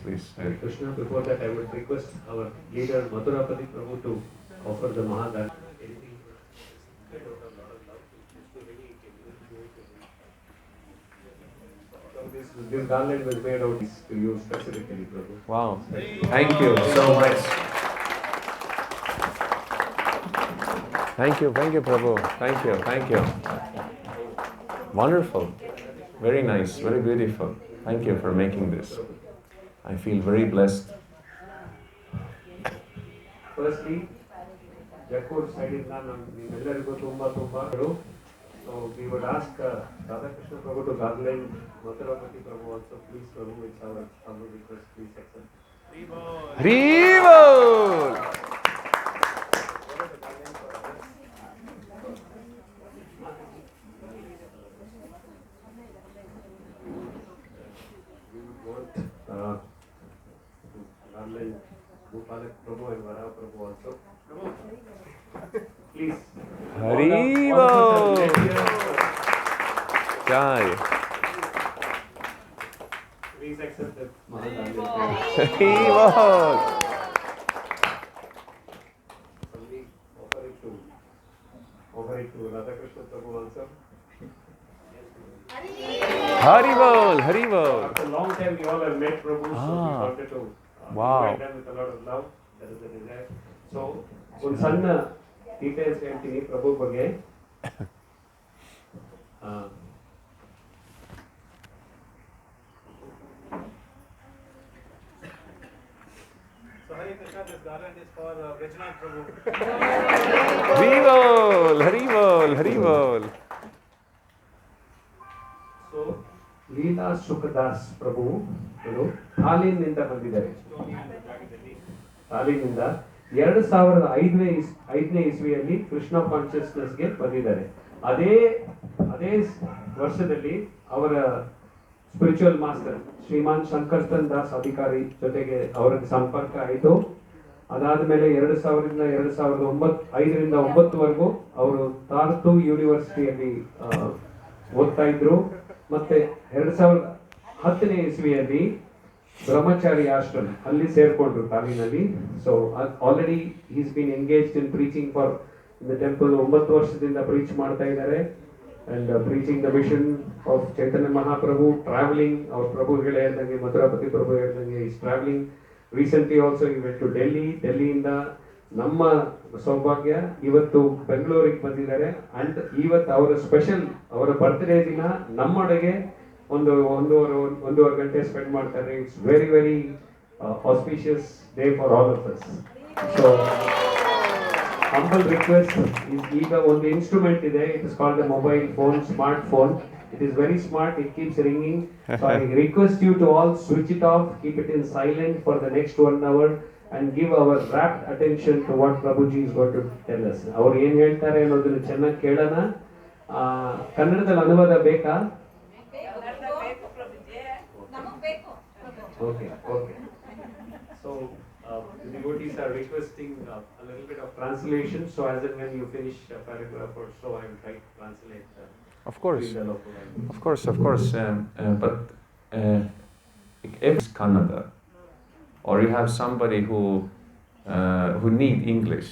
please. And Krishna, before that I would request our leader Madhurapati Prabhu to offer the Mahagan. Anything kind of a lot of love to really so this garland was made out to you specifically, Prabhu. Wow. Thank you so much. Thank you, Prabhu. Thank you. Wonderful. Very nice, very beautiful. Thank you for making this. I feel very blessed. Firstly, Jakur side in so we would ask Radhakrishna Prabhu to garland Madhurapati Prabhu also. Please, Prabhu, it's our humble request. Please accept. Haribol! Garland Gopalak Prabhu and Vara Prabhu also. Please. Haribol! Jai. Please accept the Mahagarland. Haribol! Only offer it to Radhakrishna Prabhu also. Haribol! Haribol! After a long time we all have met Prabhu, so we wanted to invite them with a lot of love. That is the desire. So, one ಸಣ್ಣ details ಹೇಳ್ತೀನಿ ಪ್ರಭು ಬಗ್ಗೆ. So Hare Krishna, this garland is for Vijayanath Prabhu. Haribol! So, Lila Sukha ಪ್ರಭು ಇವರು ಥಾಲಿನಿಂದ ಬಂದಿದ್ದಾರೆ. ಥಾಲಿನಿಂದ 2005ನೇ ಇಸ್ವಿಯಲ್ಲಿ ಕೃಷ್ಣ ಕಾನ್ಷಿಯಸ್ನೆಸ್ಗೆ ಬಂದಿದ್ದಾರೆ. ಅದೇ ವರ್ಷದಲ್ಲಿ ಅವರ ಸ್ಪಿರಿಚುವಲ್ ಮಾಸ್ಟರ್ ಶ್ರೀಮಾನ್ ಶಂಕರ್ತನ್ ದಾಸ್ ಅಧಿಕಾರಿ ಜೊತೆಗೆ ಅವರಿಗೆ ಸಂಪರ್ಕ ಆಯಿತು. ಅದಾದ್ಮೇಲೆ 2005ರಿಂದ 2009ವರೆಗೂ ಅವರು ತಾರ್ತು ಯೂನಿವರ್ಸಿಟಿಯಲ್ಲಿ ಓದ್ತಾ ಇದ್ರು. ಮತ್ತೆ 2010ನೇ ಇಸ್ವಿಯಲ್ಲಿ ಬ್ರಹ್ಮಚಾರಿ ಆಶ್ರಮ ಅಲ್ಲಿ ಸೇರ್ಕೊಂಡ್ರು ತಾಲೀನಲ್ಲಿ. So already is been engaged in preaching for in the temple. 9 ವರ್ಷದಿಂದ ಪ್ರೀಚ್ ಮಾಡ್ತಾ ಇದ್ದಾರೆ. And preaching the mission of Chaitanya Mahaprabhu, travelling. ಅವ್ರ ಪ್ರಭು ಹೇಳ್ದಂಗೆ, ಮಧುರಾಪತಿ ಪ್ರಭು ಹೇಳ್ದಂಗೆ is travelling. Recently also he went to ಡೆಲ್ಲಿಯಿಂದ ನಮ್ಮ ಸೌಭಾಗ್ಯ ಇವತ್ತು ಬೆಂಗಳೂರಿಗೆ ಬಂದಿದ್ದಾರೆ. ಅಂಡ್ ಇವತ್ತು ಅವರ ಸ್ಪೆಷಲ್ ಅವರ ಬರ್ತ್ಡೇ ದಿನ ನಮ್ಮೊಳಗೆ ಒಂದೂವರೆ ಗಂಟೆ ಸ್ಪೆಂಡ್ ಮಾಡ್ತಾರೆ. It's very very auspicious day for all of us. So humble request, ಈಗ ಒಂದು ಇನ್ಸ್ಟ್ರೂಮೆಂಟ್ ಇದೆ. It is called A mobile phone, smart phone. It is very smart, it keeps ringing. So I request you to all switch it off, keep it in silent for the next 1 hour and give our rapt attention to what Prabhuji is going to tell us. ಅವರು ಏನು ಹೇಳ್ತಾರೆ ಅನ್ನೋದನ್ನ ಚೆನ್ನಾಗಿ ಕೇಳೋಣ. ಕನ್ನಡದಲ್ಲಿ ಅನುವಾದ ಬೇಕಾ? Okay. So the devotees are requesting a little bit of translation. So as and when you finish a paragraph or so, I will try to translate. Of course. But if it's Kannada, or you have somebody who need English.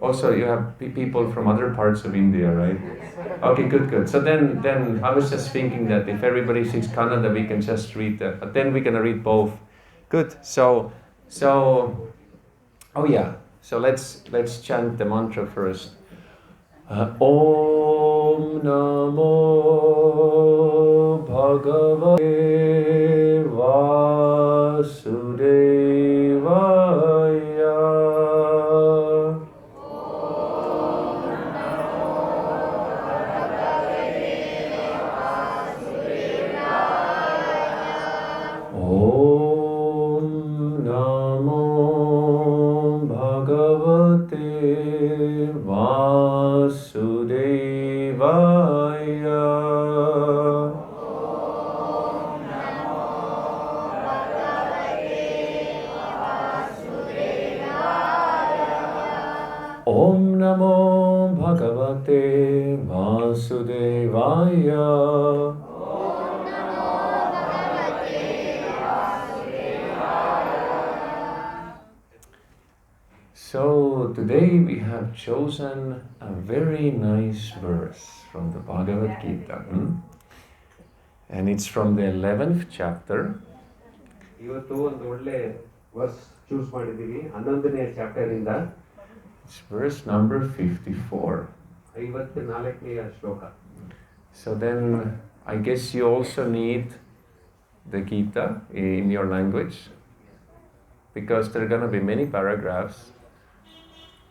Also, you have people from other parts of India, right? Okay, good. So then I was just thinking that if everybody speaks Kannada, we can just read that. But then we're gonna read both. Good. So, oh yeah. So let's chant the mantra first. Om Namo Bhagavate Vasudevaya. Om Namo Bhagavate Vasudevaya. Om Namo Bhagavate Vasudevaya. So today we have chosen a very nice verse from the Bhagavad Gita. And it's from the 11th chapter. ಇವತ್ತು ಒಂದು ಒಳ್ಳೆ verse choose ಮಾಡಿದ್ದೀವಿ 11ನೇ chapter ಇಂದ. It's verse number 54. 54ನೇ ಶ್ಲೋಕ. So then I guess you also need the Gita in your language, because there are going to be many paragraphs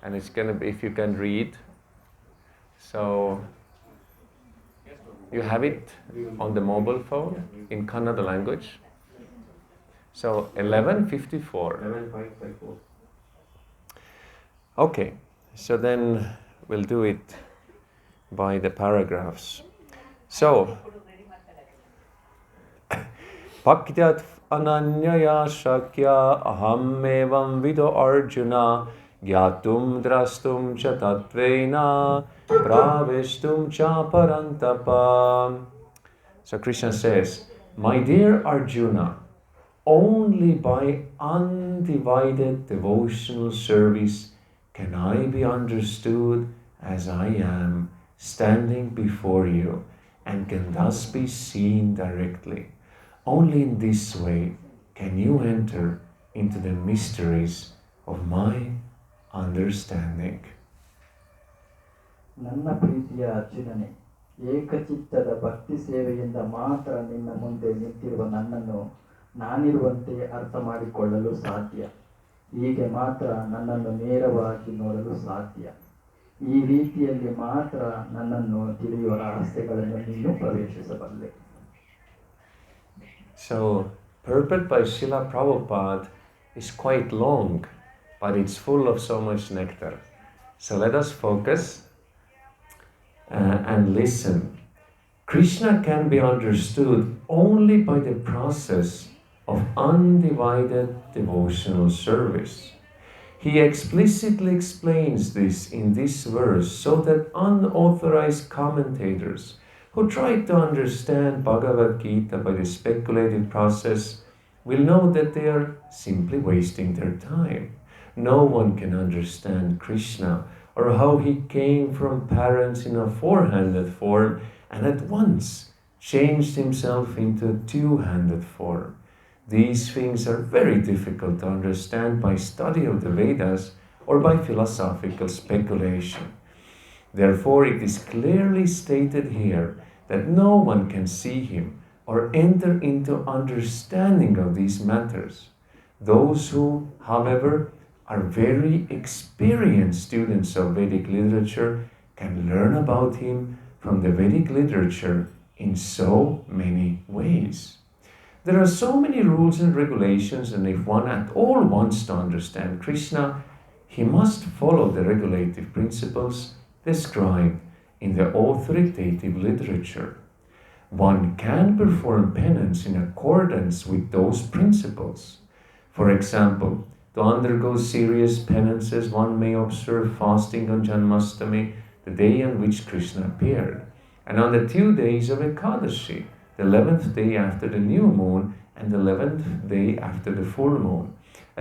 and it's going to be, if you can read. So you have it on the mobile phone in Kannada language. So 11:54. 11.54. Okay, so then we'll do it by the paragraphs. So, Bhaktyat ananyaya shakya aham evam vido arjuna gyatum drastum cha tatvena praveshtum cha parantapa. So Krishna says, my dear Arjuna, only by undivided devotional service can I be understood as I am, standing before you, and can thus be seen directly. Only in this way can you enter into the mysteries of my understanding. ನನ್ನ ಪ್ರೀತಿಯ ಅರ್ಜುನನೇ, ಏಕಚಿತ್ತದ ಭಕ್ತಿ ಸೇವೆಯಿಂದ ಮಾತ್ರ ನಿನ್ನ ಮುಂದೆ ನಿಂತಿರುವ ನನ್ನನ್ನು ನಾನಿರುವಂತೆ ಅರ್ಥ ಮಾಡಿಕೊಳ್ಳಲು ಸಾಧ್ಯ. ಹೀಗೆ ಮಾತ್ರ ನನ್ನನ್ನು ನೇರವಾಗಿ ನೋಡಲು ಸಾಧ್ಯ. ಈ ರೀತಿಯಲ್ಲಿ ಮಾತ್ರ ನನ್ನನ್ನು ತಿಳಿಯುವ ರಹಸ್ಯಗಳನ್ನು ನೀನು ಪ್ರವೇಶಿಸಬಲ್ಲೆ. So, purport by Srila Prabhupada is quite long, but it's full of so much nectar. So let us focus and listen. Krishna can be understood only by the process of undivided devotional service. He explicitly explains this in this verse so that unauthorized commentators who try to understand Bhagavad Gita by the speculative process will know that they are simply wasting their time. No one can understand Krishna or how he came from parents in a four-handed form and at once changed himself into a two-handed form. These things are very difficult to understand by study of the Vedas or by philosophical speculation. Therefore, it is clearly stated here that no one can see him or enter into understanding of these matters. Those who, however, are very experienced students of Vedic literature can learn about him from the Vedic literature in so many ways. There are so many rules and regulations, and if one at all wants to understand Krishna, he must follow the regulative principles described in the authoritative literature. One can perform penance in accordance with those principles. For example, to undergo serious penances, one may observe fasting on Janmashtami, the day on which Krishna appeared, and on the 2 days of Ekadashi, the 11th day after the new moon and the 11th day after the full moon.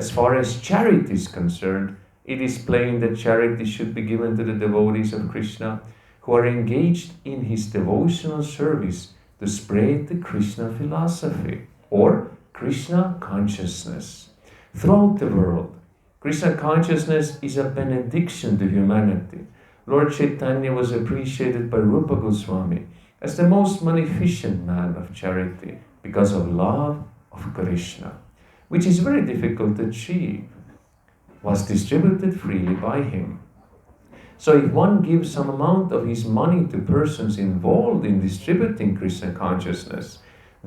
As far as charity is concerned, it is plain that charity should be given to the devotees of Krishna who are engaged in his devotional service to spread the Krishna philosophy or Krishna consciousness throughout the world. Krishna consciousness is a benediction to humanity. Lord Chaitanya was appreciated by Rupa Goswami as the most magnificent man of charity because of love of Krishna, which is very difficult to achieve, was distributed freely by him. So if one gives some amount of his money to persons involved in distributing Krishna consciousness,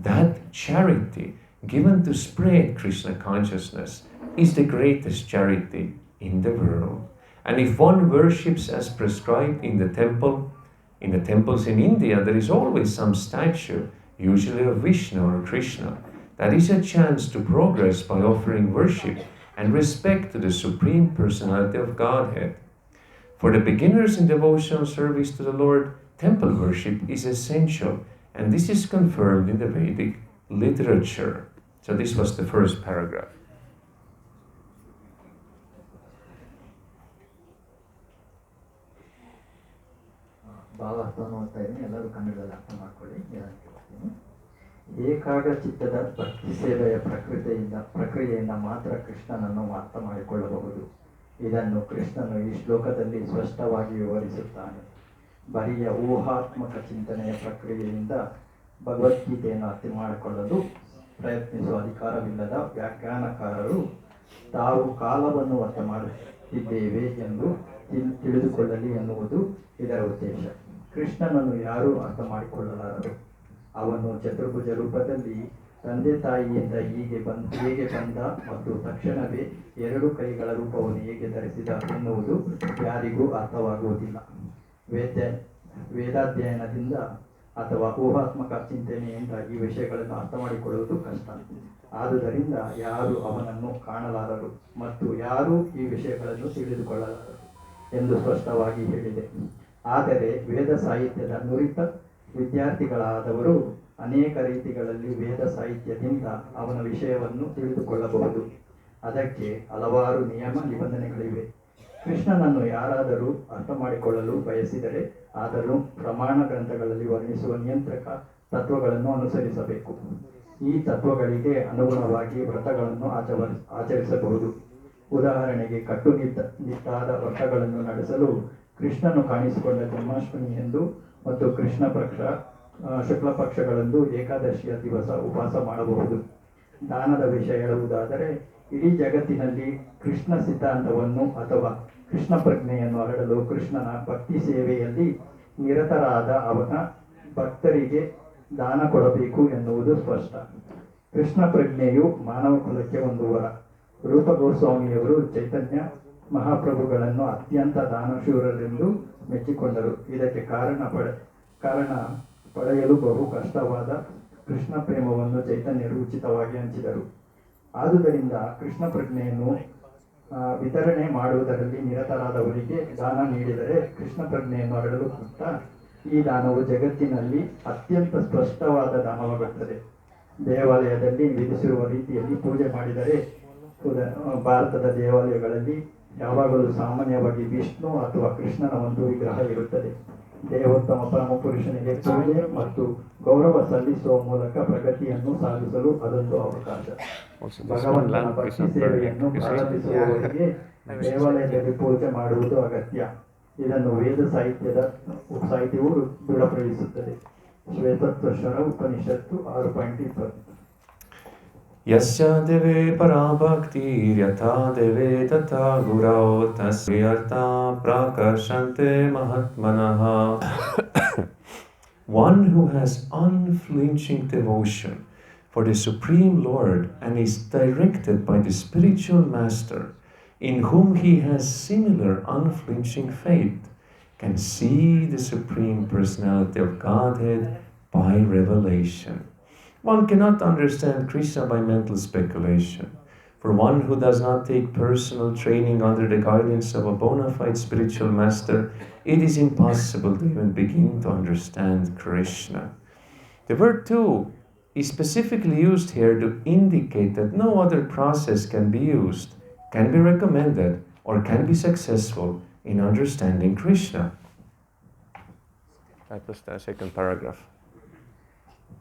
that charity given to spread Krishna consciousness is the greatest charity in the world. And if one worships as prescribed in the temples in India, there is always some statue, usually of Vishnu or Krishna. That is a chance to progress by offering worship and respect to the Supreme Personality of Godhead. For the beginners in devotional service to the Lord, temple worship is essential, and this is confirmed in the Vedic literature. So this was the first paragraph. ಭಾವಾರ್ಥವನ್ನು ಓದ್ತಾ ಇದ್ದೀನಿ, ಎಲ್ಲರೂ ಕನ್ನಡದಲ್ಲಿ ಅರ್ಥ ಮಾಡ್ಕೊಳ್ಳಿ. ನಿಧಾನಕ್ಕೆ ಬರ್ತೀನಿ. ಏಕಾಗ್ರ ಚಿತ್ತದ ಭಕ್ತಿ ಸೇವೆಯ ಪ್ರಕ್ರಿಯೆಯಿಂದ ಮಾತ್ರ ಕೃಷ್ಣನನ್ನು ಅರ್ಥ ಮಾಡಿಕೊಳ್ಳಬಹುದು. ಇದನ್ನು ಕೃಷ್ಣನು ಈ ಶ್ಲೋಕದಲ್ಲಿ ಸ್ಪಷ್ಟವಾಗಿ ವಿವರಿಸುತ್ತಾನೆ. ಬರಿಯ ಊಹಾತ್ಮಕ ಚಿಂತನೆಯ ಪ್ರಕ್ರಿಯೆಯಿಂದ ಭಗವದ್ಗೀತೆಯನ್ನು ಅರ್ಥ ಮಾಡಿಕೊಳ್ಳಲು ಪ್ರಯತ್ನಿಸುವ ಅಧಿಕಾರವಿಲ್ಲದ ವ್ಯಾಖ್ಯಾನಕಾರರು ತಾವು ಕಾಲವನ್ನು ಅರ್ಥ ಮಾಡುತ್ತಿದ್ದೇವೆ ಎಂದು ತಿಳಿದುಕೊಳ್ಳಲಿ ಎನ್ನುವುದು ಇದರ ಉದ್ದೇಶ. ಕೃಷ್ಣನನ್ನು ಯಾರೂ ಅರ್ಥ ಮಾಡಿಕೊಳ್ಳಲಾರರು. ಅವನು ಚತುರ್ಭುಜ ರೂಪದಲ್ಲಿ ತಂದೆ ತಾಯಿಯಿಂದ ಹೇಗೆ ಬಂದ ಮತ್ತು ತಕ್ಷಣವೇ 2 ಕೈಗಳ ರೂಪವನ್ನು ಹೇಗೆ ಧರಿಸಿದ ಎನ್ನುವುದು ಯಾರಿಗೂ ಅರ್ಥವಾಗುವುದಿಲ್ಲ. ವೇದಾಧ್ಯಯನದಿಂದ ಅಥವಾ ಊಹಾತ್ಮಕ ಚಿಂತನೆಯಿಂದ ಈ ವಿಷಯಗಳನ್ನು ಅರ್ಥ ಮಾಡಿಕೊಳ್ಳುವುದು ಕಷ್ಟ. ಆದುದರಿಂದ ಯಾರು ಅವನನ್ನು ಕಾಣಲಾರರು ಮತ್ತು ಯಾರೂ ಈ ವಿಷಯಗಳನ್ನು ತಿಳಿದುಕೊಳ್ಳಲಾರರು ಎಂದು ಸ್ಪಷ್ಟವಾಗಿ ಹೇಳಿದೆ. ಆದರೆ ವೇದ ಸಾಹಿತ್ಯದ ನುರಿತ ವಿದ್ಯಾರ್ಥಿಗಳಾದವರು ಅನೇಕ ರೀತಿಗಳಲ್ಲಿ ವೇದ ಸಾಹಿತ್ಯದಿಂದ ಅವನ ವಿಷಯವನ್ನು ತಿಳಿದುಕೊಳ್ಳಬಹುದು. ಅದಕ್ಕೆ ಹಲವಾರು ನಿಯಮ ನಿಬಂಧನೆಗಳಿವೆ. ಕೃಷ್ಣನನ್ನು ಯಾರಾದರೂ ಅರ್ಥ ಮಾಡಿಕೊಳ್ಳಲು ಬಯಸಿದರೆ ಆದರೂ ಪ್ರಮಾಣ ಗ್ರಂಥಗಳಲ್ಲಿ ವರ್ಣಿಸುವ ನಿಯಂತ್ರಕ ತತ್ವಗಳನ್ನು ಅನುಸರಿಸಬೇಕು. ಈ ತತ್ವಗಳಿಗೆ ಅನುಗುಣವಾಗಿ ವ್ರತಗಳನ್ನು ಆಚರಿಸಬಹುದು. ಉದಾಹರಣೆಗೆ ಕಟ್ಟುನಿಟ್ಟಾದ ವ್ರತಗಳನ್ನು ನಡೆಸಲು ಕೃಷ್ಣನು ಕಾಣಿಸಿಕೊಂಡ ಜನ್ಮಾಷ್ಟಮಿ ಎಂದು ಮತ್ತು ಕೃಷ್ಣ ಶುಕ್ಲ ಪಕ್ಷಗಳಂದು ಏಕಾದಶಿಯ ದಿವಸ ಉಪವಾಸ ಮಾಡಬಹುದು. ದಾನದ ವಿಷಯ ಹೇಳುವುದಾದರೆ ಇಡೀ ಜಗತ್ತಿನಲ್ಲಿ ಕೃಷ್ಣ ಸಿದ್ಧಾಂತವನ್ನು ಅಥವಾ ಕೃಷ್ಣ ಪ್ರಜ್ಞೆಯನ್ನು ಹರಡಲು ಕೃಷ್ಣನ ಭಕ್ತಿ ಸೇವೆಯಲ್ಲಿ ನಿರತರಾದ ಅವನ ಭಕ್ತರಿಗೆ ದಾನ ಕೊಡಬೇಕು ಎನ್ನುವುದು ಸ್ಪಷ್ಟ. ಕೃಷ್ಣ ಪ್ರಜ್ಞೆಯು ಮಾನವ ಕುಲಕ್ಕೆ ಒಂದು ವರ. ರೂಪ ಗೋಸ್ವಾಮಿಯವರು ಚೈತನ್ಯ ಮಹಾಪ್ರಭುಗಳನ್ನು ಅತ್ಯಂತ ದಾನಶೂರರೆಂದು ಮೆಚ್ಚಿಕೊಂಡರು. ಇದಕ್ಕೆ ಕಾರಣ ಪಡೆಯಲು ಬಹು ಕಷ್ಟವಾದ ಕೃಷ್ಣ ಪ್ರೇಮವನ್ನು ಚೈತನ್ಯರು ಉಚಿತವಾಗಿ ಹಂಚಿದರು. ಆದುದರಿಂದ ಕೃಷ್ಣ ಪ್ರಜ್ಞೆಯನ್ನು ವಿತರಣೆ ಮಾಡುವುದರಲ್ಲಿ ನಿರತರಾದವರಿಗೆ ದಾನ ನೀಡಿದರೆ ಕೃಷ್ಣ ಪ್ರಜ್ಞೆಯನ್ನು ಹರಡಲು ಈ ದಾನವು ಜಗತ್ತಿನಲ್ಲಿ ಅತ್ಯಂತ ಸ್ಪಷ್ಟವಾದ ದಾನವಾಗುತ್ತದೆ. ದೇವಾಲಯದಲ್ಲಿ ವಿಧಿಸಿರುವ ರೀತಿಯಲ್ಲಿ ಪೂಜೆ ಮಾಡಿದರೆ ಭಾರತದ ದೇವಾಲಯಗಳಲ್ಲಿ ಯಾವಾಗಲೂ ಸಾಮಾನ್ಯವಾಗಿ ವಿಷ್ಣು ಅಥವಾ ಕೃಷ್ಣನ ಒಂದು ವಿಗ್ರಹ ಇರುತ್ತದೆ. ದೇವೋತ್ತಮ ಪರಮ ಪುರುಷನಿಗೆ ಪೂಜೆ ಮತ್ತು ಗೌರವ ಸಲ್ಲಿಸುವ ಮೂಲಕ ಪ್ರಗತಿಯನ್ನು ಸಾಧಿಸಲು ಅದೊಂದು ಅವಕಾಶ. ಭಗವಂತನ ಭಕ್ತಿ ಸೇವೆಯನ್ನು ಪ್ರಾರಂಭಿಸುವವರಿಗೆ ದೇವಾಲಯದಲ್ಲಿ ಪೂಜೆ ಮಾಡುವುದು ಅಗತ್ಯ. ಇದನ್ನು ವೇದ ಸಾಹಿತ್ಯವು ದೃಢಪಡಿಸುತ್ತದೆ. ಶ್ವೇತತ್ವಶ್ವರ ಉಪನಿಷತ್ತು 6.20. ಯಸ್ಯ ದೇವೇ ಪರಾ ಭಕ್ತಿರ್ಯಥಾ ದೇವೇ ತಥಾ ಗುರೌ ತಸ್ಯ ಅರ್ಥಾ ಪ್ರಾಕರ್ಷಂತೆ ಮಹಾತ್ಮನಃ. One who has unflinching devotion for the Supreme Lord and is directed by the spiritual master in whom he has similar unflinching faith can see the Supreme Personality of Godhead by revelation. One cannot understand Krishna by mental speculation. For one who does not take personal training under the guidance of a bona fide spiritual master, it is impossible to even begin to understand Krishna. The word "to" is specifically used here to indicate that no other process can be used, can be recommended, or can be successful in understanding Krishna. That was the second paragraph.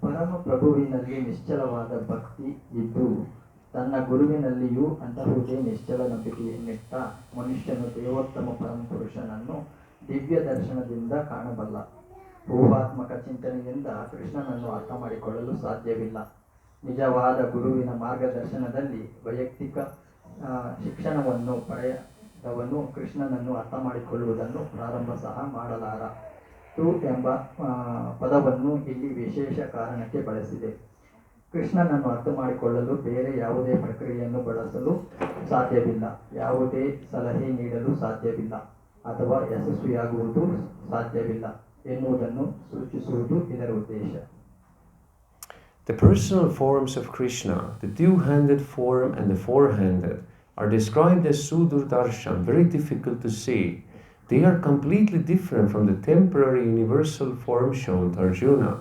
ಪರಮ ಪ್ರಭುವಿನಲ್ಲಿ ನಿಶ್ಚಲವಾದ ಭಕ್ತಿ ಇದ್ದು ತನ್ನ ಗುರುವಿನಲ್ಲಿಯೂ ಅಂತಹುದೇ ನಿಶ್ಚಲ ನಂಬಿಕೆಯನ್ನಿಟ್ಟ ಮನುಷ್ಯನು ದೇವೋತ್ತಮ ಪರಮ ಪುರುಷನನ್ನು ದಿವ್ಯ ದರ್ಶನದಿಂದ ಕಾಣಬಲ್ಲ. ಊಹಾತ್ಮಕ ಚಿಂತನೆಯಿಂದ ಕೃಷ್ಣನನ್ನು ಅರ್ಥ ಮಾಡಿಕೊಳ್ಳಲು ಸಾಧ್ಯವಿಲ್ಲ. ನಿಜವಾದ ಗುರುವಿನ ಮಾರ್ಗದರ್ಶನದಲ್ಲಿ ವೈಯಕ್ತಿಕ ಶಿಕ್ಷಣವನ್ನು ಪಡೆದವನು ಕೃಷ್ಣನನ್ನು ಅರ್ಥ ಮಾಡಿಕೊಳ್ಳುವುದನ್ನು ಪ್ರಾರಂಭ ಸಹ ಮಾಡಲಾರ. "ಟು" ಎಂಬ ಪದವನ್ನು ಇಲ್ಲಿ ವಿಶೇಷ ಕಾರಣಕ್ಕೆ ಬಳಸಿದೆ. ಕೃಷ್ಣನನ್ನು ಅರ್ಥ ಮಾಡಿಕೊಳ್ಳಲು ಬೇರೆ ಯಾವುದೇ ಪ್ರಕ್ರಿಯೆಯನ್ನು ಬಳಸಲು ಸಾಧ್ಯವಿಲ್ಲ, ಯಾವುದೇ ಸಲಹೆ ನೀಡಲು ಸಾಧ್ಯವಿಲ್ಲ ಅಥವಾ ಯಶಸ್ವಿಯಾಗುವುದು ಸಾಧ್ಯವಿಲ್ಲ ಎನ್ನುವುದನ್ನು ಸೂಚಿಸುವುದು ಇದರ ಉದ್ದೇಶ. The personal forms of Krishna, the two-handed form and the four-handed, are described as Sudurdarshan, very difficult to see. They are completely different from the temporary universal form shown to Arjuna.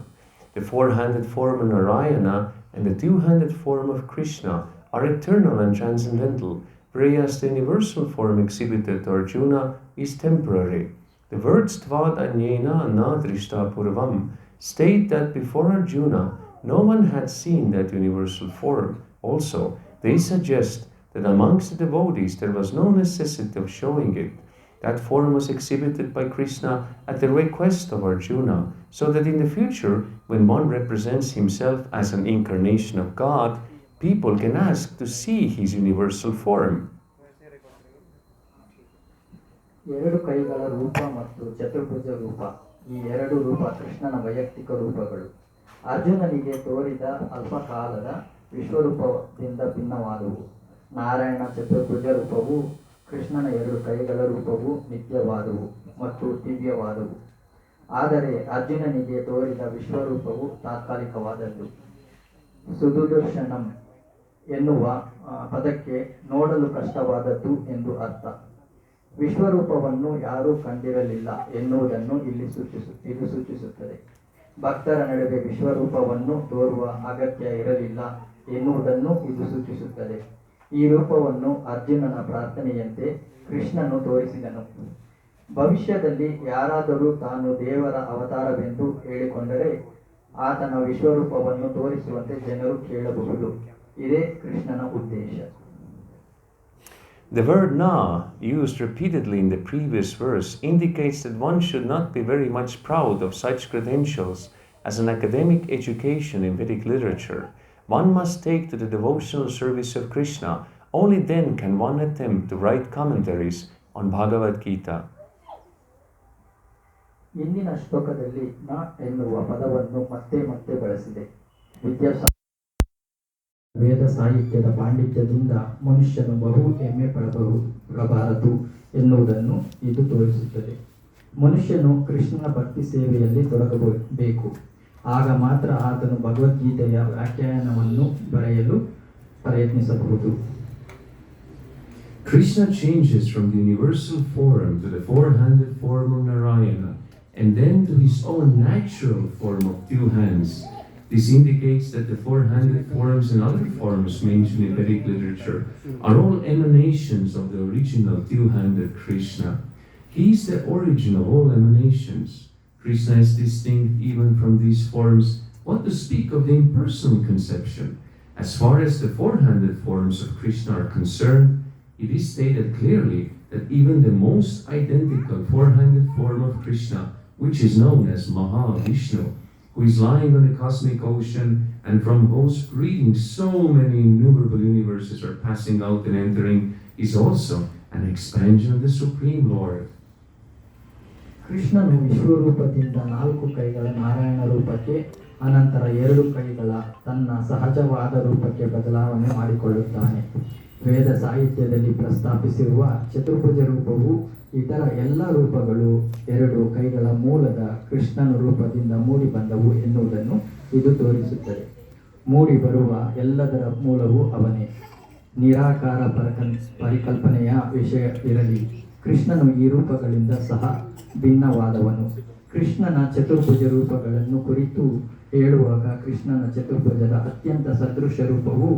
The four-handed form in Narayana and the two-handed form of Krishna are eternal and transcendental, whereas the universal form exhibited to Arjuna is temporary. The words Tvad Anyena Na Drishta Purvam state that before Arjuna, no one had seen that universal form. Also, they suggest that amongst the devotees there was no necessity of showing it. That form was exhibited by Krishna at the request of Arjuna, so that in the future, when one represents himself as an incarnation of God, people can ask to see his universal form. ಎರಡು ಕೈಗಳ ರೂಪ ಮತ್ತು ಚತುರ್ಭುಜ ರೂಪ, ಈ ಎರಡು ರೂಪ ಕೃಷ್ಣನ ವೈಯಕ್ತಿಕ ರೂಪಗಳು. ಅರ್ಜುನನಿಗೆ ತೋರಿದ ಅಲ್ಪಕಾಲದ ವಿಶ್ವರೂಪದಿಂದ ಭಿನ್ನವಾದವು. ನಾರಾಯಣ ಚತುರ್ಭುಜ ರೂಪವು, ಕೃಷ್ಣನ ಎರಡು ಕೈಗಳ ರೂಪವು ನಿತ್ಯವಾದವು ಮತ್ತು ದಿವ್ಯವಾದವು. ಆದರೆ ಅರ್ಜುನನಿಗೆ ತೋರಿದ ವಿಶ್ವರೂಪವು ತಾತ್ಕಾಲಿಕವಾದದ್ದು. ಸುದೂರ್ಶನಂ ಎನ್ನುವ ಪದಕ್ಕೆ ನೋಡಲು ಕಷ್ಟವಾದದ್ದು ಎಂದು ಅರ್ಥ. ವಿಶ್ವರೂಪವನ್ನು ಯಾರೂ ಕಂಡಿರಲಿಲ್ಲ ಎನ್ನುವುದನ್ನು ಇದು ಸೂಚಿಸುತ್ತದೆ. ಭಕ್ತರ ನಡುವೆ ವಿಶ್ವರೂಪವನ್ನು ತೋರುವ ಅಗತ್ಯ ಇರಲಿಲ್ಲ ಎನ್ನುವುದನ್ನು ಇದು ಸೂಚಿಸುತ್ತದೆ. ಈ ರೂಪವನ್ನು ಅರ್ಜುನನ ಪ್ರಾರ್ಥನೆಯಂತೆ ಕೃಷ್ಣನು ತೋರಿಸಿದನು. ಭವಿಷ್ಯದಲ್ಲಿ ಯಾರಾದರೂ ತಾನು ದೇವರ ಅವತಾರವೆಂದು ಹೇಳಿಕೊಂಡರೆ ಆತನ ವಿಶ್ವರೂಪವನ್ನು ತೋರಿಸುವಂತೆ ಜನರು ಕೇಳಬಹುದು. ಇದೇ ಕೃಷ್ಣನ ಉದ್ದೇಶ. The word na, used repeatedly in the previous verse, indicates that one should not be very much proud of such credentials as an academic education in Vedic literature. One must take to the devotional service of Krishna. Only then can one attempt to write commentaries on Bhagavad Gita. ಇಂದಿನ ಶ್ಲೋಕದಲ್ಲಿ ನ ಎನ್ನುವ ಪದವನ್ನು ಮತ್ತೆ ಮತ್ತೆ ಬಳಸಿದೆ. ವೇದ ಸಾಹಿತ್ಯದ ಪಾಂಡಿತ್ಯದಿಂದ ಮನುಷ್ಯನು ಬಹು ಹೆಮ್ಮೆ ಪಡಬಾರದು ಎನ್ನುವುದನ್ನು ಇದು ತೋರಿಸುತ್ತದೆ. ಮನುಷ್ಯನು ಕೃಷ್ಣನ ಭಕ್ತಿ ಸೇವೆಯಲ್ಲಿ ತೊಡಗಬೇಕು. ಆಗ ಮಾತ್ರ ಆತನು ಭಗವದ್ಗೀತೆಯ ವ್ಯಾಖ್ಯಾನವನ್ನು ಬರೆಯಲು ಪ್ರಯತ್ನಿಸಬಹುದು. Krishna changes from the universal form to the four-handed form of Narayana and then to his own natural form of two hands. This indicates that the four-handed forms and other forms mentioned in Vedic literature are all emanations of the original two-handed Krishna. He is the origin of all emanations. Krishna is distinct even from these forms. What to speak of the impersonal conception? As far as the four-handed forms of Krishna are concerned, it is stated clearly that even the most identical four-handed form of Krishna, which is known as Mahavishnu, who is lying on the cosmic ocean and from whose breathing so many innumerable universes are passing out and entering, is also an expansion of the Supreme Lord. ಕೃಷ್ಣನು ವಿಶ್ವರೂಪದಿಂದ 4 ಕೈಗಳ ನಾರಾಯಣ ರೂಪಕ್ಕೆ ಅನಂತರ 2 ಕೈಗಳ ತನ್ನ ಸಹಜವಾದ ರೂಪಕ್ಕೆ ಬದಲಾವಣೆ ಮಾಡಿಕೊಳ್ಳುತ್ತಾನೆ. ವೇದ ಸಾಹಿತ್ಯದಲ್ಲಿ ಪ್ರಸ್ತಾಪಿಸಿರುವ ಚತುರ್ಭುಜ ರೂಪವು ಇತರ ಎಲ್ಲ ರೂಪಗಳು 2 ಕೈಗಳ ಮೂಲದ ಕೃಷ್ಣನ ರೂಪದಿಂದ ಮೂಡಿ ಬಂದವು ಎನ್ನುವುದನ್ನು ಇದು ತೋರಿಸುತ್ತದೆ. ಮೂಡಿ ಬರುವ ಎಲ್ಲದರ ಮೂಲವೂ ಅವನೇ. ನಿರಾಕಾರ ಪರಿಕಲ್ಪನೆಯ ವಿಷಯ ಇರಲಿ, ಕೃಷ್ಣನು ಈ ರೂಪಗಳಿಂದ ಸಹ ಭಿನ್ನವಾದವನು. ಕೃಷ್ಣನ ಚತುರ್ಭುಜ ರೂಪಗಳನ್ನು ಕುರಿತು ಹೇಳುವಾಗ ಕೃಷ್ಣನ ಚತುರ್ಭುಜದ ಅತ್ಯಂತ ಸದೃಶ ರೂಪವು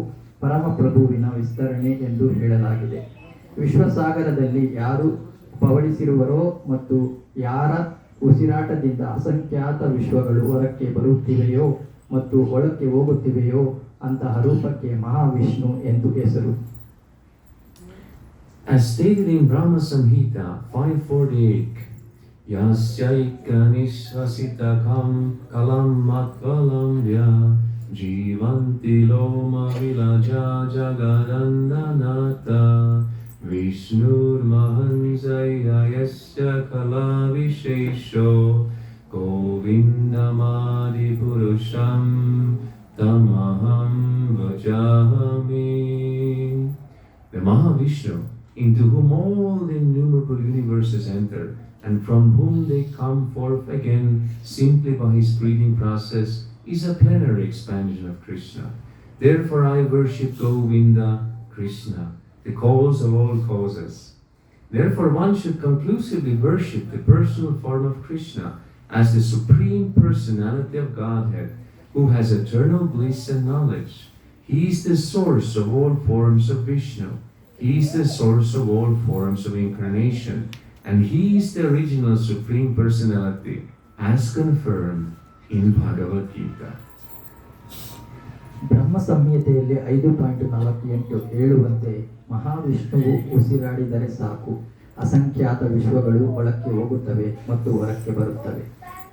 ಪರಮಪ್ರಭುವಿನ ವಿಸ್ತರಣೆ ಎಂದು ಹೇಳಲಾಗಿದೆ. ವಿಶ್ವಸಾಗರದಲ್ಲಿ ಯಾರು ಪವಳಿಸಿರುವರೋ ಮತ್ತು ಯಾರ ಉಸಿರಾಟದಿಂದ ಅಸಂಖ್ಯಾತ ವಿಶ್ವಗಳು ಹೊರಕ್ಕೆ ಬರುತ್ತಿವೆಯೋ ಮತ್ತು ಒಳಕ್ಕೆ ಹೋಗುತ್ತಿವೆಯೋ ಅಂತಹ ರೂಪಕ್ಕೆ ಮಹಾವಿಷ್ಣು ಎಂದು ಹೆಸರು. As stated in Brahma Samhita 548, Yasyaika nishvasitakam kalam matvalamvya jivanti loma vilaja jagadandanata Vishnur mahanzaya yasya kala vishesho govindamadi purusham tamaham vajahami. The Mahavishnu, into whom all the innumerable universes enter, and from whom they come forth again simply by his breathing process, is a plenary expansion of Krishna. Therefore I worship Govinda, Krishna, the cause of all causes. Therefore one should conclusively worship the personal form of Krishna as the supreme personality of Godhead, who has eternal bliss and knowledge. He is the source of all forms of Vishnu. He is the source of all forms of incarnation, and he is the original Supreme Personality as confirmed in Bhagavad Gita. ಬ್ರಹ್ಮ ಸಂಹಿತೆಯಲ್ಲಿ 5.48 ಹೇಳುವಂತೆ ಮಹಾವಿಷ್ಣುವು ಉಸಿರಾಡಿದರೆ ಸಾಕು ಅಸಂಖ್ಯಾತ ವಿಶ್ವಗಳು ಒಳಕ್ಕೆ ಹೋಗುತ್ತವೆ ಮತ್ತು ಹೊರಕ್ಕೆ ಬರುತ್ತವೆ.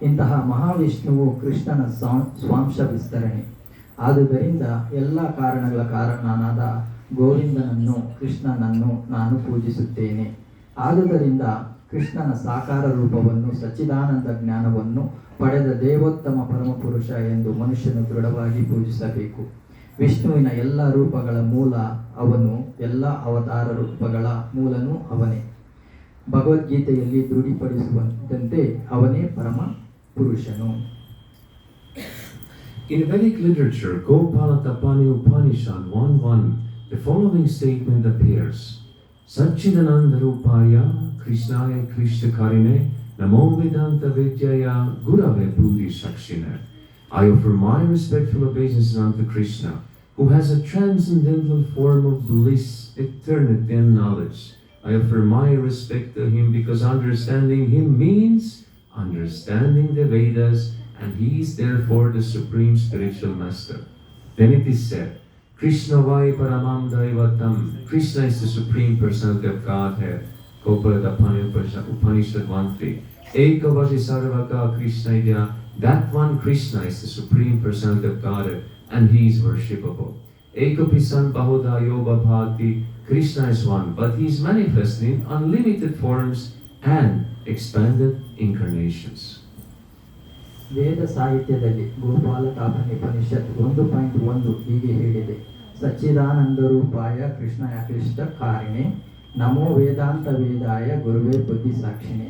ಇಂತಹ ಮಹಾವಿಷ್ಣುವು ಕೃಷ್ಣನ ಸ್ವಾಂಶ ವಿಸ್ತರಣೆ. ಆದುದರಿಂದ ಎಲ್ಲ ಕಾರಣಗಳ ಕಾರಣನಾದ ಗೋವಿಂದನನ್ನು ಕೃಷ್ಣನನ್ನು ನಾನು ಪೂಜಿಸುತ್ತೇನೆ. ಆದುದರಿಂದ ಕೃಷ್ಣನ ಸಾಕಾರ ರೂಪವನ್ನು ಸಚ್ಚಿದಾನಂದ ಜ್ಞಾನವನ್ನು ಪಡೆದ ದೇವೋತ್ತಮ ಪರಮಪುರುಷ ಎಂದು ಮನುಷ್ಯನು ದೃಢವಾಗಿ ಪೂಜಿಸಬೇಕು. ವಿಷ್ಣುವಿನ ಎಲ್ಲ ರೂಪಗಳ ಮೂಲ ಅವನು, ಎಲ್ಲ ಅವತಾರ ರೂಪಗಳ ಮೂಲನೂ ಅವನೇ. ಭಗವದ್ಗೀತೆಯಲ್ಲಿ ದೃಢಪಡಿಸುವಂತೆ ಅವನೇ ಪರಮ ಪುರುಷನು. In Vedic literature, Gopala Tapani Upanishad 1.1, the following statement appears: Satchidananda Rupaya Krishnaya Krishna Karine Namo Vedanta Vidyaya Gurave Buddhi Sakshine. I offer my respectful obeisances unto Krishna, who has a transcendental form of bliss, eternity and knowledge. I offer my respect to him because understanding him means understanding the Vedas, and he is therefore the supreme spiritual master. Then it is said, Krishna Vai Paramam Daivatam. Krishna is the supreme personality of Godhead. Gopala Upanishad 1.3. Ekavasi Sarvaka Krishna Idya. That one Krishna is the supreme personality of Godhead, and he is worshipable. Ekapisan Bahoda Yoga Bhakti. Krishna is one, but he is manifested in unlimited forms and expanded incarnations. ವೇದ ಸಾಹಿತ್ಯದಲ್ಲಿ ಗೋಪಾಲ ಉಪನಿಷತ್ 1.1 ಹೀಗೆ ಹೇಳಿದೆ: ಸಚ್ಚಿದಾನಂದ ರೂಪಾಯ ಕೃಷ್ಣಾಯ ಕ್ಲಿಷ್ಟ ಕಾರಿಣೆ ನಮೋ ವೇದಾಂತ ವೇದಾಯ ಗುರುವೇ ಬುದ್ಧಿ ಸಾಕ್ಷಿಣೆ.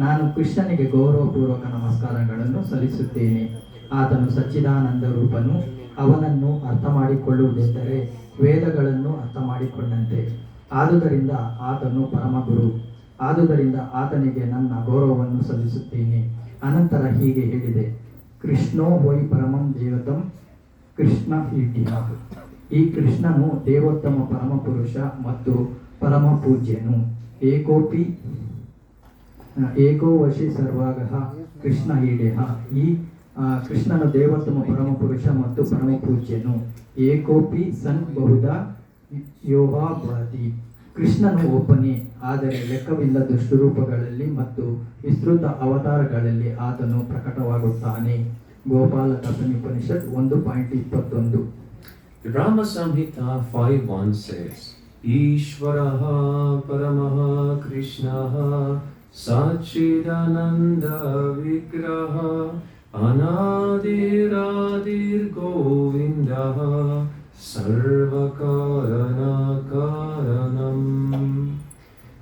ನಾನು ಕೃಷ್ಣನಿಗೆ ಗೌರವಪೂರ್ವಕ ನಮಸ್ಕಾರಗಳನ್ನು ಸಲ್ಲಿಸುತ್ತೇನೆ. ಆತನು ಸಚ್ಚಿದಾನಂದ ರೂಪನು. ಅವನನ್ನು ಅರ್ಥ ಮಾಡಿಕೊಳ್ಳುವುದೆಂದರೆ ವೇದಗಳನ್ನು ಅರ್ಥ ಮಾಡಿಕೊಂಡಂತೆ. ಆದುದರಿಂದ ಆತನು ಪರಮಗುರು. ಆದುದರಿಂದ ಆತನಿಗೆ ನನ್ನ ಗೌರವವನ್ನು ಸಲ್ಲಿಸುತ್ತೇನೆ. ಅನಂತರ ಹೀಗೆ ಹೇಳಿದೆ: ಕೃಷ್ಣೋ ವೈ ಪರಮಂ ದೇವತಂ ಕೃಷ್ಣ ಈಟಿಯ. ಈ ಕೃಷ್ಣನು ದೇವೋತ್ತಮ ಪರಮಪುರುಷ ಮತ್ತು ಪರಮ ಪೂಜ್ಯನು. ಏಕೋ ವಶಿ ಸರ್ವಾಗಃ ಕೃಷ್ಣ ಈಡೆಹ. ಈ ಕೃಷ್ಣನು ದೇವೋತ್ತಮ ಪರಮಪುರುಷ ಮತ್ತು ಪರಮ ಪೂಜ್ಯನು. ಏಕೋಪಿ ಸನ್ ಬಹುಧ ಯೋಹಾ ಭವತಿ. ಕೃಷ್ಣನು ಒಬ್ಬನೇ, ಆದರೆ ಲೆಕ್ಕವಿಲ್ಲದ ಸ್ವರೂಪಗಳಲ್ಲಿ ಮತ್ತು ವಿಸ್ತೃತ ಅವತಾರಗಳಲ್ಲಿ ಆತನು ಪ್ರಕಟವಾಗುತ್ತಾನೆ. Gopala Upanishad 1.21. The Brahma Samhita 5.1 says, Ishvaraha Paramaha Krishnaha Satchidananda Vigraha Anadiradir Govindaha Sarvakarana Karanam.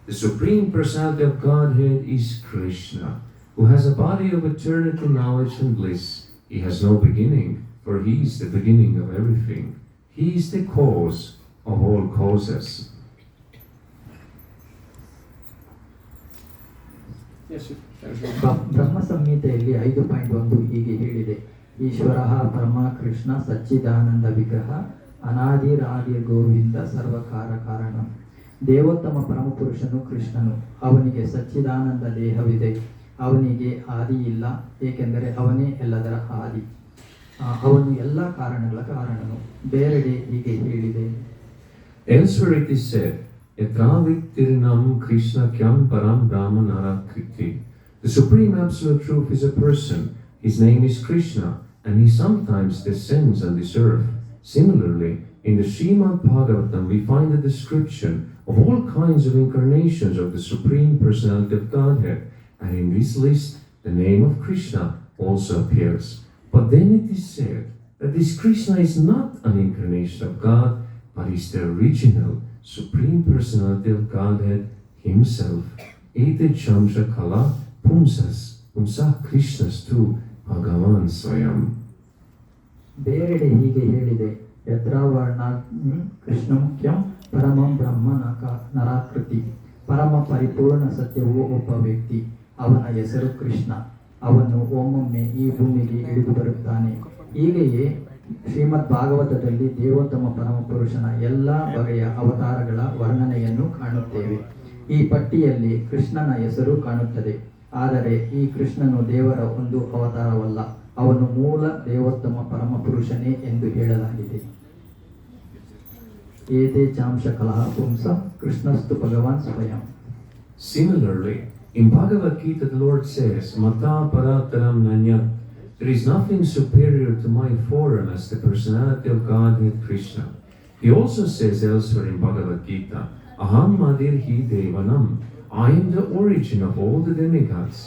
The Supreme Personality of Godhead is Krishna, who has a body of eternity, knowledge and bliss. He has no beginning, for he is the beginning of everything. He is the cause of all causes. ಬ್ರಹ್ಮ ಸಂಹಿತೆಯಲ್ಲಿ 5.1 ಹೀಗೆ ಹೇಳಿದೆ: ಈಶ್ವರ ಪರಮ ಕೃಷ್ಣ ಸಚ್ಚಿದಾನಂದ ವಿಗ್ರಹ ಅನಾದಿರಾದಿ ಗೋವಿಂದ ಸರ್ವಕಾರ ಕಾರಣ. ದೇವೋತ್ತಮ ಪರಮಪುರುಷನು ಕೃಷ್ಣನು. ಅವನಿಗೆ ಸಚ್ಚಿದಾನಂದ ದೇಹವಿದೆ. ಅವನಿಗೆ ಆದಿ ಇಲ್ಲ, ಏಕೆಂದರೆ ಅವನೇ ಎಲ್ಲದರ ಆದಿ. ಅವನು ಎಲ್ಲ ಕಾರಣಗಳ ಕಾರಣನು. ಬೇರೆಡೆ ಹೀಗೆ ಹೇಳಿದೆ: Elsewhere it is said, Yatraviktirnam Krishna Kyam Param Brahma Narakriti. The Supreme Absolute Truth is a person. His name is Krishna, and he sometimes descends on this earth. Similarly, in the Srimad Bhagavatam, we find a description of all kinds of incarnations of the Supreme Personality of Godhead, and in this list, the name of Krishna also appears. But then it is said that this Krishna is not an incarnation of God, but is the original Supreme Personality of Godhead himself. Ete Chamsha Kala Pumsah Krishnastu Bhagavan Swayam. ಬೇರೆಡೆ ಹೀಗೆ ಹೇಳಿದೆ: ಯತ್ರಾವರ್ಣ ಕೃಷ್ಣಮುಖ್ಯಂ ಪರಮಂ ಬ್ರಹ್ಮ ನರಾಕೃತಿ. ಪರಮ ಪರಿಪೂರ್ಣ ಸತ್ಯವು ಒಬ್ಬ ವ್ಯಕ್ತಿ, ಅವನ ಹೆಸರು ಕೃಷ್ಣ. ಅವನು ಒಮ್ಮೊಮ್ಮೆ ಈ ಭೂಮಿಗೆ ಇಳಿದು ಬರುತ್ತಾನೆ. ಹೀಗೆಯೇ ಶ್ರೀಮದ್ ಭಾಗವತದಲ್ಲಿ ದೇವೋತ್ತಮ ಪರಮಪುರುಷನ ಎಲ್ಲ ಬಗೆಯ ಅವತಾರಗಳ ವರ್ಣನೆಯನ್ನು ಕಾಣುತ್ತೇವೆ. ಈ ಪಟ್ಟಿಯಲ್ಲಿ ಕೃಷ್ಣನ ಹೆಸರು ಕಾಣುತ್ತದೆ. ಆದರೆ ಈ ಕೃಷ್ಣನು ದೇವರ ಒಂದು ಅವತಾರವಲ್ಲ, ಅವನು ಮೂಲ ದೇವೋತ್ತಮ ಪರಮಪುರುಷನೇ ಎಂದು ಹೇಳಲಾಗಿದೆ. ಏತೆ ಚಾಂಶ ಕಲಹ ಪುಂಸ ಕೃಷ್ಣಸ್ತು ಭಗವಾನ್ ಸ್ವಯಂ. Similarly, in Bhagavad Gita the Lord says, Mata parataram nanyat. There is nothing superior to my form as the personality of Godhead Krishna. He also says elsewhere in Bhagavad Gita, Aham Madirhi Devanam. I am the origin of all the demigods.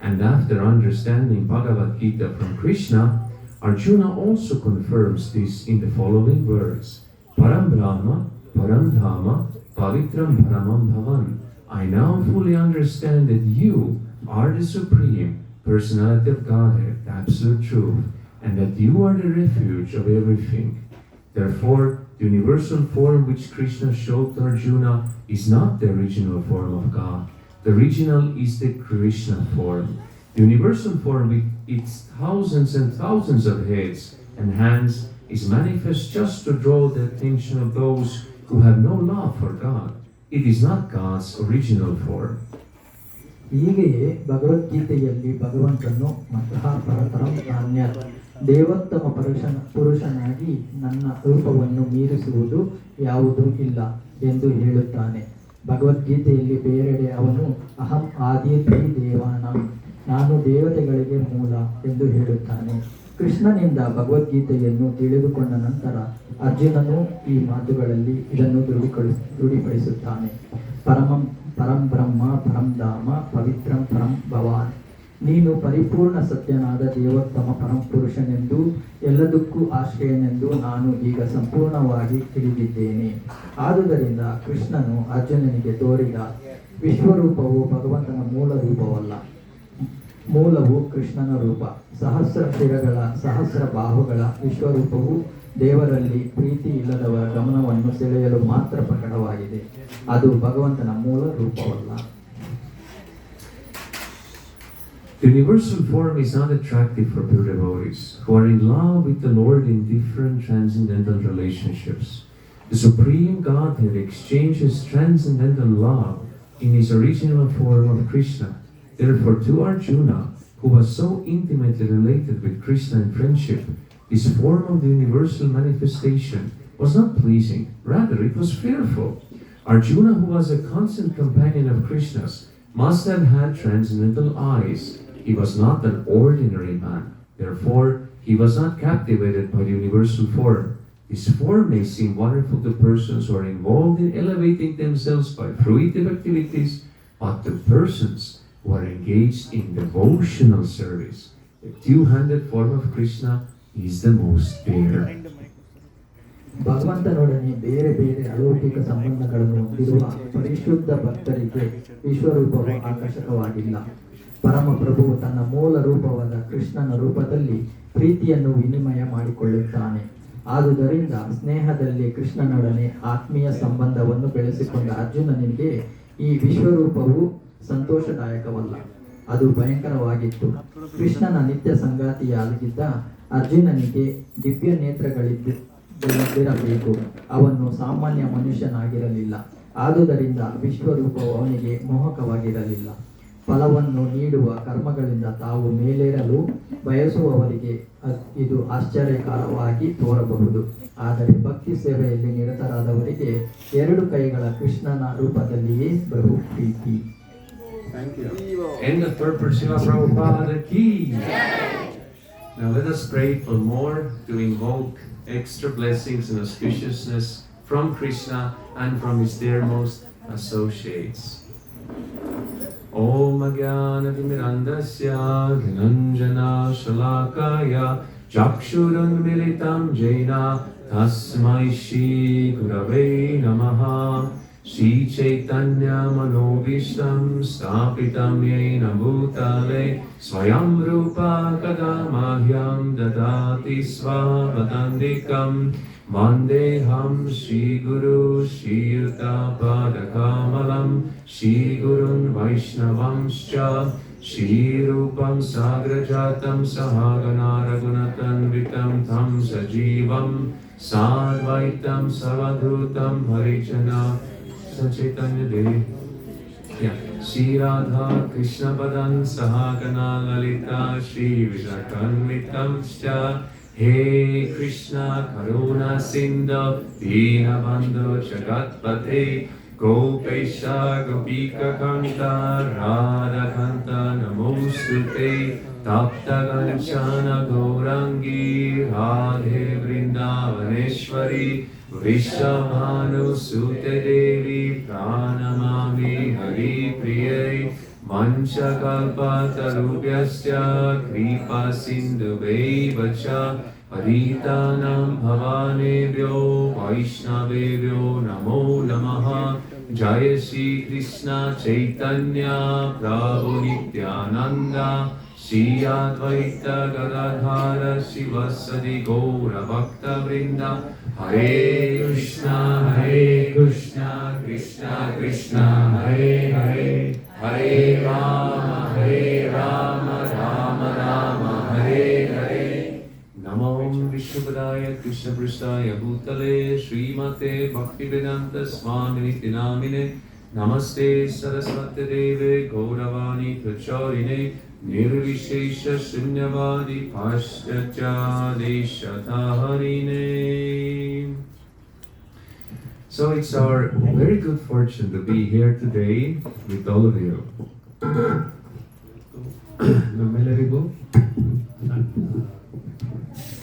And after understanding Bhagavad Gita from Krishna, Arjuna also confirms this in the following words. Param Brahma, Param Dhama, Pavitram Paramam Bhavan. I now fully understand that you are the Supreme Personality of Godhead, the Absolute Truth, and that you are the refuge of everything. Therefore, the universal form which Krishna showed to Arjuna is not the original form of God. The original is the Krishna form. The universal form with its thousands and thousands of heads and hands is manifest just to draw the attention of those who have no love for God. It is not God's original form. ಹೀಗೆಯೇ ಭಗವದ್ಗೀತೆಯಲ್ಲಿ ಭಗವಂತನು ಮತಃ ಪರತರಂ ನಾನ್ಯತ್, ದೇವೋತ್ತಮ ಪುರುಷನಾಗಿ ನನ್ನ ರೂಪವನ್ನು ಮೀರಿಸುವುದು ಯಾವುದೂ ಇಲ್ಲ ಎಂದು ಹೇಳುತ್ತಾನೆ. ಭಗವದ್ಗೀತೆಯಲ್ಲಿ ಬೇರೆಡೆ ಅವನು ಅಹಂ ಆದಿತ್ಯ ದೇವಾನಂ, ನಾನು ದೇವತೆಗಳಿಗೆ ಮೂಲ ಎಂದು ಹೇಳುತ್ತಾನೆ. ಕೃಷ್ಣನಿಂದ ಭಗವದ್ಗೀತೆಯನ್ನು ತಿಳಿದುಕೊಂಡ ನಂತರ ಅರ್ಜುನನು ಈ ಮಾತುಗಳಲ್ಲಿ ಇದನ್ನು ದೃಢೀಪಡಿಸುತ್ತಾನೆ. ಪರಂ ಬ್ರಹ್ಮ ಪರಂ ಧಾಮ ಪವಿತ್ರಂ ಪರಂ ಭವಾನ್. ನೀನು ಪರಿಪೂರ್ಣ ಸತ್ಯನಾದ ದೇವೋತ್ತಮ ಪರಮಪುರುಷನೆಂದು ಎಲ್ಲದಕ್ಕೂ ಆಶ್ರಯನೆಂದು ನಾನು ಈಗ ಸಂಪೂರ್ಣವಾಗಿ ತಿಳಿದಿದ್ದೇನೆ. ಆದುದರಿಂದ ಕೃಷ್ಣನು ಅರ್ಜುನನಿಗೆ ತೋರಿದ ವಿಶ್ವರೂಪವು ಭಗವಂತನ ಮೂಲ ರೂಪವಲ್ಲ, ಮೂಲವು ಕೃಷ್ಣನ ರೂಪ. ಸಹಸ್ರ ಶಿರಗಳ ಸಹಸ್ರ ಬಾಹುಗಳ ವಿಶ್ವರೂಪವು ದೇವರಲ್ಲಿ ಪ್ರೀತಿ ಇಲ್ಲದವರ ಗಮನವನ್ನು ಸೆಳೆಯಲು ಮಾತ್ರ ಪ್ರಕಟವಾಗಿದೆ. ಅದು ಭಗವಂತನ ಮೂಲ ರೂಪವಲ್ಲ. The universal form is not attractive for pure devotees who are in love with the Lord in different transcendental relationships. The Supreme Godhead exchanges transcendental love in his original form of Krishna. Therefore, to Arjuna, who was so intimately related with Krishna in friendship, this form of the universal manifestation was not pleasing, rather it was fearful. Arjuna, who was a constant companion of Krishna's, must have had transcendental eyes. He was not an ordinary man. Therefore, he was not captivated by the universal form. This form may seem wonderful to persons who are involved in elevating themselves by fruitive activities, but to persons who are engaged in devotional service, the two-handed form of Krishna is the most dear. ಭಗವಂತನೊಡನೆ ಬೇರೆ ಬೇರೆ ಅಲೌಕಿಕ ಸಂಬಂಧಗಳನ್ನು ಹೊಂದಿರುವ ಪರಿಶುದ್ಧ ಭಕ್ತರಿಗೆ ವಿಶ್ವರೂಪವು ಆಕರ್ಷಕವಾಗಿಲ್ಲ. ಪರಮಪ್ರಭುವು ತನ್ನ ಮೂಲ ರೂಪವಾದ ಕೃಷ್ಣನ ರೂಪದಲ್ಲಿ ಪ್ರೀತಿಯನ್ನು ವಿನಿಮಯ ಮಾಡಿಕೊಳ್ಳುತ್ತಾನೆ. ಆದುದರಿಂದ ಸ್ನೇಹದಲ್ಲಿ ಕೃಷ್ಣನೊಡನೆ ಆತ್ಮೀಯ ಸಂಬಂಧವನ್ನು ಬೆಳೆಸಿಕೊಂಡ ಅರ್ಜುನನಿಗೆ ಈ ವಿಶ್ವರೂಪವು ಸಂತೋಷದಾಯಕವಲ್ಲ, ಅದು ಭಯಂಕರವಾಗಿತ್ತು. ಕೃಷ್ಣನ ನಿತ್ಯ ಸಂಗಾತಿಯಾಗಿದ್ದ ಅರ್ಜುನನಿಗೆ ದಿವ್ಯ ನೇತ್ರಗಳಿದ್ದಿರಬೇಕು. ಅವನು ಸಾಮಾನ್ಯ ಮನುಷ್ಯನಾಗಿರಲಿಲ್ಲ. ಆದುದರಿಂದ ವಿಶ್ವರೂಪವು ಅವನಿಗೆ ಮೋಹಕವಾಗಿರಲಿಲ್ಲ. ಫಲವನ್ನು ನೀಡುವ ಕರ್ಮಗಳಿಂದ ತಾವು ಮೇಲೇರಲು ಬಯಸುವವರಿಗೆ ಇದು ಆಶ್ಚರ್ಯಕರವಾಗಿ ತೋರಬಹುದು. ಆದರೆ ಭಕ್ತಿ ಸೇವೆಯಲ್ಲಿ ನಿರತರಾದವರಿಗೆ ಎರಡು ಕೈಗಳ ಕೃಷ್ಣನ ರೂಪದಲ್ಲಿಯೇ ಬಹು ಪ್ರೀತಿ. Thank you. End of third Srila Prabhupada ki. Now let us pray for more to invoke extra blessings and auspiciousness from Krishna and from his dearmost associates. Om Ajnanatirmirandasya Dhananjana Shalakaya Chakshurunmilitam Jena Tasmai Shri Gurave Namaha. Shri Chaitanya Manobishtam Stapitam Yena Bhutale Swayam Rupa Kadamahyam Dadati Svavadandikam Vandeham Shri Guru Shri Yuta Padakamalam Shri Gurun Vaishnavamscha Shri Rupam Sagrajatam Sahagana Raghunathanvitam Tham Sajivam Sadvaitam Savadhutam Harijana Chaitanya Dev Yeah. Shri Radha Krishna Padan Sahagana Lalita Shri Vishakanvitamscha He Krishna Karuna Sindhu Dinabandhu Jagatpate Gopesha Gopika Kanta Radha Kanta Namostute Tapta Ganchana Gaurangi Radhe Vrindavaneshwari Vishamanu Sute Devi Pranamami Hari Priyai Manchakalpa Tarubhyasya Kripa Sindhu Vacha Paritanam Bhavanebhyo Vaishnavebhyo Namo Namaha Jaya Shri Krishna Chaitanya Prabhu Nityananda Shri Advaita Gadadhara Shivasadi Gaura Bhakta Vrinda Hare Krishna Krishna Krishna Hare Hare Hare Rama Rama Rama Hare Hare Namo Vishnupadaya Krishna Prasthaya Bhutale Srimate Bhaktivedanta Swami Namine Namaste Saraswati Deve Gauravani Pracharine Nirvishesha Shunyavadi Paschatya Deshatharine. So it's our very good fortune to be here today with all of you. ನಮ್ಮೆಲ್ಲರಿಗೂ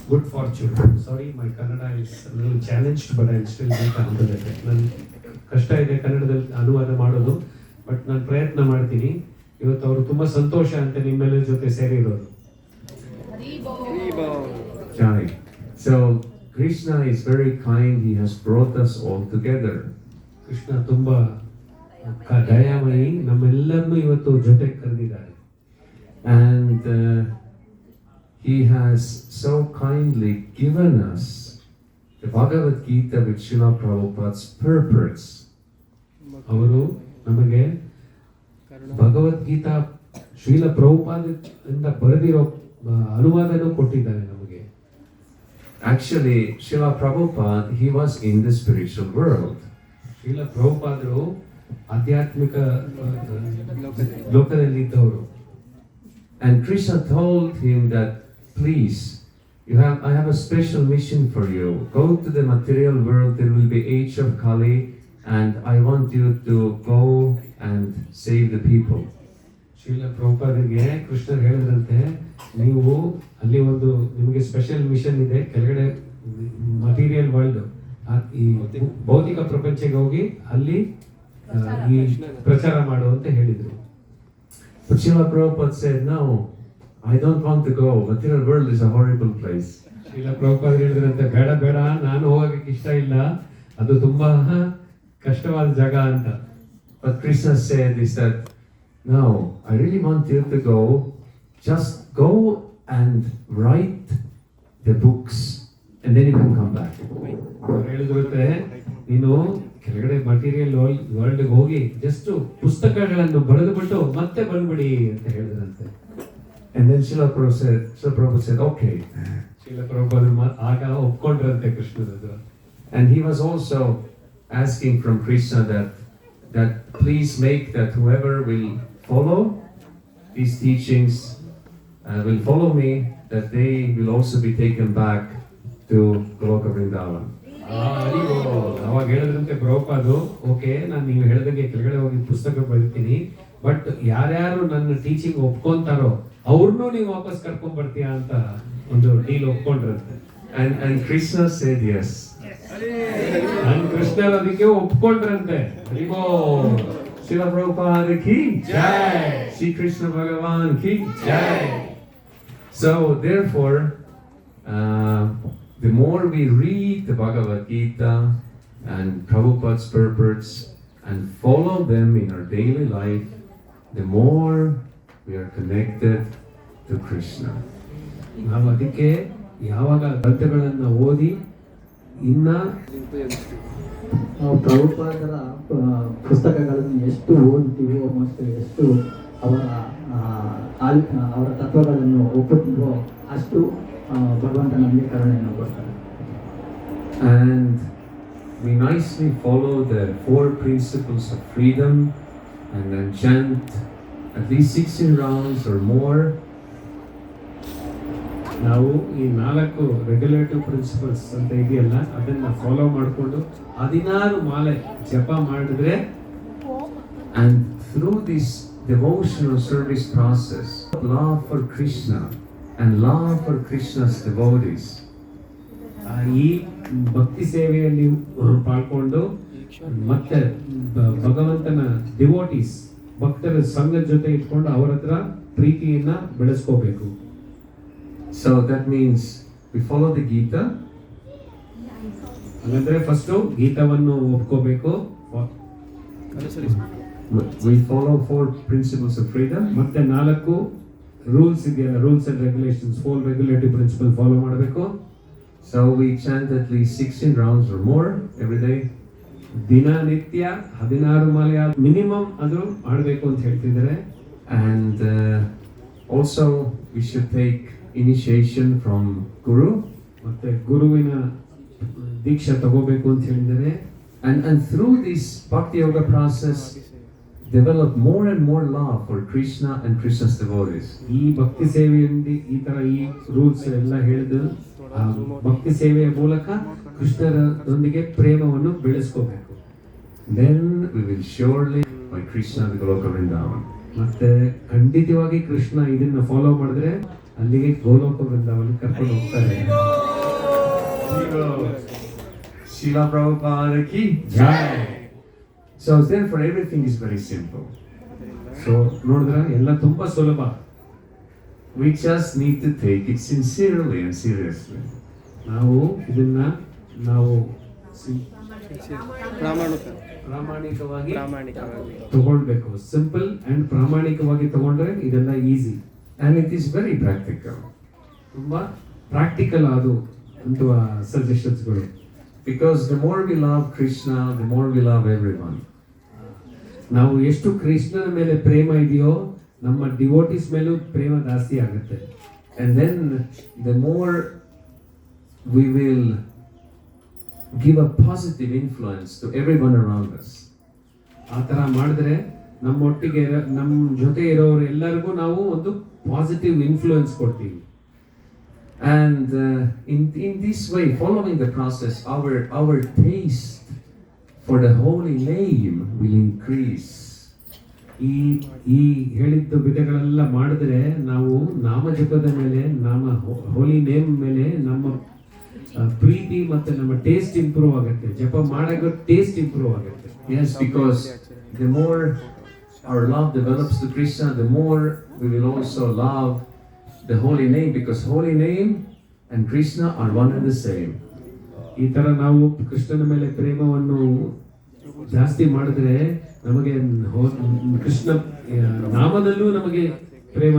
good fortune. Sorry, my Kannada is a little challenged, but I'll still make a handle of it. ನಾನು ಕಷ್ಟ ಇದೆ ಕನ್ನಡದಲ್ಲಿ ಅನುವಾದ ಮಾಡೋದು, but ನಾನು ಪ್ರಯತ್ನ ಮಾಡ್ತೀನಿ. ಇವತ್ತು ಅವರು ತುಂಬಾ ಸಂತೋಷ ಅಂತ ನಿಮ್ಮೆಲ್ಲರ ಜೊತೆ ಸೇರಿರೋದು. Jai. So Krishna is very kind. He has brought us all together. Krishna ತುಂಬಾ ದಯಾಮಯಿ, ನಮ್ಮೆಲ್ಲರನ್ನು ಇವತ್ತು ಜೊತೆಗೆ ಕರೆದಿದ್ದಾರೆ. And he has so kindly given us the Bhagavad Gita with Srila Prabhupada's purports. ಅವರು ನಮಗೆ ಭಗವದ್ಗೀತಾ ಶ್ರೀಲ ಪ್ರಭುಪಾದದಿಂದ ಬರೆದಿರೋ ಅನುವಾದನೂ ಕೊಟ್ಟಿದ್ದಾರೆ ನಮಗೆ. Actually, Srila Prabhupada, he was in the spiritual world. Srila ಪ್ರಭುಪಾದರು ಆಧ್ಯಾತ್ಮಿಕ ಲೋಕದಲ್ಲಿದ್ದವರು. And Krishna told him that, please, I have a special mission for you. Go to the material world, there will be age of Kali, and I want you to go and save the people. Srila ಪ್ರಭುಪಾದರಿಗೆ Krishna ಹೇಳಿದ್ರಂತೆ, ನೀವು ಅಲ್ಲಿ ಒಂದು ನಿಮಗೆ special mission ಇದೆ, ಕೆಳಗಡೆ material world ಈ ಭೌತಿಕ ಪ್ರಪಂಚಕ್ಕೆ ಹೋಗಿ ಅಲ್ಲಿ ಈ ಪ್ರಚಾರ ಮಾಡು ಅಂತ ಹೇಳಿದ್ರು. But Srila Prabhupada said, no, I don't want to go. Material world is a horrible place. Srila Prabhupada ಹೇಳಿದ್ರಂತೆ, ಬೇಡ ಬೇಡ, ನಾನು ಹೋಗಕ್ಕೆ ಇಷ್ಟ ಇಲ್ಲ, ಅದು ತುಂಬಾ ಕಷ್ಟವಾದ ಜಾಗ ಅಂತ. But Krishna said is that, no, I really want you to go. Just go and write the books, and then you can come back. ಹೇಳಿದ್ರಂತೆ, ನೀನು ಕೆಳಗಡೆ ಮಟೀರಿಯಲ್ ವರ್ಲ್ಡ್ ಹೋಗಿ ಜಸ್ಟ್ ಪುಸ್ತಕಗಳನ್ನು ಬರೆದು ಬಿಟ್ಟು ಮತ್ತೆ ಬಂದ್ಬಿಡಿ ಅಂತ ಹೇಳಿದ್ರಂತೆ. And then Srila Prabhupada said, okay. Srila ಪ್ರಭುಪಾದರು ಆಗ ಒಪ್ಕೊಂಡ್ರಂತೆ ಕೃಷ್ಣನದು. And he was also asking from Krishna that please make that whoever will follow these teachings, will follow me, that they will also be taken back to Goloka Vrindavan. ಅವಾಗ ಹೇಳಿದ್ರಂತೆ ಪ್ರಭುಪಾದರು, okay, ನಾನು ನೀವು ಹೇಳ್ದಂಗೆ ಕೆಳಗಡೆ ಹೋಗಿ ಪುಸ್ತಕ ಬರೀತೀನಿ, ಬಟ್ ಯಾರ್ಯಾರು ನನ್ನ ಟೀಚಿಂಗ್ ಒಪ್ಕೊಂತಾರೋ ಅವ್ರನ್ನೂ ನೀವು ವಾಪಸ್ ಕರ್ಕೊಂಡ್ ಬರ್ತೀಯಾ ಅಂತ ಒಂದು deal ಒಪ್ಕೊಂಡ್ರಂತೆ. And Krishna said yes. ನಾನು ಕೃಷ್ಣರು ಅದಕ್ಕೆ ಒಪ್ಕೊಂಡ್ರಂತೆ. Srila Prabhupada ki Jai, Shri Krishna Bhagavan ki Jai. So therefore, the more we read the Bhagavad Gita and Prabhupada's purports and follow them in our daily life, the more we are connected to Krishna. ನಾವು ಅದಕ್ಕೆ ಯಾವಾಗ ಗ್ರಂಥಗಳನ್ನ ಓದಿ ಇನ್ನ ನಾವು ಪ್ರಭುಪಾದರ ಪುಸ್ತಕಗಳನ್ನು ಎಷ್ಟು ಓದ್ತೀವೋ ಮತ್ತು ಎಷ್ಟು ಅವರ ತತ್ವಗಳನ್ನು ಒಪ್ಪುತ್ತೀವೋ ಅಷ್ಟು ಭಗವಂತ ನಮಗೆ ಕರುಣೆಯನ್ನು ಕೊಡ್ತಾರೆ. And we nicely follow the 4 principles of freedom and then chant at least 16 rounds or more. ನಾವು ಈ 4 ರೆಗ್ಯುಲೇಟಿವ್ ಪ್ರಿನ್ಸಿಪಲ್ಸ್ ಅಂತ ಇದೆಯಲ್ಲ ಅದನ್ನ ಫಾಲೋ ಮಾಡಿಕೊಂಡು 16 ಮಾಲೆ ಜಪ ಮಾಡಿದ್ರೆ, and through this devotional service process, love for Krishna and love for Krishna's devotees, ಈ ಭಕ್ತಿ ಸೇವೆಯಲ್ಲಿ ಪಾಲ್ಗೊಂಡು ಮತ್ತೆ ಭಗವಂತನ ಡಿವೋಟೀಸ್ ಭಕ್ತರ ಸಂಘದ ಜೊತೆ ಇಟ್ಕೊಂಡು ಅವರ ಹತ್ರ ಪ್ರೀತಿಯನ್ನ ಬೆಳೆಸ್ಕೋಬೇಕು. So that means we follow the Gita. ಹಾಗಂದ್ರೆ first ಗೀತವನ್ನು ಒಪ್ಕೋಬೇಕು, We follow 4 principles of freedom. ಮತ್ತೆ 4 ರೂಲ್ಸ್ ಇದೆಯಲ್ಲ, rules and regulations, 4 regulative principle follow ಮಾಡಬೇಕು. So we chant at least 16 rounds or more every day. ದಿನನಿತ್ಯ 16 ಮಾಲೆ ಮಿನಿಮಮ್ ಅದು ಮಾಡಬೇಕು ಅಂತ ಹೇಳ್ತಿದ್ದಾರೆ. And also we should take initiation from Guru. ಮತ್ತೆ ಗುರುವಿನ ದೀಕ್ಷೆ ತಗೋಬೇಕು ಅಂತ ಹೇಳಿದ್ದಾರೆ. And through this Bhakti Yoga process, develop more and more love for Krishna and Krishna's devotees. ಈ ಭಕ್ತಿ ಸೇವೆಯಲ್ಲಿ ಈ ತರ ಈ ರೂಲ್ಸ್ ಎಲ್ಲ ಹೇಳಿದ್ರು, ಭಕ್ತಿ ಸೇವೆಯ ಮೂಲಕ ಕೃಷ್ಣರೊಂದಿಗೆ ಪ್ರೇಮವನ್ನು ಬೆಳೆಸ್ಕೋಬೇಕು. Then we will surely by Krishna the Goloka Vrindavan. ಮತ್ತೆ ಖಂಡಿತವಾಗಿ ಕೃಷ್ಣ ಇದನ್ನ ಫಾಲೋ ಮಾಡಿದ್ರೆ ಅಲ್ಲಿಗೆ ಗೋಲೋಕ ವೃಂದಾವನ ಕರ್ಕೊಂಡು ಹೋಗ್ತಾರೆ. Srila Prabhupada ki jai. So therefore everything is very simple. So ನೋಡಿದ್ರ ಎಲ್ಲ ತುಂಬಾ ಸುಲಭ. We just need to take it sincerely and seriously. ನಾವು ಇದನ್ನ ನಾವು ಪ್ರಾಮಾಣಿಕವಾಗಿ ತಗೊಳ್ಬೇಕು. ಸಿಂಪಲ್ ಅಂಡ್ ಪ್ರಾಮಾಣಿಕವಾಗಿ ತಗೊಂಡ್ರೆ ಇದೆಲ್ಲ easy. And it is very practical. ತುಂಬಾ ಪ್ರಾಕ್ಟಿಕಲ್ ಆದ ಸಜೆಷನ್ಸ್ಗಳು. Because the more we love Krishna, the more we love everyone. ನಾವು ಎಷ್ಟು ಕೃಷ್ಣನ ಮೇಲೆ ಪ್ರೇಮ ಇದೆಯೋ ನಮ್ಮ ಡಿವೋಟಿಸ್ ಮೇಲೂ ಪ್ರೇಮ ಜಾಸ್ತಿ ಆಗುತ್ತೆ. And then the more we will give a positive influence to everyone around us. ಆ ಥರ ಮಾಡಿದ್ರೆ ನಮ್ಮೊಟ್ಟಿಗೆ ನಮ್ಮ ಜೊತೆ ಇರೋರು ಎಲ್ಲರಿಗೂ ನಾವು ಒಂದು ಪಾಸಿಟಿವ್ ಇನ್ಫ್ಲೂಯೆನ್ಸ್ ಕೊಡ್ತೀವಿ. And in this way, following the process, our taste for the holy name will increase. ಈ ಹೇಳಿದ್ದ ವಿಧಗಳೆಲ್ಲ ಮಾಡಿದ್ರೆ ನಾವು ನಾಮ ಜಪದ ಮೇಲೆ, ನಾಮ ಹೋಲಿ ನೇಮ್ ಮೇಲೆ ನಮ್ಮ ಪ್ರೀತಿ ಮತ್ತೆ ನಮ್ಮ ಟೇಸ್ಟ್ ಇಂಪ್ರೂವ್ ಆಗುತ್ತೆ. ಜಪ ಮಾಡೋ ಟೇಸ್ಟ್ ಇಂಪ್ರೂವ್ ಆಗುತ್ತೆ. Yes, because the more our love develops to Krishna, the more we will also love the holy name, because holy name and Krishna are one and the same. ಈ ತರ ನಾವು ಕೃಷ್ಣನ ಮೇಲೆ ಪ್ರೇಮವನ್ನು ಜಾಸ್ತಿ ಮಾಡಿದ್ರೆ ನಮಗೆ ಕೃಷ್ಣ ನಾಮದಲ್ಲೂ ನಮಗೆ ಪ್ರೇಮ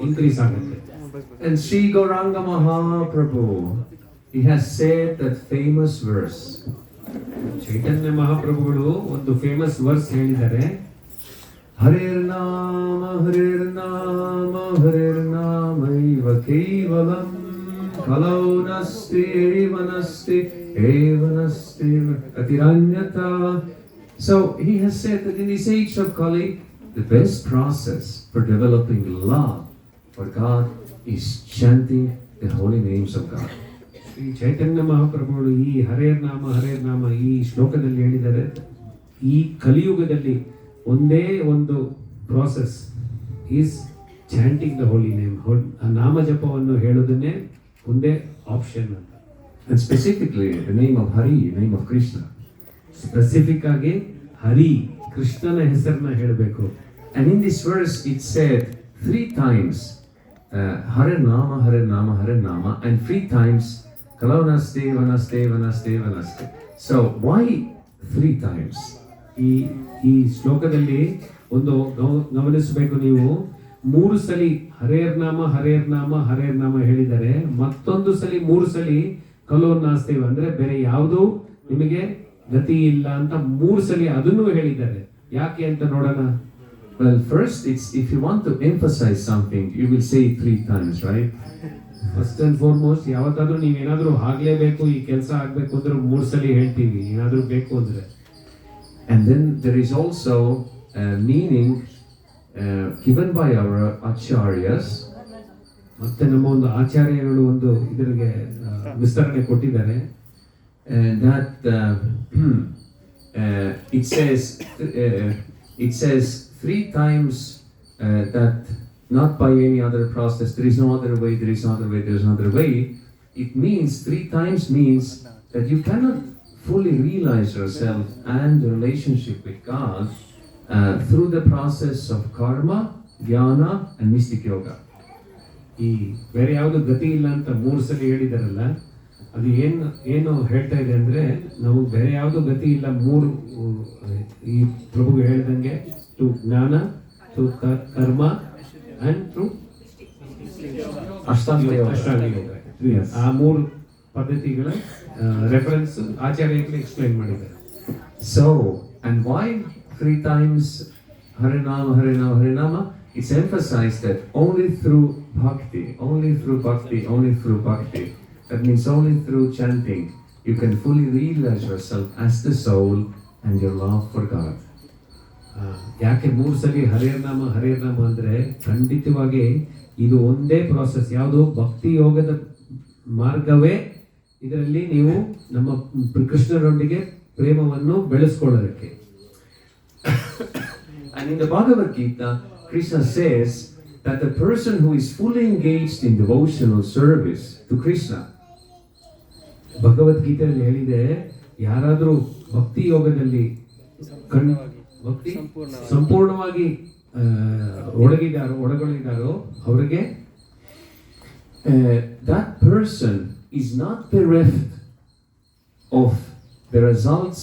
ಇನ್ಕ್ರೀಸ್ ಆಗುತ್ತೆ. And Sri Gauranga Mahaprabhu, he has said that famous verse. ಚೈತನ್ಯ ಮಹಾಪ್ರಭುಗಳು ಒಂದು ಫೇಮಸ್ ವರ್ಸ್ ಹೇಳಿದ್ದಾರೆ. Harer Nama Eva Kevalam Kalau Nasti Eva Nasti Atiranyata. So he has said that in this age of Kali, the best process for developing love for God is chanting the holy names of God. ಈ ಚೈತನ್ಯ ಮಹಾಪ್ರಭುಗಳು ಈ ಹರೇರ್ ನಾಮ ಈ ಶ್ಲೋಕದಲ್ಲಿ ಹೇಳಿದ್ದಾರೆ, ಈ ಕಲಿಯುಗದಲ್ಲಿ ಒಂದೇ ಒಂದು process is chanting the Holi name. ನಾಮ ಜಪವನ್ನು ಹೇಳೋದನ್ನೇ ಒಂದೇ ಆಪ್ಷನ್ ಅಂತ. And specifically the name of Hari, the name of Krishna. Specific ಆಗಿ ಹರಿ, ಕೃಷ್ಣನ ಹೆಸರನ್ನ ಹೇಳಬೇಕು. And in this verse it said 3 times Hare Nama, and 3 times Kalau Naste Vanaste. So why 3 times? ಈ ಶ್ಲೋಕದಲ್ಲಿ ಒಂದು ಗಮನಿಸಬೇಕು ನೀವು, 3 ಸಲಿ ಹರೇರ್ ನಾಮ ಹೇಳಿದ್ದಾರೆ, ಮತ್ತೊಂದು ಸಲಿ 3 ಸಲಿ ಕಲೋ ನಾಸ್ತೇವ ಅಂದ್ರೆ ಬೇರೆ ಯಾವುದು ನಿಮಗೆ ಗತಿ ಇಲ್ಲ ಅಂತ 3 ಸಲಿ ಅದನ್ನು ಹೇಳಿದ್ದಾರೆ. ಯಾಕೆ ಅಂತ ನೋಡೋಣ. Well, first, if you want to emphasize something, you will say it 3 times, right? First and foremost ಯಾವತ್ತಾದ್ರೂ ನೀವೇನಾದ್ರೂ ಆಗ್ಲೇಬೇಕು, ಈ ಕೆಲಸ ಆಗ್ಬೇಕು ಅಂದ್ರೆ 3 ಸಲಿ ಹೇಳ್ತೀವಿ, ಏನಾದ್ರೂ ಬೇಕು ಅಂದ್ರೆ. And then there is also a meaning given by our acharyas. ಮತ್ತೆ ನಮ್ಮ ಒಂದು ಆಚಾರ್ಯಗಳು ಒಂದು ಇದರಿಗೆ ವಿಸ್ತರಣೆ ಕೊಟ್ಟಿದ್ದಾರೆ. That it says 3 times that not by any other process, there is no other way, there is no other way, there is no other way. It means 3 times means that you cannot fully realize yourself and the relationship with God through the process of karma, jnana and mystic yoga. ಈ ಬೇರೆ ಯಾವುದು ಗತಿ ಇಲ್ಲ ಅಂತ 3 ಸಲ ಹೇಳಿದಾರಲ್ಲ, ಅದು ಏನು ಹೇಳ್ತಾ ಇದೆ ಅಂದ್ರೆ ನಾವು ಬೇರೆ ಯಾವುದು ಗತಿ ಇಲ್ಲ. 3 ಈ ಪ್ರಭು ಹೇಳ್ದಂಗೆ ಟು ಜ್ಞಾನ, ಟು ಕರ್ಮ ಅಂಡ್ ಟು ಅಷ್ಟಾಂಗ ಯೋಗ. ಆ 3 ಪದ್ಧತಿಗಳ ರೆಫರೆನ್ಸ್ ಆಚಾರ್ಯಗಳು ಎಕ್ಸ್ಪ್ಲೈನ್ ಮಾಡಿದ್ದಾರೆ. So, and why 3 times Harinama, Harinama, Harinama? It's emphasized that only through Bhakti, only through Bhakti, only through Bhakti. That means only through chanting you can fully realize yourself as the soul and your love for God. ಯಾಕೆ 3 ಸಲ ಹರೇರ್ನಾಮ ಹರೇರ್ನಾಮ ಅಂದ್ರೆ ಖಂಡಿತವಾಗಿ ಇದು ಒಂದೇ process. ಯಾವುದು ಭಕ್ತಿ ಯೋಗದ ಮಾರ್ಗವೇ. ಇದರಲ್ಲಿ ನೀವು ನಮ್ಮ ಕೃಷ್ಣರೊಂದಿಗೆ ಪ್ರೇಮವನ್ನು ಬೆಳೆಸ್ಕೊಳ್ಳೋದಕ್ಕೆ. And in the Bhagavad Gita, Krishna says that the person who is fully engaged in devotional service to Krishna, ಭಗವದ್ಗೀತೆಯಲ್ಲಿ ಹೇಳಿದೆ, ಯಾರಾದರೂ ಭಕ್ತಿ ಯೋಗದಲ್ಲಿ ಸಂಪೂರ್ಣವಾಗಿ ಒಳಗೊಳ್ಳಿದಾರೋ ಅವರಿಗೆ that person is not bereft of the results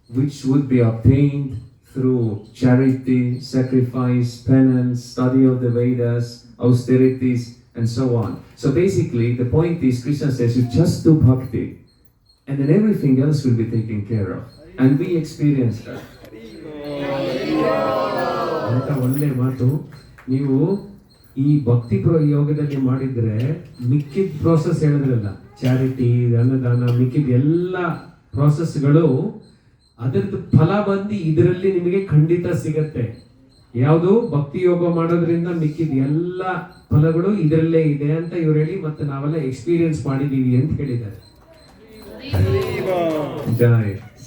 which would be obtained through charity, sacrifice, penance, study of the Vedas, austerities, and so on. So basically, the point is, Krishna says, you just do bhakti, and then everything else will be taken care of. And we experience that. ಅಂತ ಒಳ್ಳೆ ಮಾತು. ನೀವು ಈ ಭಕ್ತಿ ಯೋಗದಲ್ಲಿ ಮಾಡಿದ್ರೆ ಮಿಕ್ಕಿದ process ಹೇಳಿದ್ರಲ್ಲ, ಚಾರಿಟಿ, ಅನ್ನದಾನ, ಮಿಕ್ಕಿದ ಎಲ್ಲ ಪ್ರೋಸೆಸ್ಗಳು ಅದರದ್ದು ಫಲ ಬಂದು ಇದರಲ್ಲಿ ನಿಮಗೆ ಖಂಡಿತ ಸಿಗತ್ತೆ. ಯಾವುದು ಭಕ್ತಿ ಯೋಗ ಮಾಡೋದ್ರಿಂದ ಮಿಕ್ಕಿದ ಎಲ್ಲ ಫಲಗಳು ಇದರಲ್ಲೇ ಇದೆ ಅಂತ ಇವ್ರು ಹೇಳಿ, ಮತ್ತೆ ನಾವೆಲ್ಲ ಎಕ್ಸ್ಪೀರಿಯನ್ಸ್ ಮಾಡಿದೀವಿ ಅಂತ ಹೇಳಿದ್ದಾರೆ.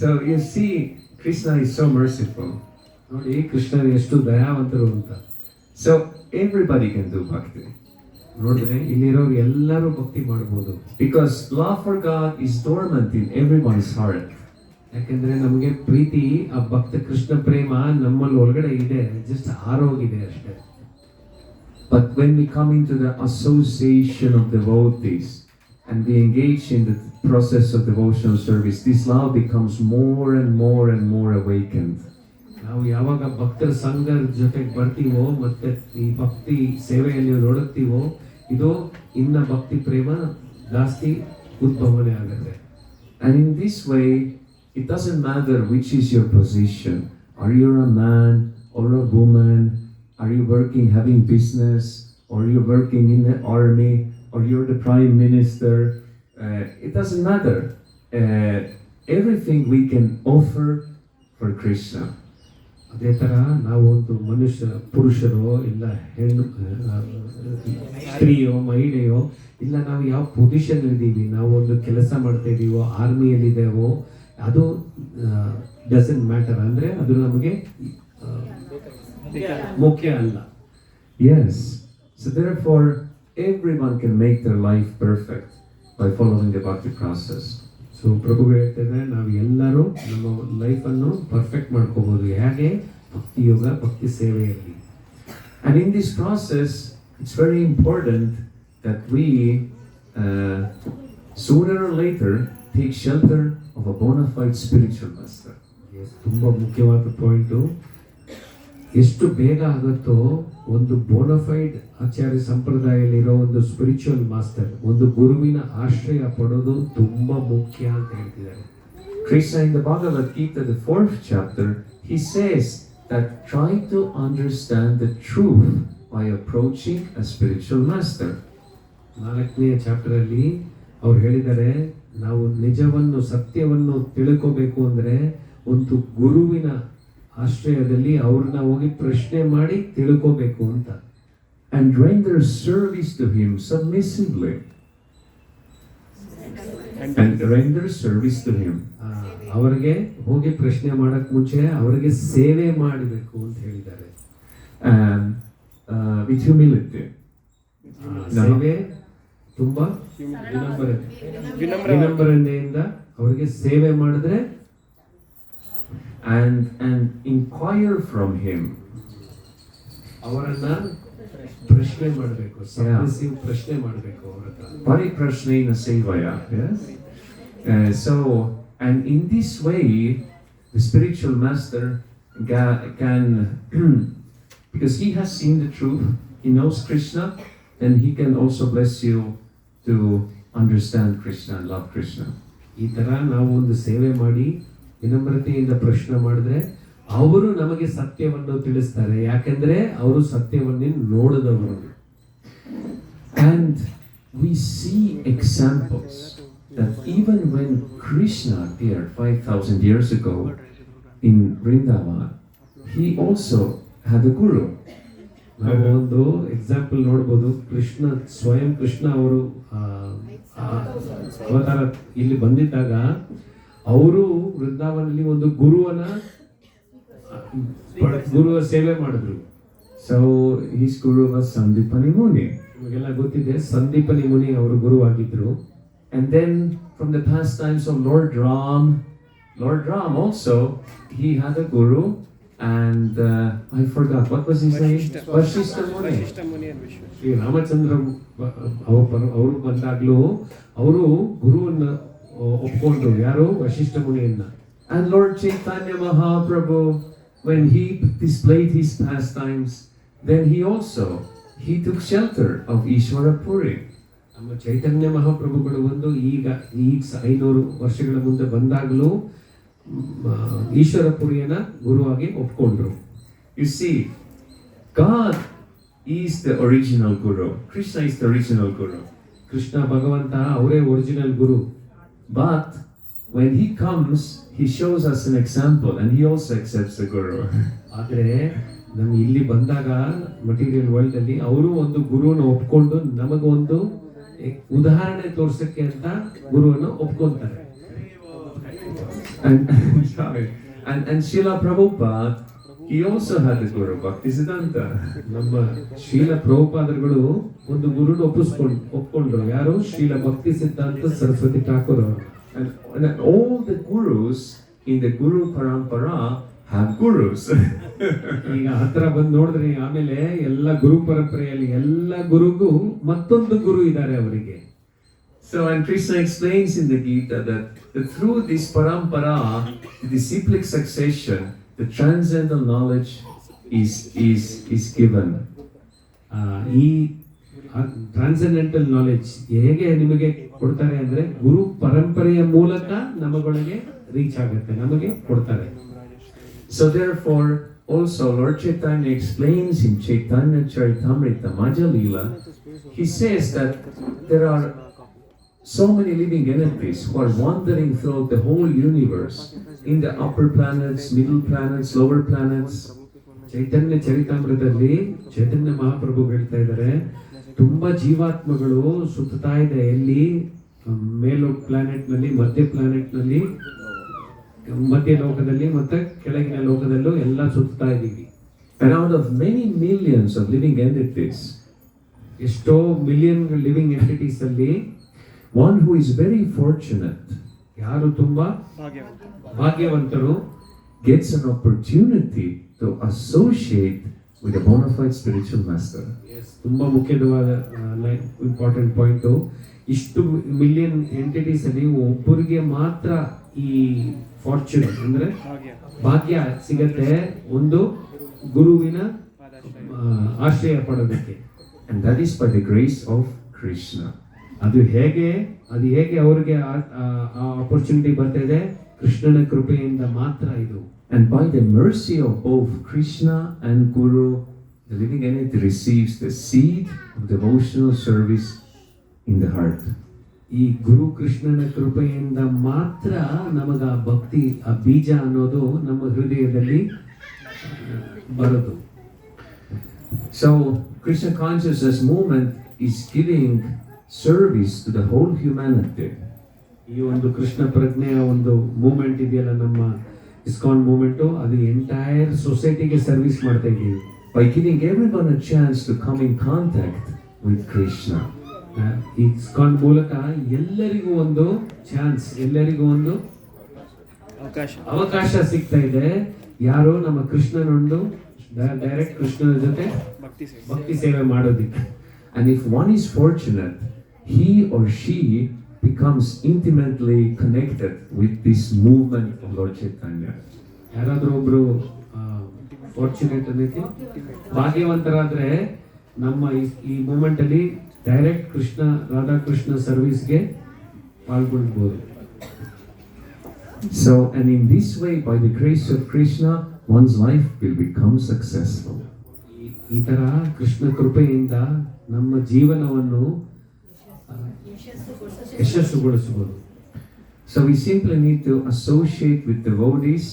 So you see, Krishna is so merciful. ನೋಡಿ ಕೃಷ್ಣ ಎಷ್ಟು ದಯಾವಂತರು ಅಂತ. So everybody can do bhakti. ನೋಡಿದ್ರೆ ಇಲ್ಲಿರೋರು ಎಲ್ಲರೂ ಭಕ್ತಿ ಮಾಡಬಹುದು. Because love for God is dormant in everyone's heart. ಯಾಕೆಂದ್ರೆ ನಮಗೆ ಪ್ರೀತಿ, ಆ ಭಕ್ತ ಕೃಷ್ಣ ಪ್ರೇಮ ನಮ್ಮಲ್ಲಿ ಒಳಗಡೆ ಇದೆ, ಜಸ್ಟ್ ಆರೋಗಿದೆ ಅಷ್ಟೇ. But when we come into the association of devotees and we engage in the process of devotional service, this love becomes more and more and more awakened. ನಾವು ಯಾವಾಗ ಭಕ್ತರ ಸಂಘದ ಜೊತೆಗೆ ಬರ್ತೀವೋ ಮತ್ತೆ ಈ ಭಕ್ತಿ ಸೇವೆಯಲ್ಲಿ ನೋಡುತ್ತೀವೋ, ಇದು ಇನ್ನ ಭಕ್ತಿ ಪ್ರೇಮ ಜಾಸ್ತಿ ಉದ್ಭವನೆ ಆಗುತ್ತೆ. And in this way, it doesn't matter which is your position. Are you a man or a woman? Are you working, having business? Or you're working in the army? Or you're the prime minister? It doesn't matter. Everything we can offer for Krishna. ಅದೇ ತರ ನಾವು ಒಂದು ಪುರುಷರೋ ಇಲ್ಲ ಸ್ತ್ರೀಯೋ ಮಹಿಳೆಯೋ ಇಲ್ಲ ನಾವು ಯಾವ position ಇದ್ದೀವಿ, ನಾವು ಒಂದು ಕೆಲಸ ಮಾಡ್ತಾ ಇದೀವೋ, ಆರ್ಮಿಯಲ್ಲಿದ್ದೇವೋ, ಅದು ಡಸಂಟ್ ಮ್ಯಾಟರ್. ಅಂದ್ರೆ ಅದು ನಮಗೆ ಮುಖ್ಯ ಅಲ್ಲ. Yes. So therefore, everyone can make their life perfect by following the bhakti process. So Prabhu ಹೇಳ್ತಿದ್ರೆ ನಾವು ಎಲ್ಲರೂ ನಮ್ಮ ಲೈಫನ್ನು ಪರ್ಫೆಕ್ಟ್ ಮಾಡ್ಕೋಬಹುದು. ಹೇಗೆ? ಭಕ್ತಿ ಯೋಗ, ಭಕ್ತಿ ಸೇವೆಯಲ್ಲಿ. And in this process, it's very important that we sooner or later take shelter of a bona fide spiritual master. ತುಂಬಾ ಮುಖ್ಯವಾದ ಪಾಯಿಂಟು. ಎಷ್ಟು ಬೇಗ ಆಗುತ್ತೋ ಒಂದು ಬೋನಫೈಡ್ ಆಚಾರ್ಯ ಸಂಪ್ರದಾಯದಲ್ಲಿರೋ ಒಂದು ಸ್ಪಿರಿಚುವಲ್ ಮಾಸ್ಟರ್, ಒಂದು ಗುರುವಿನ ಆಶ್ರಯ ಪಡೋದು ತುಂಬಾ ಮುಖ್ಯ ಅಂತ ಹೇಳ್ತಿದ್ದಾರೆ. Krishna in the Bhagavad Gita, the 4th chapter, he says that try to understand the truth by approaching a spiritual master. 4ನೇ ಚಾಪ್ಟರ್ ಅಲ್ಲಿ ಅವ್ರು ಹೇಳಿದ್ದಾರೆ, ನಾವು ನಿಜವನ್ನು, ಸತ್ಯವನ್ನು ತಿಳ್ಕೋಬೇಕು ಅಂದ್ರೆ ಒಂದು ಗುರುವಿನ ಆಶ್ರಯದಲ್ಲಿ ಅವ್ರನ್ನ ಹೋಗಿ ಪ್ರಶ್ನೆ ಮಾಡಿ ತಿಳ್ಕೋಬೇಕು ಅಂತ. And render service to him submissively. And render service to him. ಅವರಿಗೆ ಹೋಗಿ ಪ್ರಶ್ನೆ ಮಾಡಕ್ ಮುಂಚೆ ಅವರಿಗೆ ಸೇವೆ ಮಾಡಬೇಕು ಅಂತ ಹೇಳಿದ್ದಾರೆ. With humility. ಸೇವೆ ತುಂಬಾ ವಿನಮ್ರತೆಯಿಂದ ಅವರಿಗೆ ಸೇವೆ ಮಾಡಿದ್ರೆ And inquire from him. ಅವರನ್ನ ಪ್ರಶ್ನೆ ಮಾಡಬೇಕು, ಸಬ್ಮಿಸಿವ್ ಪ್ರಶ್ನೆ ಮಾಡಬೇಕು ಅವರ ಹತ್ರ. Pariprashnena sevaya. Yes. So, and in this way, the spiritual master can, because he has seen the truth, he knows Krishna, then he can also bless you to understand Krishna and love Krishna. ಈ ತರ ನಾವು ಒಂದು ಸೇವೆ ಮಾಡಿ ವಿನಮ್ರತೆಯಿಂದ ಪ್ರಶ್ನೆ ಮಾಡಿದ್ರೆ ಅವರು ನಮಗೆ ಸತ್ಯವನ್ನು ತಿಳಿಸ್ತಾರೆ, ಯಾಕೆಂದ್ರೆ ಅವರು ಸತ್ಯವನ್ನೇ ನೋಡಿದವರು. And we see examples that even when Krishna appeared 5,000 years ago in Vrindavan, he also had a guru. ನಾವು ಒಂದು ಎಕ್ಸಾಂಪಲ್ ನೋಡ್ಬೋದು. ಸ್ವಯಂ ಕೃಷ್ಣ ಅವರು ಅವತಾರ ಇಲ್ಲಿ ಬಂದಿದ್ದಾಗ ಅವರು ವೃಂದಾವನಲ್ಲಿ ಒಂದು ಗುರುವ ಸೇವೆ ಮಾಡಿದ್ರು. So his guru was Sandipani Muni. ನಿಮಗೆಲ್ಲ ಗೊತ್ತಿದೆ, ಸಂದೀಪನಿ ಮುನಿ ಅವರು ಗುರುವಾಗಿದ್ರು. And then from the pastimes of Lord Ram also, he had a guru, and I forgot, what was his name? Vashishta Muni. Shri Ramachandra ಅವರು ಬಂದಾಗ್ಲೂ ಅವರು ಗುರುವನ್ನ ಒಪ್ಕೊಂಡ್ರು. ಯಾರು? Vashishtha ಮುನಿಯನ್ನ. And Lord Chaitanya Mahaprabhu, when he displayed his pastimes, then he took shelter of Ishvara Puri. ನಮ್ಮ ಚೈತನ್ಯ ಮಹಾಪ್ರಭುಗಳು ಈಗ 500 ವರ್ಷಗಳ ಮುಂದೆ ಬಂದಾಗಲೂ ಈಶ್ವರಪುರಿಯನ್ನ ಗುರುವಾಗಿ ಒಪ್ಕೊಂಡ್ರು. You see, God is the original guru. Krishna is the original guru. Krishna ಭಗವಂತ ಅವರೇ original Guru. But when he comes, he shows us an example, and he also accepts the guru. ಆದ್ರೆ ನಮ್ಗೆ ಇಲ್ಲಿ ಬಂದಾಗ ಮಟೀರಿಯಲ್ ವರ್ಲ್ಡ್ ಅಲ್ಲಿ ಅವರು ಒಂದು ಗುರುವನ್ನು ಒಪ್ಕೊಂಡು ನಮಗೊಂದು ಉದಾಹರಣೆ ತೋರ್ಸಕ್ಕೆ ಅಂತ ಗುರುವನ್ನು ಒಪ್ಕೊಂತಾರೆ. And Srila Prabhupada, he also had a guru, Bhakti Siddhanta. ನಮ್ಮ ಶ್ರೀಲ ಪ್ರಭುಪಾದರುಗಳು ಒಂದು ಗುರುನ ಒಪ್ಕೊಂಡ್ರು. ಯಾರು? ಶ್ರೀಲ ಭಕ್ತಿ ಸಿದ್ಧಾಂತ ಸರಸ್ವತಿ ಠಾಕೂರ್ ಅವರು. And all the gurus in the Guru Parampara have gurus. ಈಗ ಹತ್ರ ಬಂದು ನೋಡಿದ್ರೆ ಆಮೇಲೆ ಎಲ್ಲ ಗುರು ಪರಂಪರೆಯಲ್ಲಿ ಎಲ್ಲ ಗುರುಗೂ ಮತ್ತೊಂದು ಗುರು ಇದ್ದಾರೆ ಅವರಿಗೆ. So, and Krishna explains in the Gita that through this parampara, the disciplic succession, the transcendental knowledge is given. ಈ ಟ್ರಾನ್ಸೆಂಡೆಂಟಲ್ ನಾಲೆಡ್ಜ್ ಹೇಗೆ ನಿಮಗೆ ಕೊಡ್ತಾರೆ ಅಂದ್ರೆ ಗುರು ಪರಂಪರೆಯ ಮೂಲಕ ನಮಗಳಿಗೆ ರೀಚ್ ಆಗುತ್ತೆ, ನಮಗೆ ಕೊಡ್ತಾರೆ. So therefore, also Lord Chaitanya explains in Chaitanya Charitamrita Madhya Lila, he says that there are so many living entities who are wandering throughout the whole universe, in the upper planets, middle planets, lower planets. ಚೈತನ್ಯ ಚರಿತಾಮೃತದಲ್ಲಿ ಚೈತನ್ಯ ಮಹಾಪ್ರಭು ಹೇಳ್ತಾ ಇದ್ದಾರೆ, ತುಂಬಾ ಜೀವಾತ್ಮಗಳು ಸುತ್ತಾ ಇದೆ. ಎಲ್ಲಿ? ಮೇಲು planet ನಲ್ಲಿ, ಮಧ್ಯ ಪ್ಲಾನೆಟ್ ನಲ್ಲಿ, ಮಧ್ಯ ಲೋಕದಲ್ಲಿ ಮತ್ತೆ ಕೆಳಗಿನ ಲೋಕದಲ್ಲೂ ಎಲ್ಲ ಸುತ್ತಾ ಇದ್ದೀವಿ. And out of many millions of living entities, ಎಷ್ಟೋ ಮಿಲಿಯನ್ ಲಿವಿಂಗ್ ಎಂಟಿಟೀಸ್ ಅಲ್ಲಿ one who is very fortunate, ಯಾರು ತುಂಬಾ ಭಾಗ್ಯವಂತರು, gets an opportunity to associate with a bona fide spiritual master. ತುಂಬಾ ಮುಖ್ಯವಾದ ಇಂಪಾರ್ಟೆಂಟ್ ಪಾಯಿಂಟ್. ಇಷ್ಟು ಮಿಲಿಯನ್ ಎಂಟಿಟೀಸ್ ಅಲ್ಲಿ ಒಬ್ಬರಿಗೆ ಮಾತ್ರ ಈ ಫಾರ್ಚೂನ್ ಅಂದ್ರೆ ಭಾಗ್ಯ ಸಿಗತ್ತೆ ಒಂದು ಗುರುವಿನ ಆಶ್ರಯ ಪಡೋದಕ್ಕೆ. And that is by the grace of Krishna. ಅದು ಹೇಗೆ ಅವರಿಗೆ ಆ ಆಪರ್ಚುನಿಟಿ ಬರ್ತಿದೆ? ಕೃಷ್ಣನ ಕೃಪೆಯಿಂದ ಮಾತ್ರ ಇದು. And by the mercy of both Krishna and Guru, the living entity receives the seed of devotional service in the heart. ಈ ಗುರು ಕೃಷ್ಣನ ಕೃಪೆಯಿಂದ ಮಾತ್ರ ನಮಗ ಆ ಭಕ್ತಿ ಆ ಬೀಜ ಅನ್ನೋದು ನಮ್ಮ ಹೃದಯದಲ್ಲಿ ಬರೋದು. So Krishna consciousness movement is giving service to the whole humanity. ಈ ಒಂದು ಕೃಷ್ಣ ಪ್ರಜ್ಞೆಯ ಒಂದು ಮೂಮೆಂಟ್ ಇದೆಯಲ್ಲ, ನಮ್ಮ ಇಸ್ಕಾನ್ ಮೂಮೆಂಟು, ಅದು ಎಂಟೈರ್ ಸೊಸೈಟಿಗೆ ಸರ್ವಿಸ್ ಮಾಡ್ತಾ ಇದ್ದೀವಿ. By giving everyone a chance to come in contact with Krishna. ಈ ಇಸ್ಕಾನ್ ಮೂಲಕ ಎಲ್ಲರಿಗೂ ಒಂದು ಚಾನ್ಸ್, ಎಲ್ಲರಿಗೂ ಒಂದು ಅವಕಾಶ ಸಿಗ್ತಾ ಇದೆ. ಯಾರು ನಮ್ಮ ಕೃಷ್ಣನೊಂದು ಡೈರೆಕ್ಟ್ ಕೃಷ್ಣನ ಜೊತೆ ಭಕ್ತಿ ಸೇವೆ ಮಾಡೋದಿಕ್ಕೆ. And if one is fortunate, he or she becomes intimately connected with this movement of Lord Chaitanya. ಯಾರಾದ್ರೂ ಒಬ್ರು ಫಾರ್ಚುನೇಟ್ ಅನ್ನೋಕ್ಕೆ ಭಾಗ್ಯವಂತರಾದ್ರೆ ನಮ್ಮ ಈ ಮೂಮೆಂಟ್ ಅಲ್ಲಿ ಡೈರೆಕ್ಟ್ ಕೃಷ್ಣ ರಾಧಾಕೃಷ್ಣ ಸರ್ವಿಸ್ಗೆ ಪಾಲ್ಗೊಳ್ಬಹುದು. So, and in this way, by the grace of Krishna, one's life will become successful. ಈ ತರ ಕೃಷ್ಣ ಕೃಪೆಯಿಂದ ನಮ್ಮ ಜೀವನವನ್ನು ಯಶಸ್ಸುಗೊಳಿಸಬಹುದು. So we simply need to associate with devotees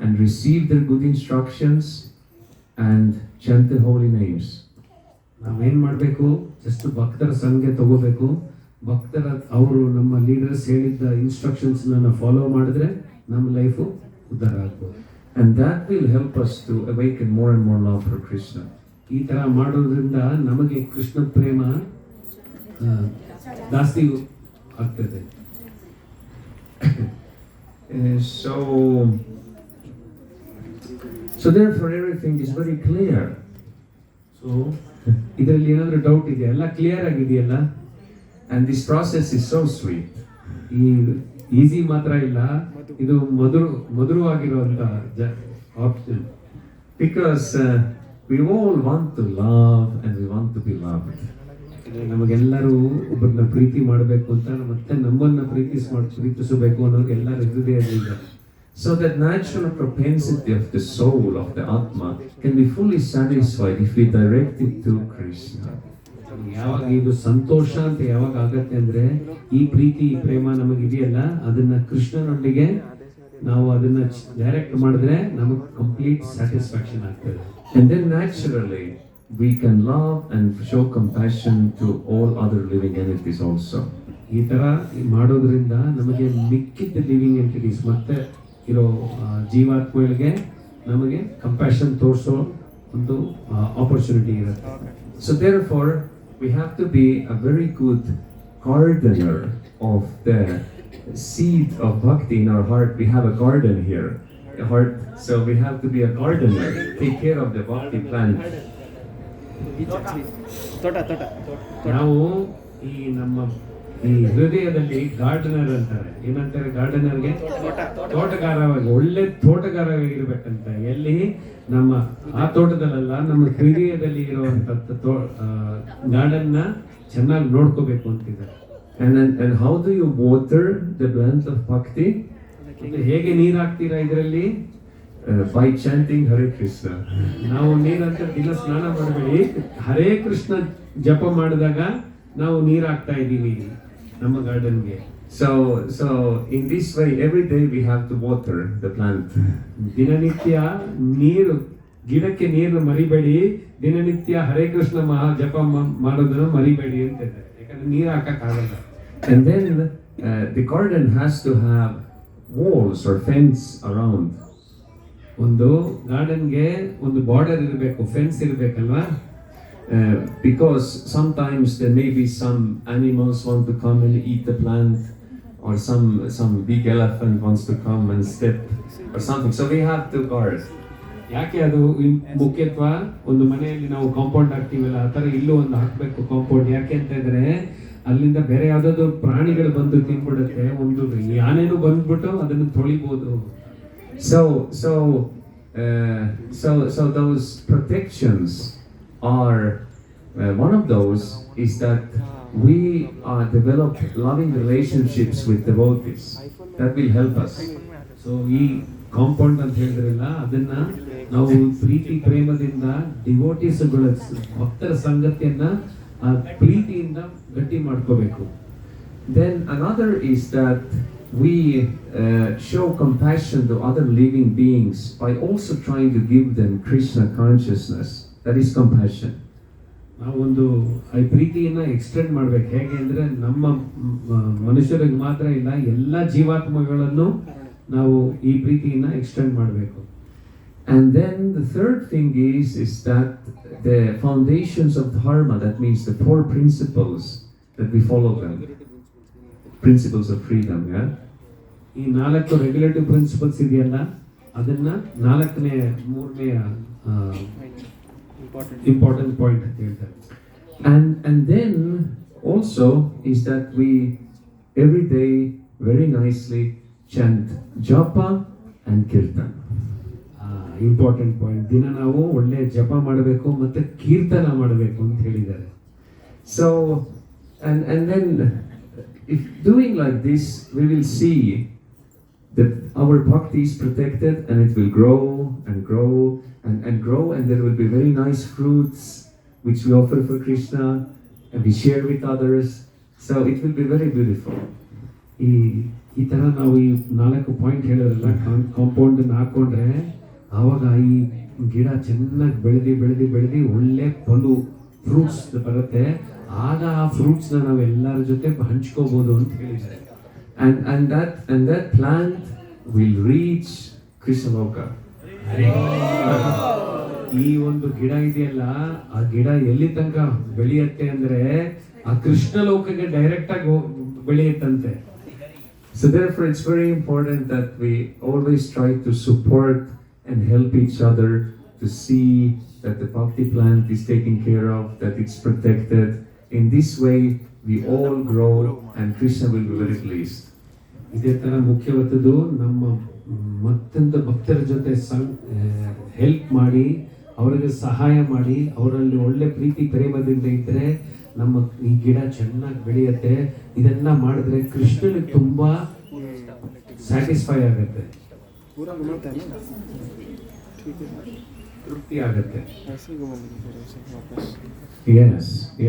and receive their good instructions and chant the holy names. ನಾವೇನ್ ಮಾಡಬೇಕು, just ಭಕ್ತರ ಸಂಘ ತಗೋಬೇಕು. ಭಕ್ತರ ಅವರು ನಮ್ಮ ಲೀಡರ್ಸ್ ಹೇಳಿದ್ದ ಇನ್ಸ್ಟ್ರಕ್ಷನ್ಸ್ ಫಾಲೋ ಮಾಡಿದ್ರೆ ನಮ್ಮ ಲೈಫು ಉದ್ಧಾರ ಆಗ್ಬೋದು. And that will help us to awaken more and more love for Krishna. ಈ ತರ ಮಾಡೋದ್ರಿಂದ ನಮಗೆ ಕೃಷ್ಣ ಪ್ರೇಮ ಜಾಸ್ತಿ ಆಗ್ತದೆ. So therefore everything is very clear. So ಇದರಲ್ಲಿ ಏನಾದರೂ ಡೌಟ್ ಇದೆಯಾ? ಎಲ್ಲ ಕ್ಲಿಯರ್ ಆಗಿದೆಯಲ್ಲ? And this process is so sweet. ಈ ಈಸಿ ಮಾತ್ರ ಇಲ್ಲ, ಇದು ಮಧುರವಾಗಿರುವಂತ option. Because we all want to love and we want to be loved. ನಮಗೆಲ್ಲರೂ ಒಬ್ಬರನ್ನ ಪ್ರೀತಿ ಮಾಡಬೇಕು ಅಂತ, ಮತ್ತೆ ನಮ್ಮನ್ನ ಪ್ರೀತಿಸಬೇಕು ಅನ್ನೋದು ಎಲ್ಲರ ಹೃದಯದಿಂದ. So that natural propensity of the soul, of the Atma, can be fully satisfied if we direct it to Krishna. ಯಾವಾಗ ಇದು ಸಂತೋಷ ಅಂತ ಯಾವಾಗ ಆಗತ್ತೆ ಅಂದ್ರೆ, ಈ ಪ್ರೀತಿ ಈ ಪ್ರೇಮ ನಮಗಿದೆಯಲ್ಲ, ಅದನ್ನ ಕೃಷ್ಣನೊಂದಿಗೆ ನಾವು ಅದನ್ನ ಡೈರೆಕ್ಟ್ ಮಾಡಿದ್ರೆ ನಮಗೆ ಕಂಪ್ಲೀಟ್ ಸ್ಯಾಟಿಸ್ಫ್ಯಾಕ್ಷನ್ ಆಗ್ತದೆ. And then naturally we can love and show compassion to all other living entities also. ಈ ತರ ಮಾಡೋದ್ರಿಂದ ನಮಗೆ ಮಿಕ್ಕಿದ್ದ ಲಿವಿಂಗ್ ಎಂಟಿಟೀಸ್ ಮತ್ತೆ ಇರೋ ಜೀವಾತ್ಮಗಳಿಗೆ ನಮಗೆ ಕಂಪ್ಯಾಷನ್ ತೋರಿಸೋ ಒಂದು ಆಪರ್ಚುನಿಟಿ ಇರುತ್ತೆ. So therefore we have to be a very good gardener of the seed of bhakti in our heart. We have a garden here, a heart, so we have to be a gardener, take care of the bhakti plant. ನಾವು ಈ ನಮ್ಮ ಈ ಹೃದಯದಲ್ಲಿ gardener ಅಂತಾರೆ. ಏನಂತಾರೆ ಗಾರ್ಡನರ್ಗೆ? ತೋಟಗಾರವಾಗಿ, ಒಳ್ಳೆ ತೋಟಗಾರವಾಗಿರ್ಬೇಕಂತ. ಎಲ್ಲಿ? ನಮ್ಮ ಆ ತೋಟದಲ್ಲ, ನಮ್ಮ ಹೃದಯದಲ್ಲಿ ಇರುವಂತ ಗಾರ್ಡನ್ ನ ಚೆನ್ನಾಗಿ ನೋಡ್ಕೋಬೇಕು ಅಂತಿದ್ದಾರೆ. And how do you water the plant of bhakti? ಹೇಗೆ ನೀರ್ ಹಾಕ್ತೀರಾ ಇದರಲ್ಲಿ? By chanting Hare Krishna. ನಾವು ನೀರಂತ ದಿನ ಸ್ನಾನ ಮಾಡಬೇಡಿ, ಹರೇ ಕೃಷ್ಣ ಜಪ ಮಾಡಿದಾಗ ನಾವು ನೀರ್ ಹಾಕ್ತಾ ಇದ್ದೀವಿ ನಮ್ಮ ಗಾರ್ಡನ್ಗೆ. So in this way every day we have to water the plant. ದಿನನಿತ್ಯ ನೀರು, ಗಿಡಕ್ಕೆ ನೀರು ಮರಿಬೇಡಿ, ದಿನನಿತ್ಯ ಹರೇ ಕೃಷ್ಣ ಮಹಾ ಜಪ ಮಾಡೋದನ್ನ ಮರಿಬೇಡಿ ಅಂತ ಇದ್ದಾರೆ. ಯಾಕಂದ್ರೆ ನೀರು ಹಾಕಕ್ಕಾಗಲ್ಲ. And then the garden has to have walls or fence around. ಒಂದು ಗಾರ್ಡನ್ಗೆ ಒಂದು ಬಾರ್ಡರ್ ಇರಬೇಕು, fence ಇರಬೇಕಲ್ವಾ? Because sometimes there may be some animals want to come and eat the plant, or some big elephant wants to come and step or something. So we have to guard. ಯಾಕೆ ಅದು ಮುಖ್ಯತ್ವ? ಒಂದು ಮನೆಯಲ್ಲಿ ನಾವು compound ಹಾಕ್ತೀವಲ್ಲ, ಆ ಥರ ಇಲ್ಲೂ ಒಂದು ಹಾಕಬೇಕು ಕಾಂಪೌಂಡ್. ಯಾಕೆ ಅಂತ ಇದ್ರೆ ಅಲ್ಲಿಂದ ಬೇರೆ ಯಾವ್ದಾದ್ರು ಪ್ರಾಣಿಗಳು ಬಂದು ತಿನ್ಬಿಡುತ್ತೆ. ಒಂದು ಯಾನೇನು ಬಂದ್ಬಿಟ್ಟು ಅದನ್ನು ತೊಳಿಬಹುದು. So those protections are one of those is that we develop loving relationships with devotees. That will help us. So ಈ ಕಾಂಪೌಂಡ್ ಅಂತ ಹೇಳಿದ್ರಲ್ಲ, ಅದನ್ನ ನಾವು ಪ್ರೀತಿ ಪ್ರೇಮದಿಂದ ಡಿವೋಟೀಸ್ಗಳ ಭಕ್ತರ ಸಂಗತಿಯನ್ನ ಆ ಪ್ರೀತಿಯಿಂದ ಗಟ್ಟಿ ಮಾಡ್ಕೋಬೇಕು. then another is that we show compassion to other living beings by also trying to give them Krishna consciousness. That is compassion. ನಾವೊಂದು ಈ ಪ್ರೀತಿಯನ್ನ ಎಕ್ಸ್ಟೆಂಡ್ ಮಾಡ್ಬೇಕು. ಹೇಗೆ ಅಂದ್ರೆ ನಮ್ಮ ಮನುಷ್ಯರಿಗೆ ಮಾತ್ರ ಇಲ್ಲ, ಎಲ್ಲ ಜೀವಾತ್ಮಗಳನ್ನು ನಾವು ಈ ಪ್ರೀತಿಯನ್ನ ಎಕ್ಸ್ಟೆಂಡ್ ಮಾಡಬೇಕು. And then the third thing is that the foundations of dharma, that means the 4 principles, that we follow them. Principles of freedom, yeah? ಈ 4 ರೆಗ್ಯುಲೇಟಿವ್ ಪ್ರಿನ್ಸಿಪಲ್ಸ್ ಇದೆಯಲ್ಲ, ಅದನ್ನ 4ನೇ 3ನೇ ಇಂಪಾರ್ಟೆಂಟ್ ಪಾಯಿಂಟ್ ಅಂತ ಹೇಳ್ತಾರೆ. And then also is that we every day very nicely chant japa and kirtan. Important point. ದಿನ ನಾವು ಒಳ್ಳೆ ಜಪ ಮಾಡಬೇಕು ಮತ್ತೆ ಕೀರ್ತನ ಮಾಡಬೇಕು ಅಂತ ಹೇಳಿದ್ದಾರೆ. So and then if doing like this, we will see that our bhakti is protected and it will grow and grow and grow, and there will be very nice fruits which we offer for Krishna and we share with others. So it will be very beautiful. ಈ ತರ ನಾವು ಈ 4 point ಹೇಳಿದ್ರಲ್ಲ, compound ಹಾಕೊಂಡ್ರೆ ಆವಾಗ ಈ ಗಿಡ ಚೆನ್ನಾಗಿ ಬೆಳೆದಿ ಒಳ್ಳೆ ಫ್ರೂಟ್ಸ್ ಬರುತ್ತೆ. ಆಗ ಆ ಫ್ರೂಟ್ಸ್ ನಾವು ಎಲ್ಲರ ಜೊತೆ ಹಂಚ್ಕೋಬಹುದು ಅಂತ ಹೇಳಿದ್ದಾರೆ. And that plant will reach Krishna Loka. ಈ ಒಂದು ಗಿಡ ಇದೆಯಲ್ಲ, ಆ ಗಿಡ ಎಲ್ಲಿ ತನಕ ಬೆಳೆಯುತ್ತೆ ಅಂದ್ರೆ ಆ ಕೃಷ್ಣ ಲೋಕಕ್ಕೆ ಡೈರೆಕ್ಟ್ ಆಗಿ ಬೆಳೆಯುತ್ತಂತೆ. So therefore it's very important that we always try to support and help each other to see that the bhakti plant is taken care of, that it's protected. In this way we all grow and Krishna will be very pleased. ಇದೇ ತರ ಮುಖ್ಯವಾದದ್ದು ನಮ್ಮ ಮತ್ತೊಂದು ಭಕ್ತರ ಜೊತೆ help ಮಾಡಿ, ಅವರಿಗೆ ಸಹಾಯ ಮಾಡಿ, ಅವರಲ್ಲಿ ಒಳ್ಳೆ ಪ್ರೀತಿ ಪ್ರೇಮದಿಂದ ಇದ್ರೆ ನಮ್ಮ ಈ ಗಿಡ ಚೆನ್ನಾಗಿ ಬೆಳೆಯುತ್ತೆ. ಇದನ್ನ ಮಾಡಿದ್ರೆ ಕೃಷ್ಣನಿಗೆ ತುಂಬಾ ಸ್ಯಾಟಿಸ್ಫೈ ಆಗುತ್ತೆ, ತೃಪ್ತಿ ಆಗುತ್ತೆ.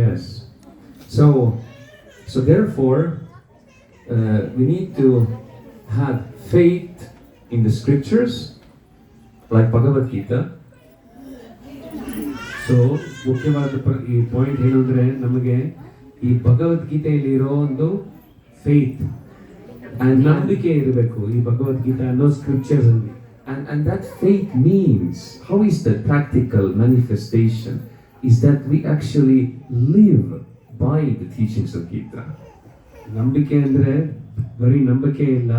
Yes. So therefore we need to have faith in the scriptures like Bhagavad Gita. So ಮುಖ್ಯವಾದ ಈ ಪಾಯಿಂಟ್ ಏನಂದ್ರೆ ನಮಗೆ ಈ ಭಗವದ್ಗೀತೆಯಲ್ಲಿ ಇರೋ ಒಂದು ಫೇತ್ ಅಂಡ್ ನಂಬಿಕೆ ಇರಬೇಕು ಈ ಭಗವದ್ಗೀತಾ ಅನ್ನೋ ಸ್ಕ್ರಿಪ್ಚರ್ಸ್ ಅಲ್ಲಿ. And that faith means, how is the practical manifestation? Is that we actually live by the teachings of Gita. ನಂಬಿಕೆ ಅಂದ್ರೆ ಬರೀ ನಂಬಿಕೆ ಇಲ್ಲ,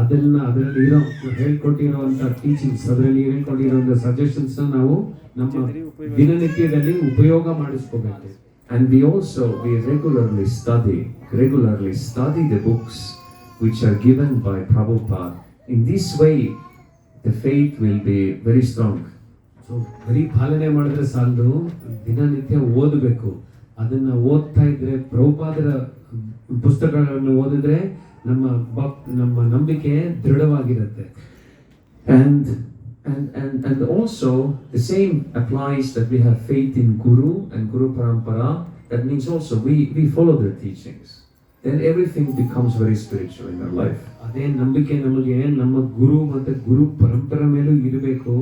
ಅದರಲ್ಲಿ ಇರೋ ಹೇಳ್ಕೊಟ್ಟಿರುವಂತ ಟೀಚಿಂಗ್ಸ್, ಅದರಲ್ಲಿ ಹೇಳ್ಕೊಟ್ಟಿರುವಂತ ಸಜೆಷನ್ಸ್ ನಾವು ನಮ್ಮ ದಿನನಿತ್ಯದಲ್ಲಿ ಉಪಯೋಗ ಮಾಡಿಸ್ಕೋಬೇಕು. And we regularly study the books which are given by Prabhupada. In this way the faith will be very strong. So ಬರೀ ಪಾಲನೆ ಮಾಡಿದ್ರೆ ಸಾಲದು, ದಿನನಿತ್ಯ ಓದಬೇಕು. ಅದನ್ನ ಓದ್ತಾ ಇದ್ರೆ, ಪ್ರಭುಪಾದರ ಪುಸ್ತಕಗಳನ್ನು ಓದಿದ್ರೆ ನಮ್ಮ ನಂಬಿಕೆ ದೃಢವಾಗಿರುತ್ತೆ. And also the same applies that we have faith in Guru and Guru Parampara. That means also we follow their teachings. Then everything becomes very spiritual in our life. ಅದೇ ನಂಬಿಕೆ ನಮಗೆ ನಮ್ಮ ಗುರು ಮತ್ತೆ ಗುರು ಪರಂಪರೆ ಮೇಲೂ ಇರಬೇಕು.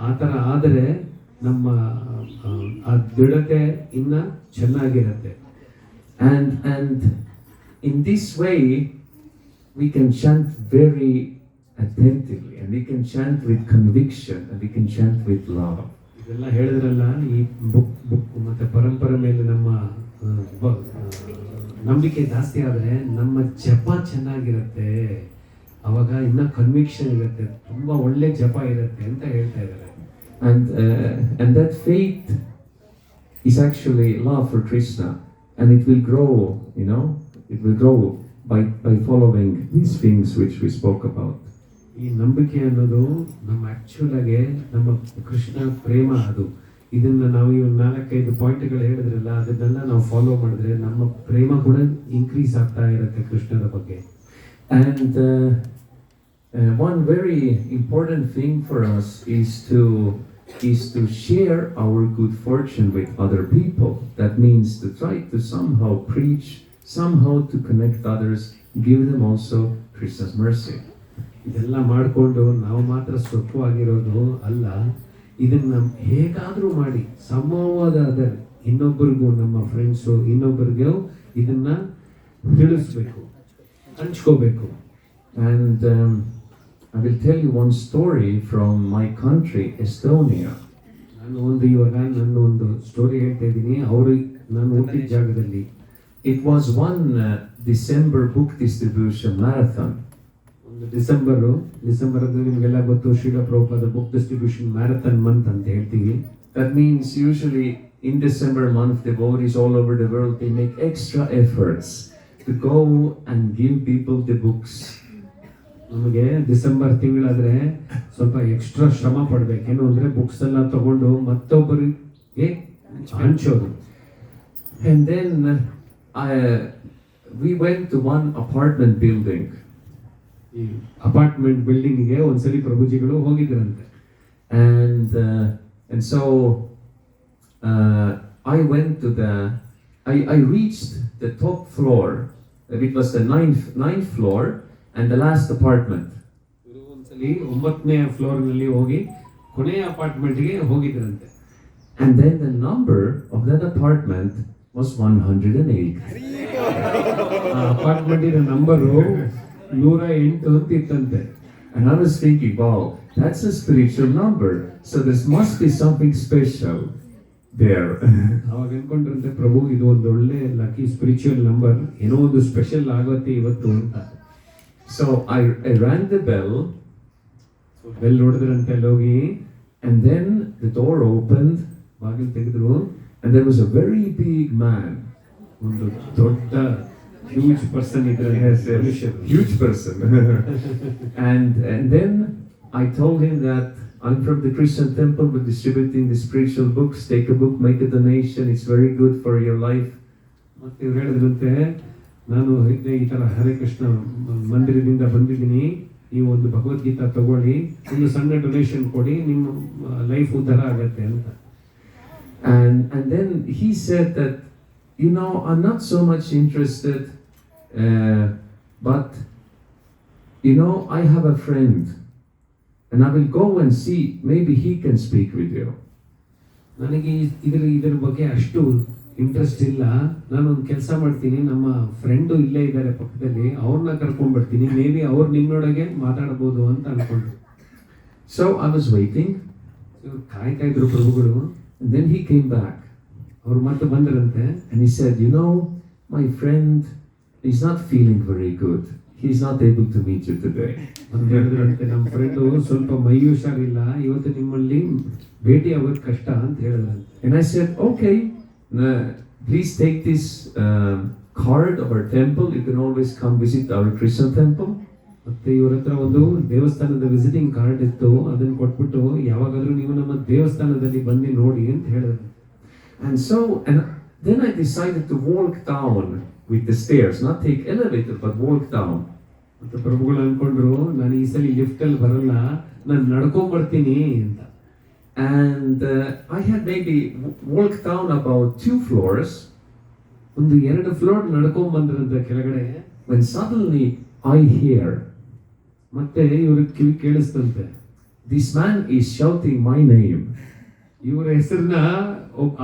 ಆ ಥರ ಆದರೆ ನಮ್ಮ ಆ ದೃಢತೆ ಇನ್ನ ಚೆನ್ನಾಗಿರುತ್ತೆ. And in this way we can chant very attentively, and we can chant with conviction, and we can chant with love. ಇದೆಲ್ಲ ಹೇಳಿದ್ರಲ್ಲ, ಈ ಬುಕ್ ಮತ್ತೆ ಪರಂಪರೆ ಮೇಲೆ ನಮ್ಮ ನಂಬಿಕೆ ಜಾಸ್ತಿ ಆದರೆ ನಮ್ಮ ಜಪ ಚೆನ್ನಾಗಿರುತ್ತೆ, ಅವಾಗ ಇನ್ನ ಕನ್ವಿಕ್ಷನ್ ಇರುತ್ತೆ, ತುಂಬಾ ಒಳ್ಳೆ ಜಪ ಇರುತ್ತೆ ಅಂತ ಹೇಳ್ತಾ ಇದ್ದಾರೆ. And that faith is actually love for Krishna, and it will grow, it will grow by following these things which we spoke about. ಈ ನಂಬಿಕೆ ಅನ್ನೋದು ನಮ್ಮ ಆಕ್ಚುಲ್ ಆಗಿ ನಮ್ಮ ಕೃಷ್ಣ ಪ್ರೇಮ. ಅದು ಇದನ್ನ ನಾವು ಇವ್ 4-5 ಪಾಯಿಂಟ್ಗಳು ಹೇಳಿದ್ರಲ್ಲ, ಅದನ್ನೆಲ್ಲ ನಾವು ಫಾಲೋ ಮಾಡಿದ್ರೆ ನಮ್ಮ ಪ್ರೇಮ ಕೂಡ ಇನ್ಕ್ರೀಸ್ ಆಗ್ತಾ ಇರುತ್ತೆ ಕೃಷ್ಣನ ಬಗ್ಗೆ. And one very important thing for us is to share our good fortune with other people. That means to try to somehow preach somehow to connect others, give them also Krishna's mercy. ಇದೆಲ್ಲ ಮಾಡಿಕೊಂಡು ನಾವು ಮಾತ್ರ ಸುಖವಾಗಿರೋದು ಅಲ್ಲ, ಇದನ್ನ ಹೇಗಾದರೂ ಮಾಡಿ ಸಮವಾದ ಇನ್ನೊಬ್ಬರಿಗೂ, ನಮ್ಮ friends ಇನ್ನೊಬ್ಬರಿಗೂ ಇದನ್ನ ತಿಳಿಸ್ಬೇಕು, ಹಂಚ್ಕೋಬೇಕು. And I will tell you one story from my country, Estonia. ನಾನು ಇವಾಗ ನನ್ನ ಒಂದು ಸ್ಟೋರಿ ಹೇಳ್ತಾ ಇದ್ದೀನಿ, ನಾನು ಹುಟ್ಟಿದ ಜಾಗದಲ್ಲಿ. It was one December book distribution marathon. ಒಂದು ಡಿಸೆಂಬರ್ ಅಂದ್ರೆ ನಿಮಗೆಲ್ಲ ಗೊತ್ತು, Srila Prabhupada book distribution marathon month ಅಂತ ಹೇಳ್ತೀವಿ. That means usually in December month, devotees all over the world, they make extra efforts to go and give people the books. ನಮಗೆ December ತಿಂಗಳಾದ್ರೆ ಸ್ವಲ್ಪ extra ಶ್ರಮ ಪಡ್ಬೇಕು. ಏನು ಅಂದ್ರೆ ಬುಕ್ಸ್ ಎಲ್ಲ ತಗೊಂಡು ಮತ್ತೊಬ್ಬರಿಗೆ ಹಂಚೋದು. And then we went to one apartment building. ಈ apartment ಬಿಲ್ಡಿಂಗ್ಗೆ ಒಂದ್ಸಲಿ ಪ್ರಭುಜಿಗಳು ಹೋಗಿದ್ರಂತೆ. And so I went to I reached the top floor. It was the ninth floor and the last apartment. ಒಂದ್ಸಲಿ 9ನೇ ಫ್ಲೋರ್ ನಲ್ಲಿ ಹೋಗಿ ಕೊನೆಯ ಅಪಾರ್ಟ್ಮೆಂಟ್ಗೆ ಹೋಗಿದ್ರಂತೆ. And then the number of that apartment was 108. Apartment ಇನ number 108 ಅಂತ ಇತ್ತಂತೆ. And I was thinking, wow, that's a spiritual number. So this must be something special there. ಅವಾಗ ಅನ್ಕೊಂಡ್ರಂತೆ, ಪ್ರಭು ಇದು ಒಂದು ಒಳ್ಳೆ ಲಕ್ಕಿ ಸ್ಪಿರಿಚುವಲ್ ನಂಬರ್, ಏನೋ ಒಂದು ಸ್ಪೆಷಲ್ ಆಗುತ್ತೆ ಇವತ್ತು ಅಂತ. So I rang the bell. Bell ಹೊಡೆದ್ರಂತೆ ಹೋಗಿ. And then the door opened. ಬಾಗಿಲು ತೆಗೆದ್ರು. And there was a very big man. ಒಂದು ದೊಡ್ಡ huge person ಇದ್ರೆ. Huge person. and then I told him that I'm from the Christian temple, we're distributing the spiritual books. Take a book, make a donation. It's very good for your life. ಮತ್ತೆ ಇವ್ರು ಹೇಳಿದ್ರಂತೆ, ನಾನು ಈ ತರ ಹರೇ ಕೃಷ್ಣ ಮಂದಿರದಿಂದ ಬಂದಿದ್ದೀನಿ, ನೀವು ಒಂದು ಭಗವದ್ಗೀತಾ ತಗೊಳ್ಳಿ, ಒಂದು ಸಣ್ಣ ಡೊನೇಷನ್ ಕೊಡಿ, ನಿಮ್ಮ ಲೈಫ್ ಉದ್ಧಾರ ಆಗತ್ತೆ ಅಂತ. And then he said that, you know, I'm not so much interested, but you know, I have a friend and I will go and see, maybe he can speak with you. ನನಗೆ ಇದರ ಬಗ್ಗೆ ಅಷ್ಟು interest ಇಲ್ಲ, ನಾನೊಂದು ಕೆಲಸ ಮಾಡ್ತೀನಿ, ನಮ್ಮ friend ಇಲ್ಲೇ ಇದ್ದಾರೆ ಪಕ್ಕದಲ್ಲಿ, ಅವ್ರನ್ನ ಕರ್ಕೊಂಡ್ಬರ್ತೀನಿ, ಮೇ ಬಿ ಅವ್ರು ನಿನ್ನೊಳಗೆ ಮಾತಾಡ್ಬೋದು ಅಂತ ಅನ್ಕೊಂಡ್ರು. So I was waiting. ಕಾಯ್ತಾ ಇದ್ರು ಪ್ರಭುಗಳು. And then he came back. ಅವ್ರು ಮತ್ತೆ ಬಂದ್ರಂತೆ. And he said, you know, my friend is not feeling very good. He's not able to meet you today. ಅಂತ ಹೇಳಿದ್ರಂತೆ, ನಮ್ಮ ಫ್ರೆಂಡು ಸ್ವಲ್ಪ ಮೈ ಹುಷಾರಿಲ್ಲ, ಇವತ್ತು ನಿಮ್ಮಲ್ಲಿ ಭೇಟಿ ಆಗೋದು ಕಷ್ಟ ಅಂತ ಹೇಳಿದ್ರಂತೆ. And I said, okay, please take this card of our temple. You can always come visit our Christian temple. ಮತ್ತೆ ಇವ್ರ ಹತ್ರ ಒಂದು ದೇವಸ್ಥಾನದ ವಿಸಿಟಿಂಗ್ ಕಾರ್ಡ್ ಇತ್ತು, ಅದನ್ನ ಕೊಟ್ಬಿಟ್ಟು ಯಾವಾಗಾದ್ರೂ ನೀವು ನಮ್ಮ ದೇವಸ್ಥಾನದಲ್ಲಿ ಬಂದು ನೋಡಿ ಅಂತ ಹೇಳಿದ್ರು. And then I decided to walk down with the stairs, not take elevator, but walk down. ಮತ್ತೆ ಪ್ರಭುಗಳು ಅನ್ಕೊಂಡ್ರು, ನಾನು ಈ ಸಲ ಲಿಫ್ಟ್ ಅಲ್ಲಿ ಬರಲ್ಲ, ನಾನು ನಡ್ಕೊಂಡ್ ಬರ್ತೀನಿ ಅಂತ. And I had maybe walked down about 2 floors. ಒಂದು 2 ಫ್ಲೋರ್ ನಡ್ಕೊಂಡ್ ಬಂದ್ರಂತೆ ಕೆಳಗಡೆ. When suddenly I hear, ಮತ್ತೆ ಇವ್ರಿಗೆ ಕಿವಿ ಕೇಳಿಸ್ತಂತೆ, this man is shouting my name. ಇವರ ಹೆಸರನ್ನ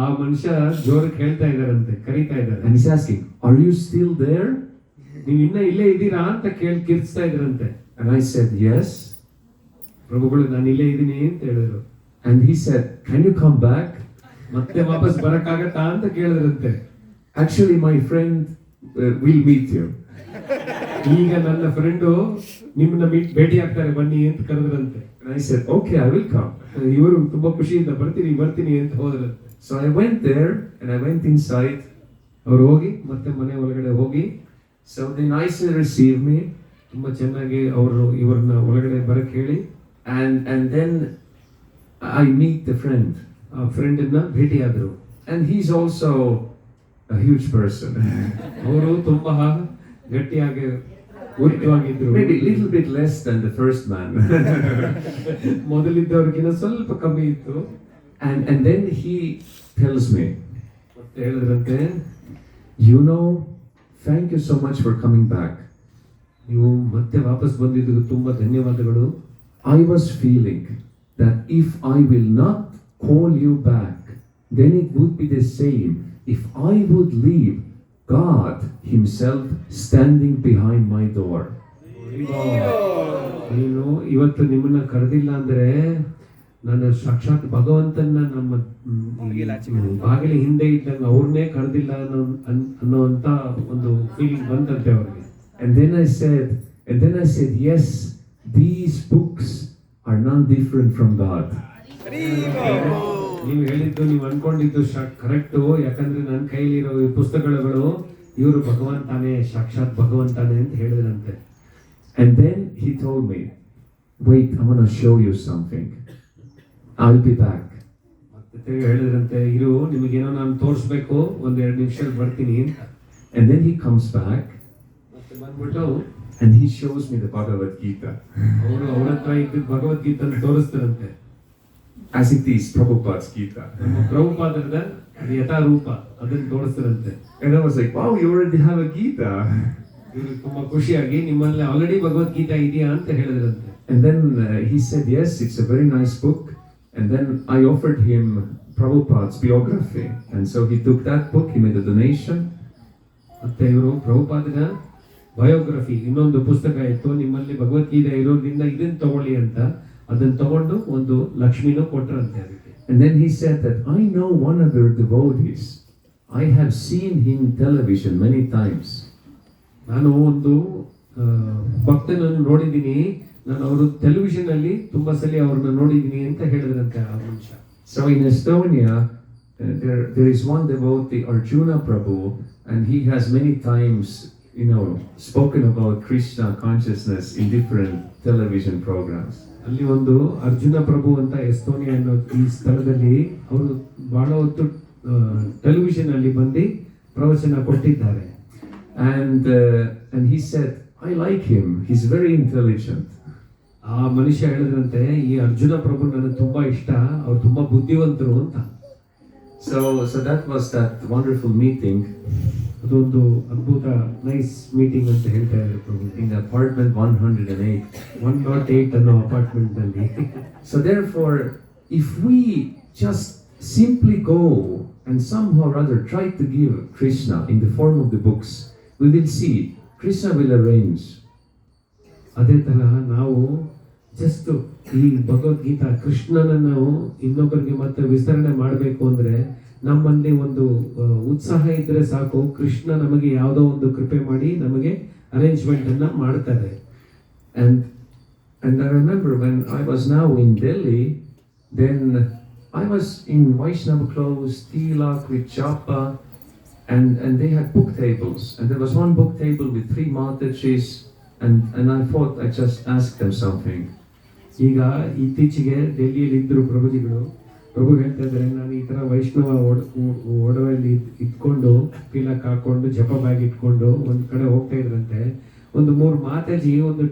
ಆ ಮನುಷ್ಯ ಜೋರಕ್ಕೆ ಹೇಳ್ತಾ ಇದಾರಂತೆ, ಕರೀತಾ ಇದ್ದಾರೆ. And he's asking, are you still there? ನೀವು ಇನ್ನ ಇಲ್ಲೇ ಇದ್ದೀರಾ ಅಂತ ಕಿರ್ಚ್ತಾ ಇದ್ರಂತೆ. And I said, yes. ಪ್ರಭುಗಳು, ನಾನು ಇಲ್ಲೇ ಇದ್ದೀನಿ ಅಂತ ಹೇಳಿದ್ರು. And he said, can you come back? ಮತ್ತೆ ವಾಪಸ್ ಬರಕ್ಕಾಗತ್ತಾ ಅಂತ ಕೇಳಿದ್ರಂತೆ. Actually, my friend will meet you. ಈಗ ನನ್ನ ಫ್ರೆಂಡು ನಿಮ್ಮನ್ನ ಭೇಟಿ ಆಗ್ತಾರೆ, ಬನ್ನಿ ಅಂತ ಕರೆದ್ರಂತೆ. And I said, okay, I will come. ಇವರು ತುಂಬಾ ಖುಷಿಯಿಂದ ಬರ್ತೀನಿ ಅಂತ ಹೋದ್ರಂತೆ. So I went there and I went inside. ಅವ್ರು ಹೋಗಿ ಮತ್ತೆ ಮನೆ ಒಳಗಡೆ ಹೋಗಿ, so they nicely received me. ತುಂಬಾ ಚೆನ್ನಾಗಿ ಅವರು ಇವ್ರನ್ನ ಒಳಗಡೆ ಬರಕ್ ಹೇಳಿ. And then I meet the friend. ಆ ಫ್ರೆಂಡ್ ಅನ್ನ ಭೇಟಿ ಆದ್ರು. And he's also a huge person. ಅವರು ತುಂಬಾ ಗಟ್ಟಿಯಾಗಿ ಉದ್ದವಾಗಿದ್ರು. Maybe a little bit less than the first man. ಮೊದಲಿದ್ದವ್ರಿಗಿಂತ ಸ್ವಲ್ಪ ಕಮ್ಮಿ ಇತ್ತು. And then he tells me, ಮತ್ತೆ ಹೇಳಿದ್ರಂತೆ, you know, thank you so much for coming back. ನೀವು ಮತ್ತೆ ವಾಪಸ್ ಬಂದಿದ್ದಕ್ಕೆ ತುಂಬಾ ಧನ್ಯವಾದಗಳು. I was feeling that if I will not call you back, then it would be the same if I would leave God Himself standing behind my door. ನೀನು ಇವತ್ತು ನಿಮ್ಮನ್ನ ಕರೆದಿಲ್ಲ ಅಂದ್ರೆ ನಾನು ಸಾಕ್ಷಾತ್ ಭಗವಂತನ ನಮ್ಮ ಬಾಗಿಲ ಹಿಂದೆ ಇದ್ದಂಗೆ ಅವ್ರನ್ನೇ ಕರೆದಿಲ್ಲ ಅನ್ನೋಂತ ಒಂದು ಫೀಲಿಂಗ್ ಬಂತಂತೆ ಅವ್ರಿಗೆ. And then I said, yes, these books are none different from God. ನೀವು ಹೇಳಿದ್ದು, ನೀವು ಅನ್ಕೊಂಡಿದ್ದು ಕರೆಕ್ಟು. ಯಾಕಂದ್ರೆ ನನ್ನ ಕೈಲಿರೋ ಈ ಪುಸ್ತಕಗಳು ಇವರು ಭಗವಂತಾನೆ, ಸಾಕ್ಷಾತ್ ಭಗವಂತಾನೆ ಅಂತ ಹೇಳಿದ್ರಂತೆ. And then he told me, wait, I want to show you something. I'll be back. ಮತ್ತೆ ಹೇಳಿದ್ರಂತೆ, ಇರು, ನಿಮಗೇನೋ ನಾನು ತೋರಿಸ್ಬೇಕು, 1-2 ನಿಮಿಷದಲ್ಲಿ ಬರ್ತೀನಿ ಅಂತ. And then he comes back ಮತ್ತೆ ಬಂದ್ಬಿಟ್ಟು and he shows me the Bhagavad Gita. ಅವರು ಅವ್ರ ಹತ್ರ ಇದ್ದ Bhagavad Gita ತೋರಿಸ್ತಾರಂತೆ. As it is Prabhupada's Gita. ನಮ್ಮ ಪ್ರಭುಪಾದರದ ಯಥಾರೂಪ ಅದನ್ನು ತೋರಿಸ್ತಾರಂತೆ. And I was like, wow, you already have a Gita. ಇವ್ರಿಗೆ ತುಂಬಾ ಖುಷಿಯಾಗಿ, ನಿಮ್ಮಲ್ಲಿ ಆಲ್ರೆಡಿ ಭಗವದ್ಗೀತಾ ಇದೆಯಾ ಅಂತ ಹೇಳಿದ್ರಂತೆ. And then he said, yes, it's a very nice book. And then I offered him Prabhupada's biography. And so he took that book, he made a donation. ಮತ್ತೆ ಇವರು ಪ್ರಭುಪಾದನ biography ಇನ್ನೊಂದು ಪುಸ್ತಕ ಇತ್ತು, ನಿಮ್ಮಲ್ಲಿ ಭಗವದ್ಗೀತೆ ಇರೋದ್ರಿಂದ ಇದನ್ನ ತಗೊಳ್ಳಿ ಅಂತ ಅದನ್ನ ತಗೊಂಡು ಒಂದು ಲಕ್ಷ್ಮಿನೂ ಕೊಟ್ಟರಂತೆ ಅದಕ್ಕೆ. And then he said that I know one of their devotees. I have seen him television many times. ನಾನು ಒಂದು ಭಕ್ತನನ್ನು ನೋಡಿದ್ದೀನಿ, ನಾನು ಅವರು ಟೆಲಿವಿಷನ್ ಅಲ್ಲಿ ತುಂಬಾ ಸಲ ಅವ್ರನ್ನ ನೋಡಿದ್ದೀನಿ ಅಂತ ಹೇಳಿದ್ರಂತೆ ಆ ಮನುಷ್ಯ. So in Estonia, there is one devotee, Arjuna Prabhu, and he has many times, spoken about Krishna consciousness in different television programs. ಅಲ್ಲಿ ಒಂದು ಅರ್ಜುನ ಪ್ರಭು ಅಂತ ಎಸ್ತೋನಿಯಾ ಅನ್ನೋ ಈ ಸ್ಥಳದಲ್ಲಿ ಅವರು ಬಹಳ ಹೊತ್ತು ಟೆಲಿವಿಷನ್ ಅಲ್ಲಿ ಬಂದು ಪ್ರವಚನ ಕೊಟ್ಟಿದ್ದಾರೆ. And he said, I like him, he's very intelligent. ಆ ಮನುಷ್ಯ ಹೇಳಿದ್ರಂತೆ, ಈ ಅರ್ಜುನ ಪ್ರಭು ನನಗೆ ತುಂಬಾ ಇಷ್ಟ, ಅವ್ರು ತುಂಬಾ ಬುದ್ಧಿವಂತರು ಅಂತ. So that was that wonderful meeting. ಅದೊಂದು ಅದ್ಭುತ ನೈಸ್ ಮೀಟಿಂಗ್ ಅಂತ ಹೇಳ್ತಾ ಇದ್ದಾರೆ ಪ್ರಭು. In apartment 108. 108 ಅನ್ನೋ ಅಪಾರ್ಟ್ಮೆಂಟ್ ನಲ್ಲಿ. So therefore, if we just simply go and somehow or other try to give Krishna in the form of the books, we will see Krishna will arrange. ಅದೇ ತರ ನಾವು just ಈ ಭಗವದ್ಗೀತಾ ಕೃಷ್ಣನನ್ನು ಇನ್ನೊಬ್ಬರಿಗೆ ಮತ್ತೆ ವಿಸ್ತರಣೆ ಮಾಡಬೇಕು ಅಂದ್ರೆ ನಮ್ಮಲ್ಲಿ ಒಂದು ಉತ್ಸಾಹ ಇದ್ರೆ ಸಾಕು, ಕೃಷ್ಣ ನಮಗೆ ಯಾವುದೋ ಒಂದು ಕೃಪೆ ಮಾಡಿ ನಮಗೆ ಅರೇಂಜ್ಮೆಂಟ್ ಅನ್ನ ಮಾಡ್ತಾರೆ. And I remember when I was now in Delhi, then I was in Vaishnava clothes, tilak with chapa, and they had book tables, and there was one book table with 3 Matajis, and I thought I just asked them something. ಈಗ ಇತ್ತೀಚೆಗೆ ಡೆಲ್ಲಿಯಲ್ಲಿ ಇದ್ರು ಪ್ರಭುಜಿಗಳು, ಪ್ರಭು ಹೇಳ್ತಾ ಇದ್ದಾರೆ, ನಾನು ಈ ತರ ವೈಷ್ಣವ ಒಡವೆಯಲ್ಲಿ ಇಟ್ಕೊಂಡು ತಿಲಕ್ ಹಾಕೊಂಡು ಜಪ ಬ್ಯಾಗ್ ಇಟ್ಕೊಂಡು ಒಂದ್ ಕಡೆ ಹೋಗ್ತಾ ಇದ್ರಂತೆ. ಒಂದು 3 ಮಾತಾಜಿ ಒಂದು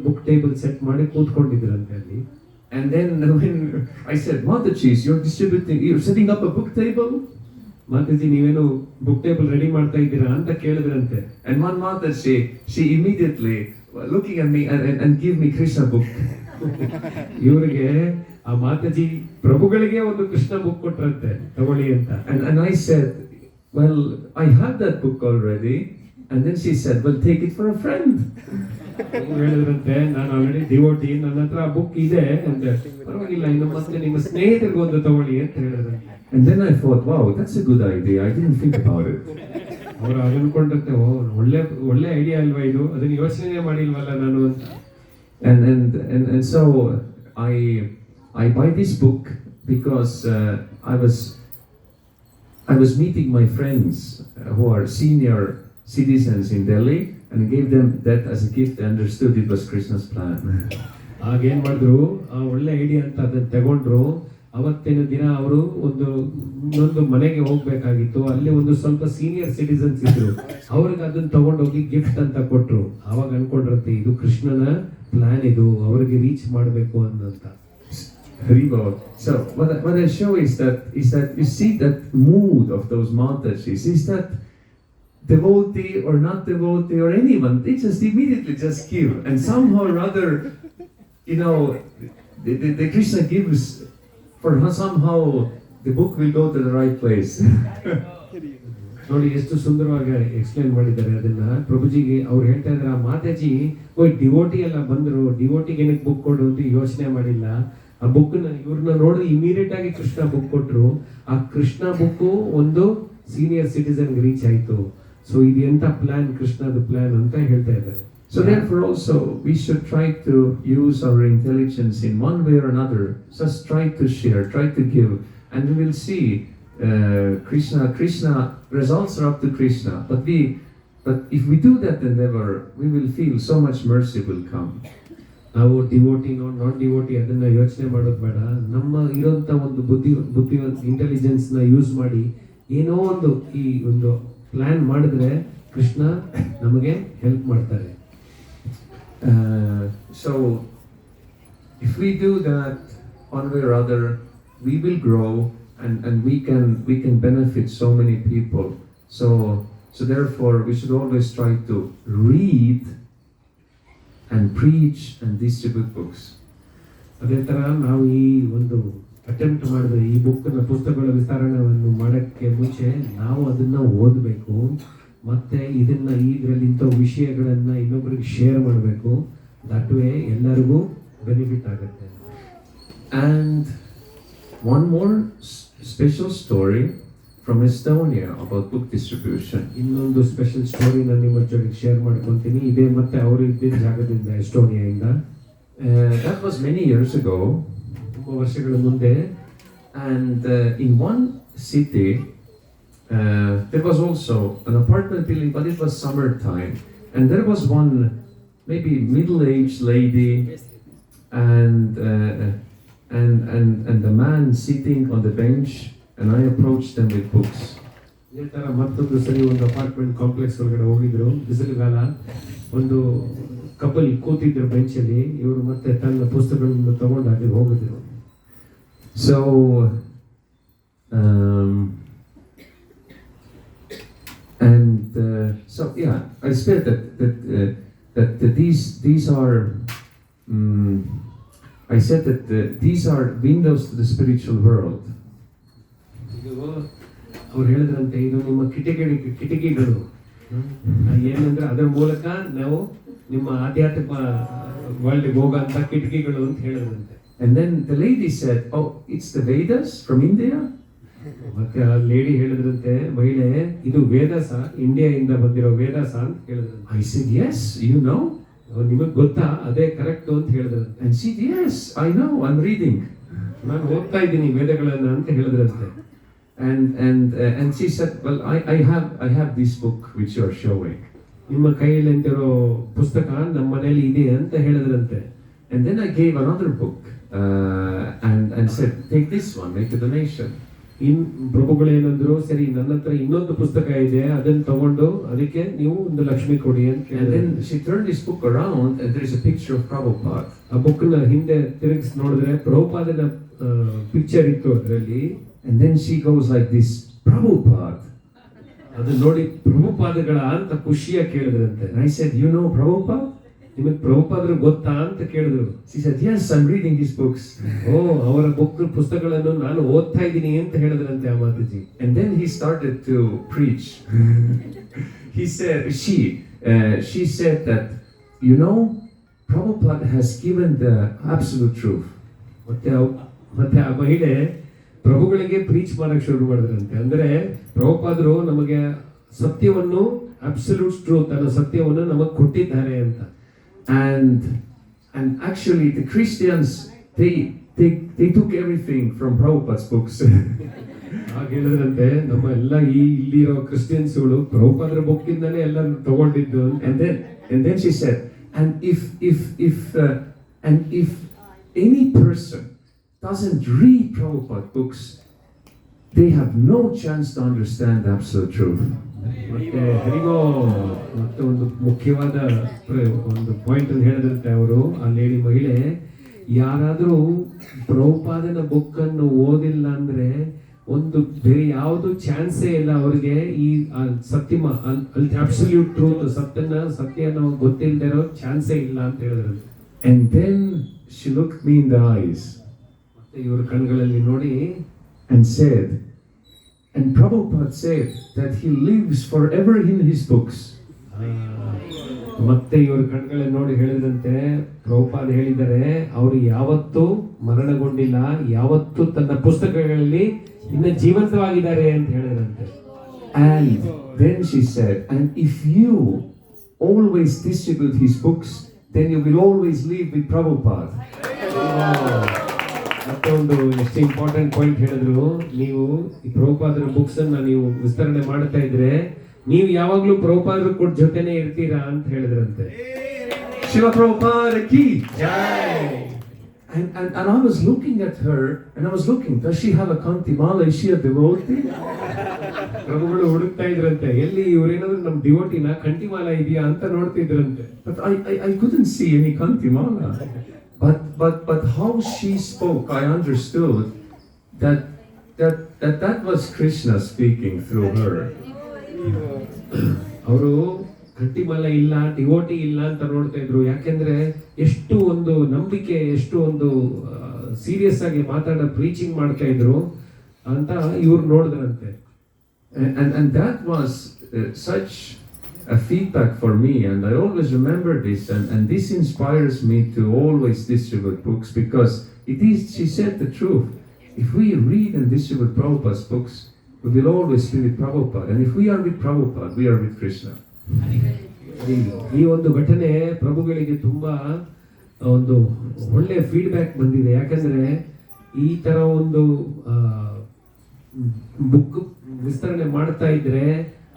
ಬುಕ್ ಟೇಬಲ್ ಸೆಟ್ ಮಾಡಿ ಕೂತ್ಕೊಂಡಿದ್ರಂತೆ ಅಲ್ಲಿ. And then when I said, Matajis, you're setting up a book table? Mataji, ನೀವೇನು ಬುಕ್ ಟೇಬಲ್ ರೆಡಿ ಮಾಡ್ತಾ ಇದ್ದೀರಾ ಅಂತ ಕೇಳಿದ್ರಂತೆ. And one Mataji, she immediately looking at me and give me Krishna book. ಇವರಿಗೆ ಆ ಮಾತಾಜಿ ಪ್ರಭುಗಳಿಗೆ ಒಂದು ಕೃಷ್ಣ ಬುಕ್ ಕೊಟ್ರಂತೆ, ತಗೊಳ್ಳಿ ಅಂತ. And I said, well, I have that book already. And then she said, well, take it for a friend. ಹೇಳಿದ್ರಂತೆ, ನಾನು already devotee, ನನ್ನ ಹತ್ರ ಆ ಬುಕ್ ಇದೆ ಅಂತ. ಪರವಾಗಿಲ್ಲ, ಇನ್ನು ಮತ್ತೆ ನಿಮ್ಮ ಸ್ನೇಹಿತರಿಗೆ ಒಂದು ತಗೊಳ್ಳಿ ಅಂತ ಹೇಳಿದ್ರಂತೆ. And then I thought, wow, that's a good idea. I didn't think about it. ಅವರು ಅನ್ಕೊಂಡಂತೆ, ಒಳ್ಳೆ ಐಡಿಯಾ ಅಲ್ವಾ ಇದು, ಅದನ್ನ ಯೋಚನೆ ಮಾಡಿಲ್ವಲ್ಲ ನಾನು ಅಂತ. And so I buy this book because I was meeting my friends who are senior citizens in Delhi and gave them that as a gift. They understood it was Krishna's plan. ಆಗೇನ್ ಮಾಡಿದ್ರು, ಒಳ್ಳೆ idea ಅಂತ ಅದನ್ನ ತಗೊಂಡ್ರು. ಅವತ್ತಿನ ದಿನ ಅವರು ಇನ್ನೊಂದು ಮನೆಗೆ ಹೋಗ್ಬೇಕಾಗಿತ್ತು, ಅಲ್ಲಿ ಒಂದು ಸ್ವಲ್ಪ ಸೀನಿಯರ್ ಸಿಟಿಸನ್ಸ್ ಇದ್ರು, ಅವ್ರಿಗೆ ಅದನ್ನ ತಗೊಂಡೋಗಿ ಗಿಫ್ಟ್ ಅಂತ ಕೊಟ್ರು. ಅವಾಗ ಅನ್ಕೊಂಡ್ರಂತೆ, ಇದು ಕೃಷ್ಣನ ಪ್ಲಾನ್, ಇದು ಅವ್ರಿಗೆ ರೀಚ್ ಮಾಡಬೇಕು ಅನ್ನಂತ. So what I show is that you see that mood of those Matajis is that devotee or not devotee or anyone, they just immediately just give. And somehow or other, you know, the Krishna gives, for somehow the book will go to the right place. ನೋಡಿ ಎಷ್ಟು ಸುಂದರವಾಗಿ explain ಮಾಡಿದ್ದಾರೆ ಅದನ್ನ. ಪ್ರಭುಜಿಗೆ ಅವ್ರು ಹೇಳ್ತಾ ಇದ್ದಾರೆ, ಆ ಮಾತಾಜಿ ಓಯ್ ಡಿವೋಟಿ ಎಲ್ಲ ಬಂದ್ರು, ಡಿವೋಟಿಗೆ ಏನಕ್ಕೆ ಬುಕ್ ಕೊಡು ಅಂತ ಯೋಚನೆ ಮಾಡಿಲ್ಲ. ಆ ಬುಕ್ ಇವ್ರನ್ನ ನೋಡಿದ್ರೆ ಇಮಿಡಿಯೇಟ್ ಆಗಿ ಕೃಷ್ಣ ಬುಕ್ ಕೊಟ್ರು. ಆ ಕೃಷ್ಣ ಬುಕ್ ಒಂದು ಸೀನಿಯರ್ ಸಿಟಿಸನ್ ರೀಚ್ ಆಯ್ತು. ಸೊ ಇದು ಎಂತ ಪ್ಲಾನ್, ಕೃಷ್ಣದ ಪ್ಲಾನ್ ಅಂತ ಹೇಳ್ತಾ ಇದ್ದಾರೆ. So therefore also we should try to use our intelligence in one way or another. Just try to share, try to give, and we will see Krishna results are up to Krishna. But if we do that endeavor, we will feel so much mercy will come. ನಾವು ಡಿವೋಟಿನೋ ನಾನ್ devotee ಅದನ್ನ ಯೋಚನೆ ಮಾಡೋದು ಬೇಡ. ನಮ್ಮ ಇರೋಂಥ ಒಂದು ಬುದ್ಧಿವಂತ ಇಂಟೆಲಿಜೆನ್ಸ್ನ use ಮಾಡಿ ಏನೋ ಒಂದು ಈ ಒಂದು ಪ್ಲಾನ್ ಮಾಡಿದ್ರೆ ಕೃಷ್ಣ ನಮಗೆ ಹೆಲ್ಪ್ ಮಾಡ್ತಾರೆ. So if we do that one way or other, we will grow and we can benefit so many people. So therefore we should always try to read and preach and distribute books. ಅದೇ ಥರ ನಾವು ಈ ಒಂದು attempt ಮಾಡಿದ್ರೆ ಈ ಬುಕ್ನ ಪುಸ್ತಕಗಳ ವಿಸ್ತರಣೆಯನ್ನು ಮಾಡೋಕ್ಕೆ ಮುಂಚೆ ನಾವು ಅದನ್ನು ಓದಬೇಕು, ಮತ್ತು ಇದರಲ್ಲಿ ಇಂಥ ವಿಷಯಗಳನ್ನು ಇನ್ನೊಬ್ಬರಿಗೆ ಶೇರ್ ಮಾಡಬೇಕು. ದಟ್ ವೇ ಎಲ್ಲರಿಗೂ ಬೆನಿಫಿಟ್ ಆಗುತ್ತೆ. And one more special story from Estonia about book distribution. ಇನ್ನೊಂದು ಸ್ಪೆಷಲ್ ಸ್ಟೋರಿ ನಾನು ನಿಮ್ಮ ಜೊತೆಗೆ ಶೇರ್ ಮಾಡ್ಕೊತೀನಿ. ಇದೇ ಮತ್ತೆ ಅವರು ಇದ್ದ ಜಾಗದಿಂದ, ಎಸ್ಟೋನಿಯಾಯಿಂದ. That was many years ago. ತುಂಬ ವರ್ಷಗಳ ಮುಂದೆ. And in one city there was also an apartment building, but it was summertime, and there was one maybe middle-aged lady and a man sitting on the bench, and I approached them with books. ಇದೇ ಥರ ಮತ್ತೊಂದು ಸರಿ ಒಂದು apartment complex ಒಳಗಡೆ ಹೋಗಿದ್ರು, ಬಿಸಿಲುಗಾಲ. ಒಂದು couple ಕೂತಿದ್ರು ಬೆಂಚಲ್ಲಿ, ಇವರು ಮತ್ತೆ ತನ್ನ ಪುಸ್ತಕಗಳನ್ನು ತಗೊಂಡು ಅಲ್ಲಿ ಹೋಗಿದ್ರು. So so yeah, I said that these are I said that these are windows to the spiritual world. ಅವ್ರು ಹೇಳಿದ್ರಂತೆ, ಇದು ನಿಮ್ಮ ಕಿಟಕಿಗಳು ಏನಂದ್ರೆ ಅದರ ಮೂಲಕ ನಾವು ನಿಮ್ಮ ಆಧ್ಯಾತ್ಮಿಕ ವರ್ಲ್ಡ್ಗೆ ಹೋಗೋಂಥ ಕಿಟಕಿಗಳು ಅಂತ ಹೇಳಿದ್ರಂತೆ. And then the lady said, "Oh, it's the Vedas from India?" ಮತ್ತೆ ಆ ಲೇಡಿ ಹೇಳಿದ್ರಂತೆ, ಮಹಿಳೆ, ಇದು ವೇದಾಸ, ಇಂಡಿಯಾದಿಂದ ಬಂದಿರೋ ವೇದಾಸ ಅಂತ ಹೇಳಿದ್ರಂತೆ. I said, "Yes, you know." ನಿಮಗೆ ಗೊತ್ತಾ? ಅದೇ ಕರೆಕ್ಟ್ ಅಂತ ಹೇಳಿದ್ರಂತೆ. And she said, "Yes, I know, I'm reading." ನಾನು ಓದ್ತಾ ಇದ್ದೀನಿ ವೇದಗಳನ್ನ ಅಂತ ಹೇಳಿದ್ರಂತೆ. And she said, "Well, I have this book which you are showing." ನಿಮ್ಮ ಕೈಯಲ್ಲಿ ಅಂತಿರೋ ಪುಸ್ತಕ ನಮ್ಮ ಮನೆಯಲ್ಲಿ ಇದೆ ಅಂತ ಹೇಳಿದ್ರಂತೆ. And then I gave another book and said, "Take this one, make a donation." ಪ್ರಭುಗಳು ಏನಂದ್ರು, ಸರಿ ನನ್ನ ಹತ್ರ ಇನ್ನೊಂದು ಪುಸ್ತಕ ಇದೆ, ಅದನ್ನ ತಗೊಂಡು ಅದಕ್ಕೆ ನೀವು ಒಂದು ಲಕ್ಷ್ಮಿ ಕೊಡಿ ಅಂತ. And then she turned this book around and there is a picture of Prabhupada. ಆ ಬುಕ್ ನ ಹಿಂದೆ ತಿರುಗಿಸಿ ನೋಡಿದ್ರೆ ಪ್ರಭುಪಾದನ ಪಿಕ್ಚರ್ ಇತ್ತು ಅದರಲ್ಲಿ. And then she goes like this, "Prabhupada." ಅದನ್ನ ನೋಡಿ ಪ್ರಭುಪಾದಗಳ ಅಂತ ಖುಷಿಯಾಗಿ ಕೇಳಿದ್ರಂತೆ. And I said, "You know Prabhupada?" ನಿಮಗೆ ಪ್ರಭುಪಾದರು ಗೊತ್ತಾ ಅಂತ ಕೇಳಿದ್ರು. She said, "Yes, I'm reading these books." ಅವರ ಪುಸ್ತಕಗಳನ್ನು ನಾನು ಓದ್ತಾ ಇದ್ದೀನಿ ಅಂತ ಹೇಳಿದ್ರಂತೆ ಆ Mataji. And then he started to preach. He said, she said that, "You know, Prabhupada has given the absolute truth." ಮತ್ತೆ ಆ ಮಹಿಳೆ ಪ್ರಭುಗಳಿಗೆ ಪ್ರೀಚ್ ಮಾಡಕ್ ಶುರು ಮಾಡಿದ್ರಂತೆ. ಅಂದ್ರೆ ಪ್ರಭುಪಾದರು ನಮಗೆ ಸತ್ಯವನ್ನು, ಅಬ್ಸಲ್ಯೂಟ್ ಟ್ರೂತ್ ಅನ್ನೋ ಸತ್ಯವನ್ನು ನಮಗೆ ಕೊಟ್ಟಿದ್ದಾರೆ ಅಂತ. And actually the Christians they took everything from Prabhupada's books. ಆಗ ಹೇಳಿದ್ರಂತೆ, ನಮ್ಮ ಎಲ್ಲ ಇಲ್ಲಿರೋ ಕ್ರಿಶ್ಚಿಯನ್ಸ್ಗಳು ಪ್ರಭುಪಾದರ ಬುಕ್ ಇಂದಾನೆ ಎಲ್ಲ ತಗೊಂಡಿದ್ದು. And then she said, and if any person doesn't read Prabhupada books, they have no chance to understand the absolute truth. ಮತ್ತೆ ಹರಿಗೋ ಮತ್ತೆ ಒಂದು ಮುಖ್ಯವಾದ ಒಂದು ಪಾಯಿಂಟ್ ಅಂತ ಹೇಳಿದಂತೆ ಅವರು, ಆ ಲೇಡಿ ಮಹಿಳೆ, ಯಾರಾದರೂ ಪ್ರಭುಪಾದನ ಬುಕ್ ಅನ್ನು ಓದಿಲ್ಲ ಅಂದ್ರೆ ಒಂದು ಬೇರೆ ಯಾವುದು ಚಾನ್ಸೇ ಇಲ್ಲ ಅವ್ರಿಗೆ ಈ ಸತ್ಯಮ ಅಬ್ಸಲ್ಯೂಟ್ ಟ್ರೂತ್ ಸತ್ಯ ಗೊತ್ತಿಲ್ಲದೆ ಇರೋ ಚಾನ್ಸೇ ಇಲ್ಲ ಅಂತ ಹೇಳಿದ್ರು. And then she looked me in the eyes ಮತ್ತೆ ಇವ್ರ ಕಣ್ಗಳಲ್ಲಿ ನೋಡಿ and said, and Prabhupada said that he lives forever in his books. ಮತ್ತೆ ಇವ್ರ ಕಣ್ಗಳಲ್ಲಿ ನೋಡಿ ಹೇಳಿದಂತೆ ಪ್ರಭುಪಾದ ಹೇಳಿದ್ದಾರೆ ಅವರು ಯಾವತ್ತೂ ಮರಣಗೊಂಡಿಲ್ಲ, ಯಾವತ್ತೂ ತನ್ನ ಪುಸ್ತಕಗಳಲ್ಲಿ ಇನ್ನ ಜೀವಂತವಾಗಿದ್ದಾರೆ ಅಂತ ಹೇಳಿದಂತೆ. And then she said, and if you always distribute his books, then you will always live with Prabhupada. ಮತ್ತೆ ಒಂದು ಎಷ್ಟು ಇಂಪಾರ್ಟೆಂಟ್ ಪಾಯಿಂಟ್ ಹೇಳಿದ್ರು, ನೀವು ಈ ಪ್ರಭುಪಾದರ ಬುಕ್ಸ್ ಅನ್ನ ನೀವು ವಿಸ್ತರಣೆ ಮಾಡ್ತಾ ಇದ್ರೆ ನೀವು ಯಾವಾಗ್ಲೂ ಪ್ರಭುಪಾದರ ಕೂಡ ಜೊತೆನೆ ಇರ್ತೀರಾ ಅಂತ ಹೇಳಿದ್ರಂತೆ. Shila Prabhupada ki jai. And I was looking at her, and I was looking, does she have a kantimala? Is she a devotee? ಪ್ರಭುಗಳು ಹುಡುಕ್ತಾ ಇದ್ರಂತೆ, ಎಲ್ಲಿ ಇವ್ರೇನಾದ್ರು ನಮ್ ಡಿವೋಟಿನ ಕಂಠಿಮಾಲ ಇದೆಯಾ ಅಂತ ನೋಡ್ತಿದ್ರಂತೆ. But I couldn't see any kantimala. But how she spoke, I understood that was Krishna speaking through her. ಅವರು ಗಟ್ಟಿಮಲ್ಲ ಇಲ್ಲ, devotee ಇಲ್ಲ ಅಂತ ನೋಡ್ತಾ ಇದ್ರು. ಯಾಕೆಂದ್ರೆ ಎಷ್ಟು ಒಂದು ನಂಬಿಕೆ, ಎಷ್ಟು ಒಂದು ಸೀರಿಯಸ್ ಆಗಿ ಪ್ರೀಚಿಂಗ್ ಮಾಡ್ತಾ ಇದ್ರು ಅಂತ ಇವ್ರು ನೋಡಿದ್ರಂತೆ. And that was such a feedback for me, and I always remember this, and this inspires me to always distribute books, because she said the truth. If we read and distribute Prabhupada's books, we will always be with Prabhupada, and if we are with Prabhupada, we are with Krishna. ಈ ಒಂದು ಘಟನೆ ಪ್ರಭುಗಳಿಗೆ ತುಂಬಾ ಒಂದು ಒಳ್ಳೆ feedback ಬಂದಿದೆ. ಯಾಕಂದ್ರೆ ಈ ತರ ಒಂದು ಬುಕ್ ವಿಸ್ತರಣೆ ಮಾಡ್ತಾ ಇದ್ರೆ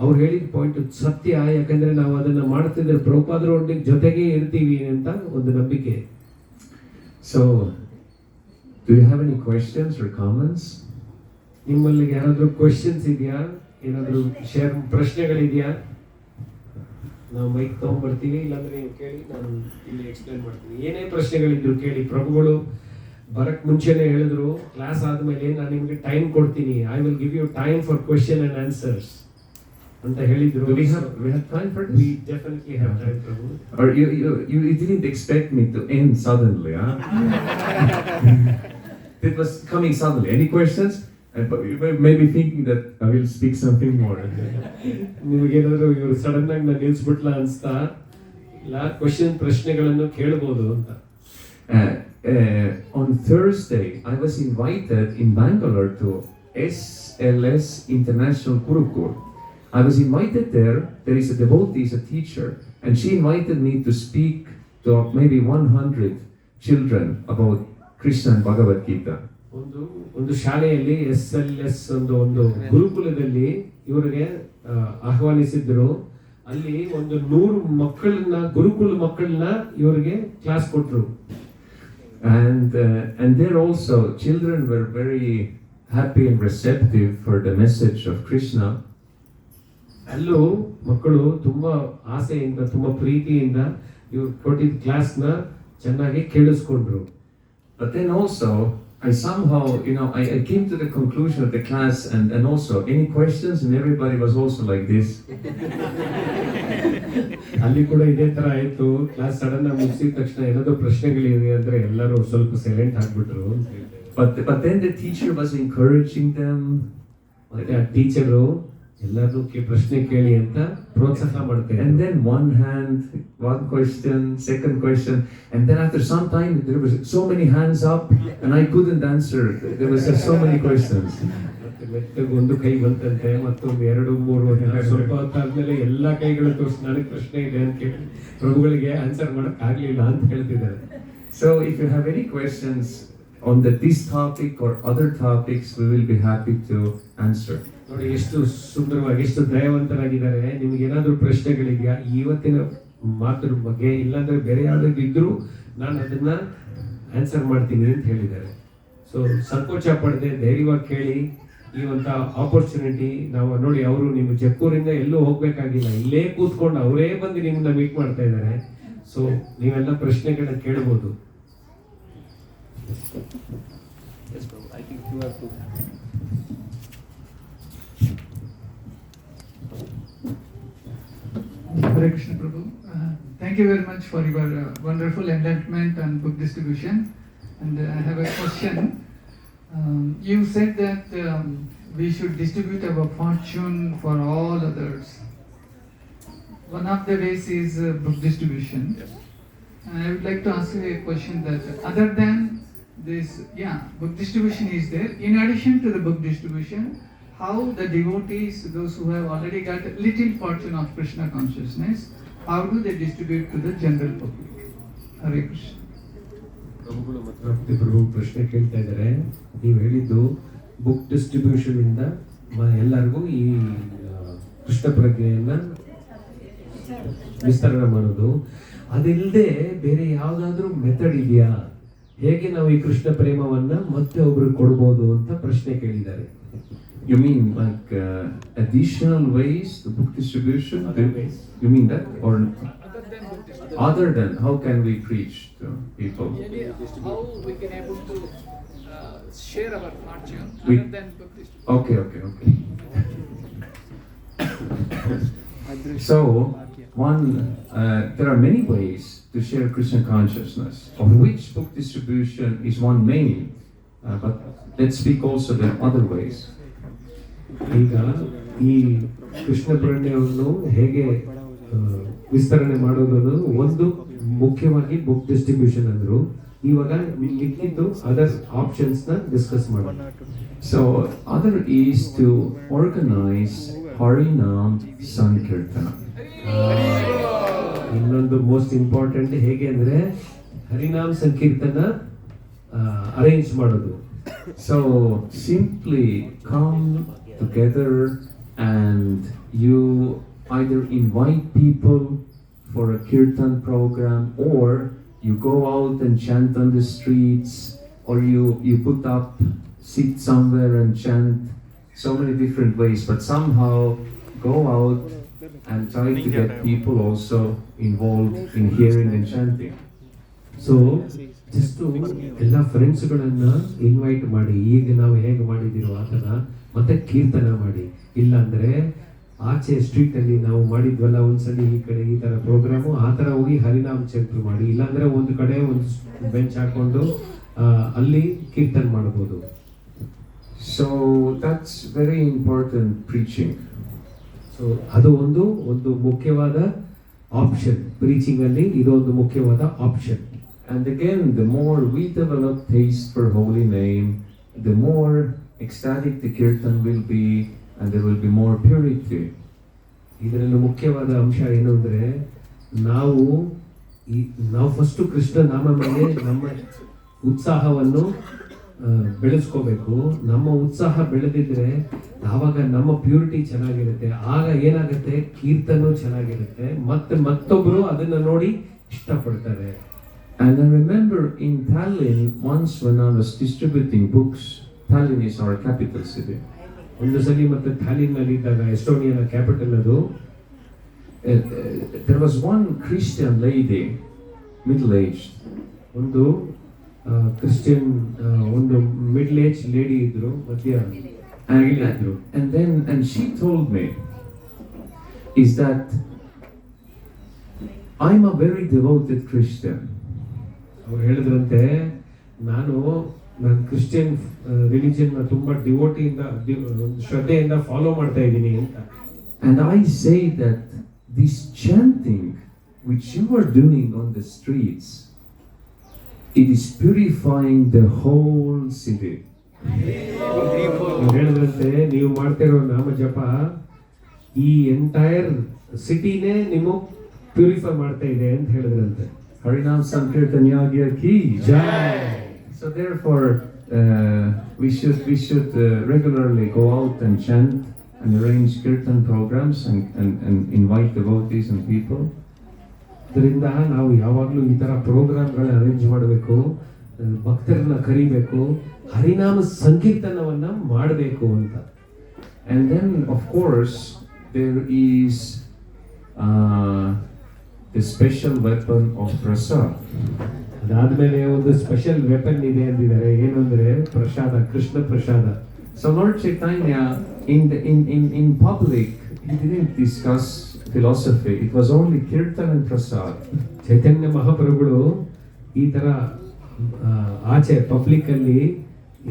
ಅವ್ರು ಹೇಳಿದ ಪಾಯಿಂಟ್ ಸತ್ಯ. ಯಾಕಂದ್ರೆ ನಾವು ಅದನ್ನ ಮಾಡ್ತಿದ್ರೆ ಪ್ರಭುಪಾದರ ಜೊತೆಗೆ ಇರ್ತೀವಿ ಅಂತ ಒಂದು ನಂಬಿಕೆ. So, do you have any questions or comments? ನಿಮ್ಮಲ್ಲಿ ಯಾರಾದ್ರೂ ಕ್ವೆಶ್ಚನ್ಸ್ ಇದೆಯಾ? ಏನಾದ್ರು ಪ್ರಶ್ನೆಗಳಿದೆಯಾ? ನಾವು ಮೈಕ್ ತಗೊಂಡ್ಬರ್ತೀವಿ, ಇಲ್ಲಾಂದ್ರೆ ನೀವು ಕೇಳಿ, ನಾನು ಇಲ್ಲಿ ಎಕ್ಸ್ಪ್ಲೇನ್ ಮಾಡ್ತೀನಿ. ಏನೇ ಪ್ರಶ್ನೆಗಳಿದ್ರು ಕೇಳಿ. ಪ್ರಭುಗಳು ಬರಕ್ ಮುಂಚೆನೆ ಹೇಳಿದ್ರು, ಕ್ಲಾಸ್ ಆದ್ಮೇಲೆ ನಾನು ನಿಮ್ಗೆ ಟೈಮ್ ಕೊಡ್ತೀನಿ, I will give you time for question and answers ಅಂತ ಹೇಳಿದ್ರು. We have time for this? We definitely have time, Prabhu. Or you didn't expect me to end suddenly, huh? It was coming suddenly. Any questions? But you may be thinking that I will speak something more. ನಿಮಗೇನಾದ್ರು ಇವರು sudden ಆಗಿ ನಾನು ನಿಲ್ಸ್ಬಿಟ್ಲ ಅನ್ಸ್ತಾ ಇಲ್ಲ, ಪ್ರಶ್ನೆಗಳನ್ನು ಕೇಳಬಹುದು ಅಂತ. On Thursday, I was invited in Bangalore to SLS International Gurukul. I was invited there. There is a devotee, is a teacher, and she invited me to speak to maybe 100 children about Krishna and Bhagavad Gita. ಒಂದು ಶಾಲೆಯಲ್ಲಿ SLS ಒಂದು ಗುರುಕುಲದಲ್ಲಿ ಇವರಿಗೆ ಆಹ್ವಾನಿಸಿದ್ರು. ಅಲ್ಲಿ ಒಂದು 100 ಮಕ್ಕಳನ್ನ, ಗುರುಕುಲ ಮಕ್ಕಳನ್ನ ಇವರಿಗೆ class ಕೊಟ್ರು. And there also children were very happy and receptive for the message of Krishna. ಅಲ್ಲೂ ಮಕ್ಕಳು ತುಂಬಾ ಆಸೆಯಿಂದ, ತುಂಬಾ ಪ್ರೀತಿಯಿಂದ ಇವ್ರು ಕೊಟ್ಟಿದ್ದ ಕ್ಲಾಸ್ನ ಚೆನ್ನಾಗಿ ಕೇಳಿಸ್ಕೊಂಡ್ರು. But then also I somehow, I came to the conclusion of the class, and also any questions, and everybody was also like this. ಅಲ್ಲಿ ಕೂಡ ಇದೇ ತರ ಆಯ್ತು. ಕ್ಲಾಸ್ ಸಡನ್ ಆಗಿ ಮುಗಿಸಿದ ತಕ್ಷಣ ಏನಾದ್ರು ಪ್ರಶ್ನೆಗಳಿವೆ ಅಂದ್ರೆ ಎಲ್ಲರೂ ಸ್ವಲ್ಪ silent ಆಗ್ಬಿಟ್ರು. But then the teacher was encouraging them. ಮತ್ತೆ ಆ ಟೀಚರು ಎಲ್ಲರೂ ಪ್ರಶ್ನೆ ಕೇಳಿ ಅಂತ ಪ್ರೋತ್ಸಾಹ ಮಾಡ್ತಾರೆ. And then one hand, one question, second question, and then after some time there was so many hands up and I couldn't answer. There was so many questions. ಒಂದು ಕೈ ಬಂತಂತೆ, ಮತ್ತೊಂದು 2, 3 ಸ್ವಲ್ಪ ಹೊತ್ತಾದ್ಮೇಲೆ ಎಲ್ಲಾ ಕೈಗಳು ತೋರಿಸಿ ನನಗೆ ಪ್ರಶ್ನೆ ಇದೆ ಅಂತ ಕೇಳಿ ಪ್ರಭುಗಳಿಗೆ ಆನ್ಸರ್ ಮಾಡಕ್ ಆಗ್ಲಿಲ್ಲ ಅಂತ ಹೇಳ್ತಿದ್ದಾರೆ. So if you have any questions on this topic or other topics, we will be happy to answer. ನೋಡಿ ಎಷ್ಟು ಸುಂದರವಾಗಿ, ಎಷ್ಟು ದಯವಂತರಾಗಿದ್ದಾರೆ. ನಿಮ್ಗೆ ಏನಾದ್ರೂ ಪ್ರಶ್ನೆಗಳಿದೆಯಾ ಇವತ್ತಿನ ಮಾತ್ರ ಬಗ್ಗೆ, ಇಲ್ಲಾಂದ್ರೆ ಬೇರೆ ಯಾವ್ದಾದ್ರು ಇದ್ರು ನಾನು ಅದನ್ನ ಆನ್ಸರ್ ಮಾಡ್ತೀನಿ ಅಂತ ಹೇಳಿದ್ದಾರೆ. ಸೊ ಸಂಕೋಚ ಪಡದೆ ಧೈರ್ಯವಾಗಿ ಕೇಳಿ. ಈ ಒಂದು ಆಪರ್ಚುನಿಟಿ ನಾವು ನೋಡಿ, ಅವರು ನಿಮ್ಮ ಜಕ್ಕೂರಿಂದ ಎಲ್ಲೂ ಹೋಗ್ಬೇಕಾಗಿಲ್ಲ, ಇಲ್ಲೇ ಕೂತ್ಕೊಂಡು ಅವರೇ ಬಂದು ನಿಮ್ಮನ್ನ ಮೀಟ್ ಮಾಡ್ತಾ ಇದ್ದಾರೆ. ಸೊ ನೀವೆಲ್ಲ ಪ್ರಶ್ನೆಗಳನ್ನ ಕೇಳಬಹುದು. Yes, bro. I think you have to. Hare Krishna Prabhu. Thank you very much for your wonderful enlightenment and book distribution. And I have a question. You said that we should distribute our fortune for all others. One of the ways is book distribution. And I would like to ask you a question that other than this, book distribution is there. In addition to the book distribution, how the devotees, those who have already got a little fortune of Krishna consciousness, how do they distribute to the general public? Hare Krishna. ಪ್ರಭುಗಳು ಮತ್ತು ಭಕ್ತಿ ಪ್ರಭು ಪ್ರಶ್ನೆ ಕೇಳ್ತಾ ಇದ್ದಾರೆ. ನೀವು ಹೇಳಿದ್ದು book distribution ಇಂದ ಎಲ್ಲರಿಗೂ ಈ ಕೃಷ್ಣ ಪ್ರಜ್ಞೆಯನ್ನ ವಿಸ್ತರಣೆ ಮಾಡೋದು, ಅದಿಲ್ಲದೆ ಬೇರೆ ಯಾವುದಾದ್ರೂ ಮೆಥಡ್ ಇದೆಯಾ, ಹೇಗೆ ನಾವು ಈ ಕೃಷ್ಣ ಪ್ರೇಮವನ್ನ ಮತ್ತೆ ಒಬ್ರಿಗೆ ಕೊಡ್ಬೋದು ಅಂತ ಪ್ರಶ್ನೆ ಕೇಳಿದ್ದಾರೆ. You mean like additional ways to book distribution? You mean that, or other than how can we preach to people? How we can able to share our fortune We- other than book distribution? Okay. So, there are many ways to share Krishna consciousness, of which book distribution is one main. But let's speak also the other ways. ಈಗ ಈ ಕೃಷ್ಣ ಪ್ರೇರಣೆಯನ್ನು ಹೇಗೆ ವಿಸ್ತರಣೆ ಮಾಡೋದು ಒಂದು ಮುಖ್ಯವಾಗಿ book distribution ಅಂದ್ರು. ಇವಾಗ ಮಿಕ್ಕಿದ್ದು ಅದರ್ ಆಪ್ಷನ್ಸ್ ನ ಡಿಸ್ಕಸ್ ಮಾಡೋಣ. So, other is to organize Harinam Sankirtana. ಇನ್ನೊಂದು ಮೋಸ್ಟ್ ಇಂಪಾರ್ಟೆಂಟ್ ಹೇಗೆ ಅಂದ್ರೆ ಹರಿನಾಮ್ ಸಂಕೀರ್ತನ ಅರೇಂಜ್ ಮಾಡೋದು. So, simply come together and you either invite people for a kirtan program, or you go out and chant on the streets, or you put up, sit somewhere and chant. So many different ways, but somehow go out and try to get people also involved in hearing and chanting. So just ಎಲ್ಲ ಫ್ರೆಂಡ್ಸ್ಗಳನ್ನ invite ಮಾಡಿ, ಈಗ ನಾವು ಹೇಗೆ ಮಾಡಿದಿರೋ ಆ ಥರ ಮತ್ತೆ ಕೀರ್ತನ ಮಾಡಿ. ಇಲ್ಲಾಂದ್ರೆ ಆಚೆ ಸ್ಟ್ರೀಟ್ ಅಲ್ಲಿ ನಾವು ಮಾಡಿದ್ವಲ್ಲ ಒಂದ್ಸಲಿ ಈ ಕಡೆ ಈ ತರ ಪ್ರೋಗ್ರಾಮು, ಆ ತರ ಹೋಗಿ ಹರಿನಾಮ ಚಂದ್ರ ಮಾಡಿ. ಇಲ್ಲಾಂದ್ರೆ ಒಂದು ಕಡೆ ಒಂದು ಬೆಂಚ್ ಹಾಕೊಂಡು ಅಲ್ಲಿ ಕೀರ್ತನ ಮಾಡಬಹುದು. So that's very important preaching. So ಅದು ಒಂದು ಮುಖ್ಯವಾದ ಆಪ್ಷನ್. ಪ್ರೀಚಿಂಗ್ ಅಲ್ಲಿ ಇದು ಒಂದು ಮುಖ್ಯವಾದ option. And again, the more we develop taste for holy name, the more ecstatic the kirtan will be, and there will be more purity. ಇದರಲ್ಲಿ ಮುಖ್ಯವಾದ ಅಂಶ ಏನು ಅಂದ್ರೆ ನಾವು ಫಸ್ಟ್ ಕೃಷ್ಣ ನಾಮ ಮೇಲೆ ನಮ್ಮ ಉತ್ಸಾಹವನ್ನು ಬೆಳೆಸ್ಕೋಬೇಕು. ನಮ್ಮ ಉತ್ಸಾಹ ಬೆಳೆದಿದ್ರೆ ಆವಾಗ ನಮ್ಮ ಪ್ಯೂರಿಟಿ ಚೆನ್ನಾಗಿರುತ್ತೆ. ಆಗ ಏನಾಗುತ್ತೆ, ಕೀರ್ತನೂ ಚೆನ್ನಾಗಿರುತ್ತೆ, ಮತ್ತೊಬ್ರು ಅದನ್ನ ನೋಡಿ ಇಷ್ಟಪಡ್ತಾರೆ. And I remember in Tallinn, once when I was distributing books, Tallinn is our capital city. ಒಂದು ಸಲ ಮತ್ತೆ ಥಾಲಿನ್ ನಲ್ಲಿ ಇದ್ದಾಗ, ಎಸ್ಟೋನಿಯಾದ ಕ್ಯಾಪಿಟಲ್ ಅದು, there was one Christian lady, middle-aged. ಒಂದು ಕ್ರಿಶ್ಚಿಯನ್ ಒಂದು ಮಿಡ್ಲ್ ಏಜ್ ಲೇಡಿ ಇದ್ರು, And she told me is that I'm a very devoted Christian. ಅವ್ರು ಹೇಳಿದ್ರಂತೆ, ನಾನು ಕ್ರಿಶ್ಚಿಯನ್ ರಿಲಿಜಿಯನ್ ತುಂಬಾ ಡಿವೋಟಿಯಿಂದ ಶ್ರದ್ಧೆಯಿಂದ ಫಾಲೋ ಮಾಡ್ತಾ ಇದ್ದೀನಿ ಅಂತ. And I say that this chanting which you are doing on the streets, it is purifying the whole city. ಹೇಳಿದ್ರಂತೆ, ನೀವು ಮಾಡ್ತಿರೋ ನಾಮ ಜಪ ಈ ಎಂಟೈರ್ ಸಿಟಿನೇ ನಿಮ್ಮ ಪ್ಯೂರಿಫೈ ಮಾಡ್ತಾ ಇದೆ ಅಂತ ಹೇಳಿದ್ರಂತೆ. Harinam Sankirtan Yagya ki jai. So therefore we should regularly go out and chant and arrange kirtan programs and invite devotees and people. ಇದರಿಂದ ನಾವು ಯಾವಾಗಲೂ ಈ ತರ ಪ್ರೋಗ್ರಾಮ್ಗಳನ್ನ ಅರೇಂಜ್ ಮಾಡಬೇಕು, ಭಕ್ತರನ್ನ ಕರಿಬೇಕು, ಹರಿನಾಮ ಸಂಕೀರ್ತನವನ್ನ ಮಾಡಬೇಕು ಅಂತ. And then of course there is the special weapon of prasad. ಅದಾದ್ಮೇಲೆ ಒಂದು ಸ್ಪೆಷಲ್ ವೆಪನ್ ಇದೆ ಅಂದಿದ್ದಾರೆ. ಏನು ಅಂದ್ರೆ ಪ್ರಸಾದ, ಕೃಷ್ಣ ಪ್ರಸಾದ. So Lord Chaitanya in public he didn't discuss philosophy. It was only kirtan and prasad. ಚೈತನ್ಯ ಮಹಾಪ್ರಭುಗಳು ಈ ತರ ಆಚೆ ಪಬ್ಲಿಕ್ ಅಲ್ಲಿ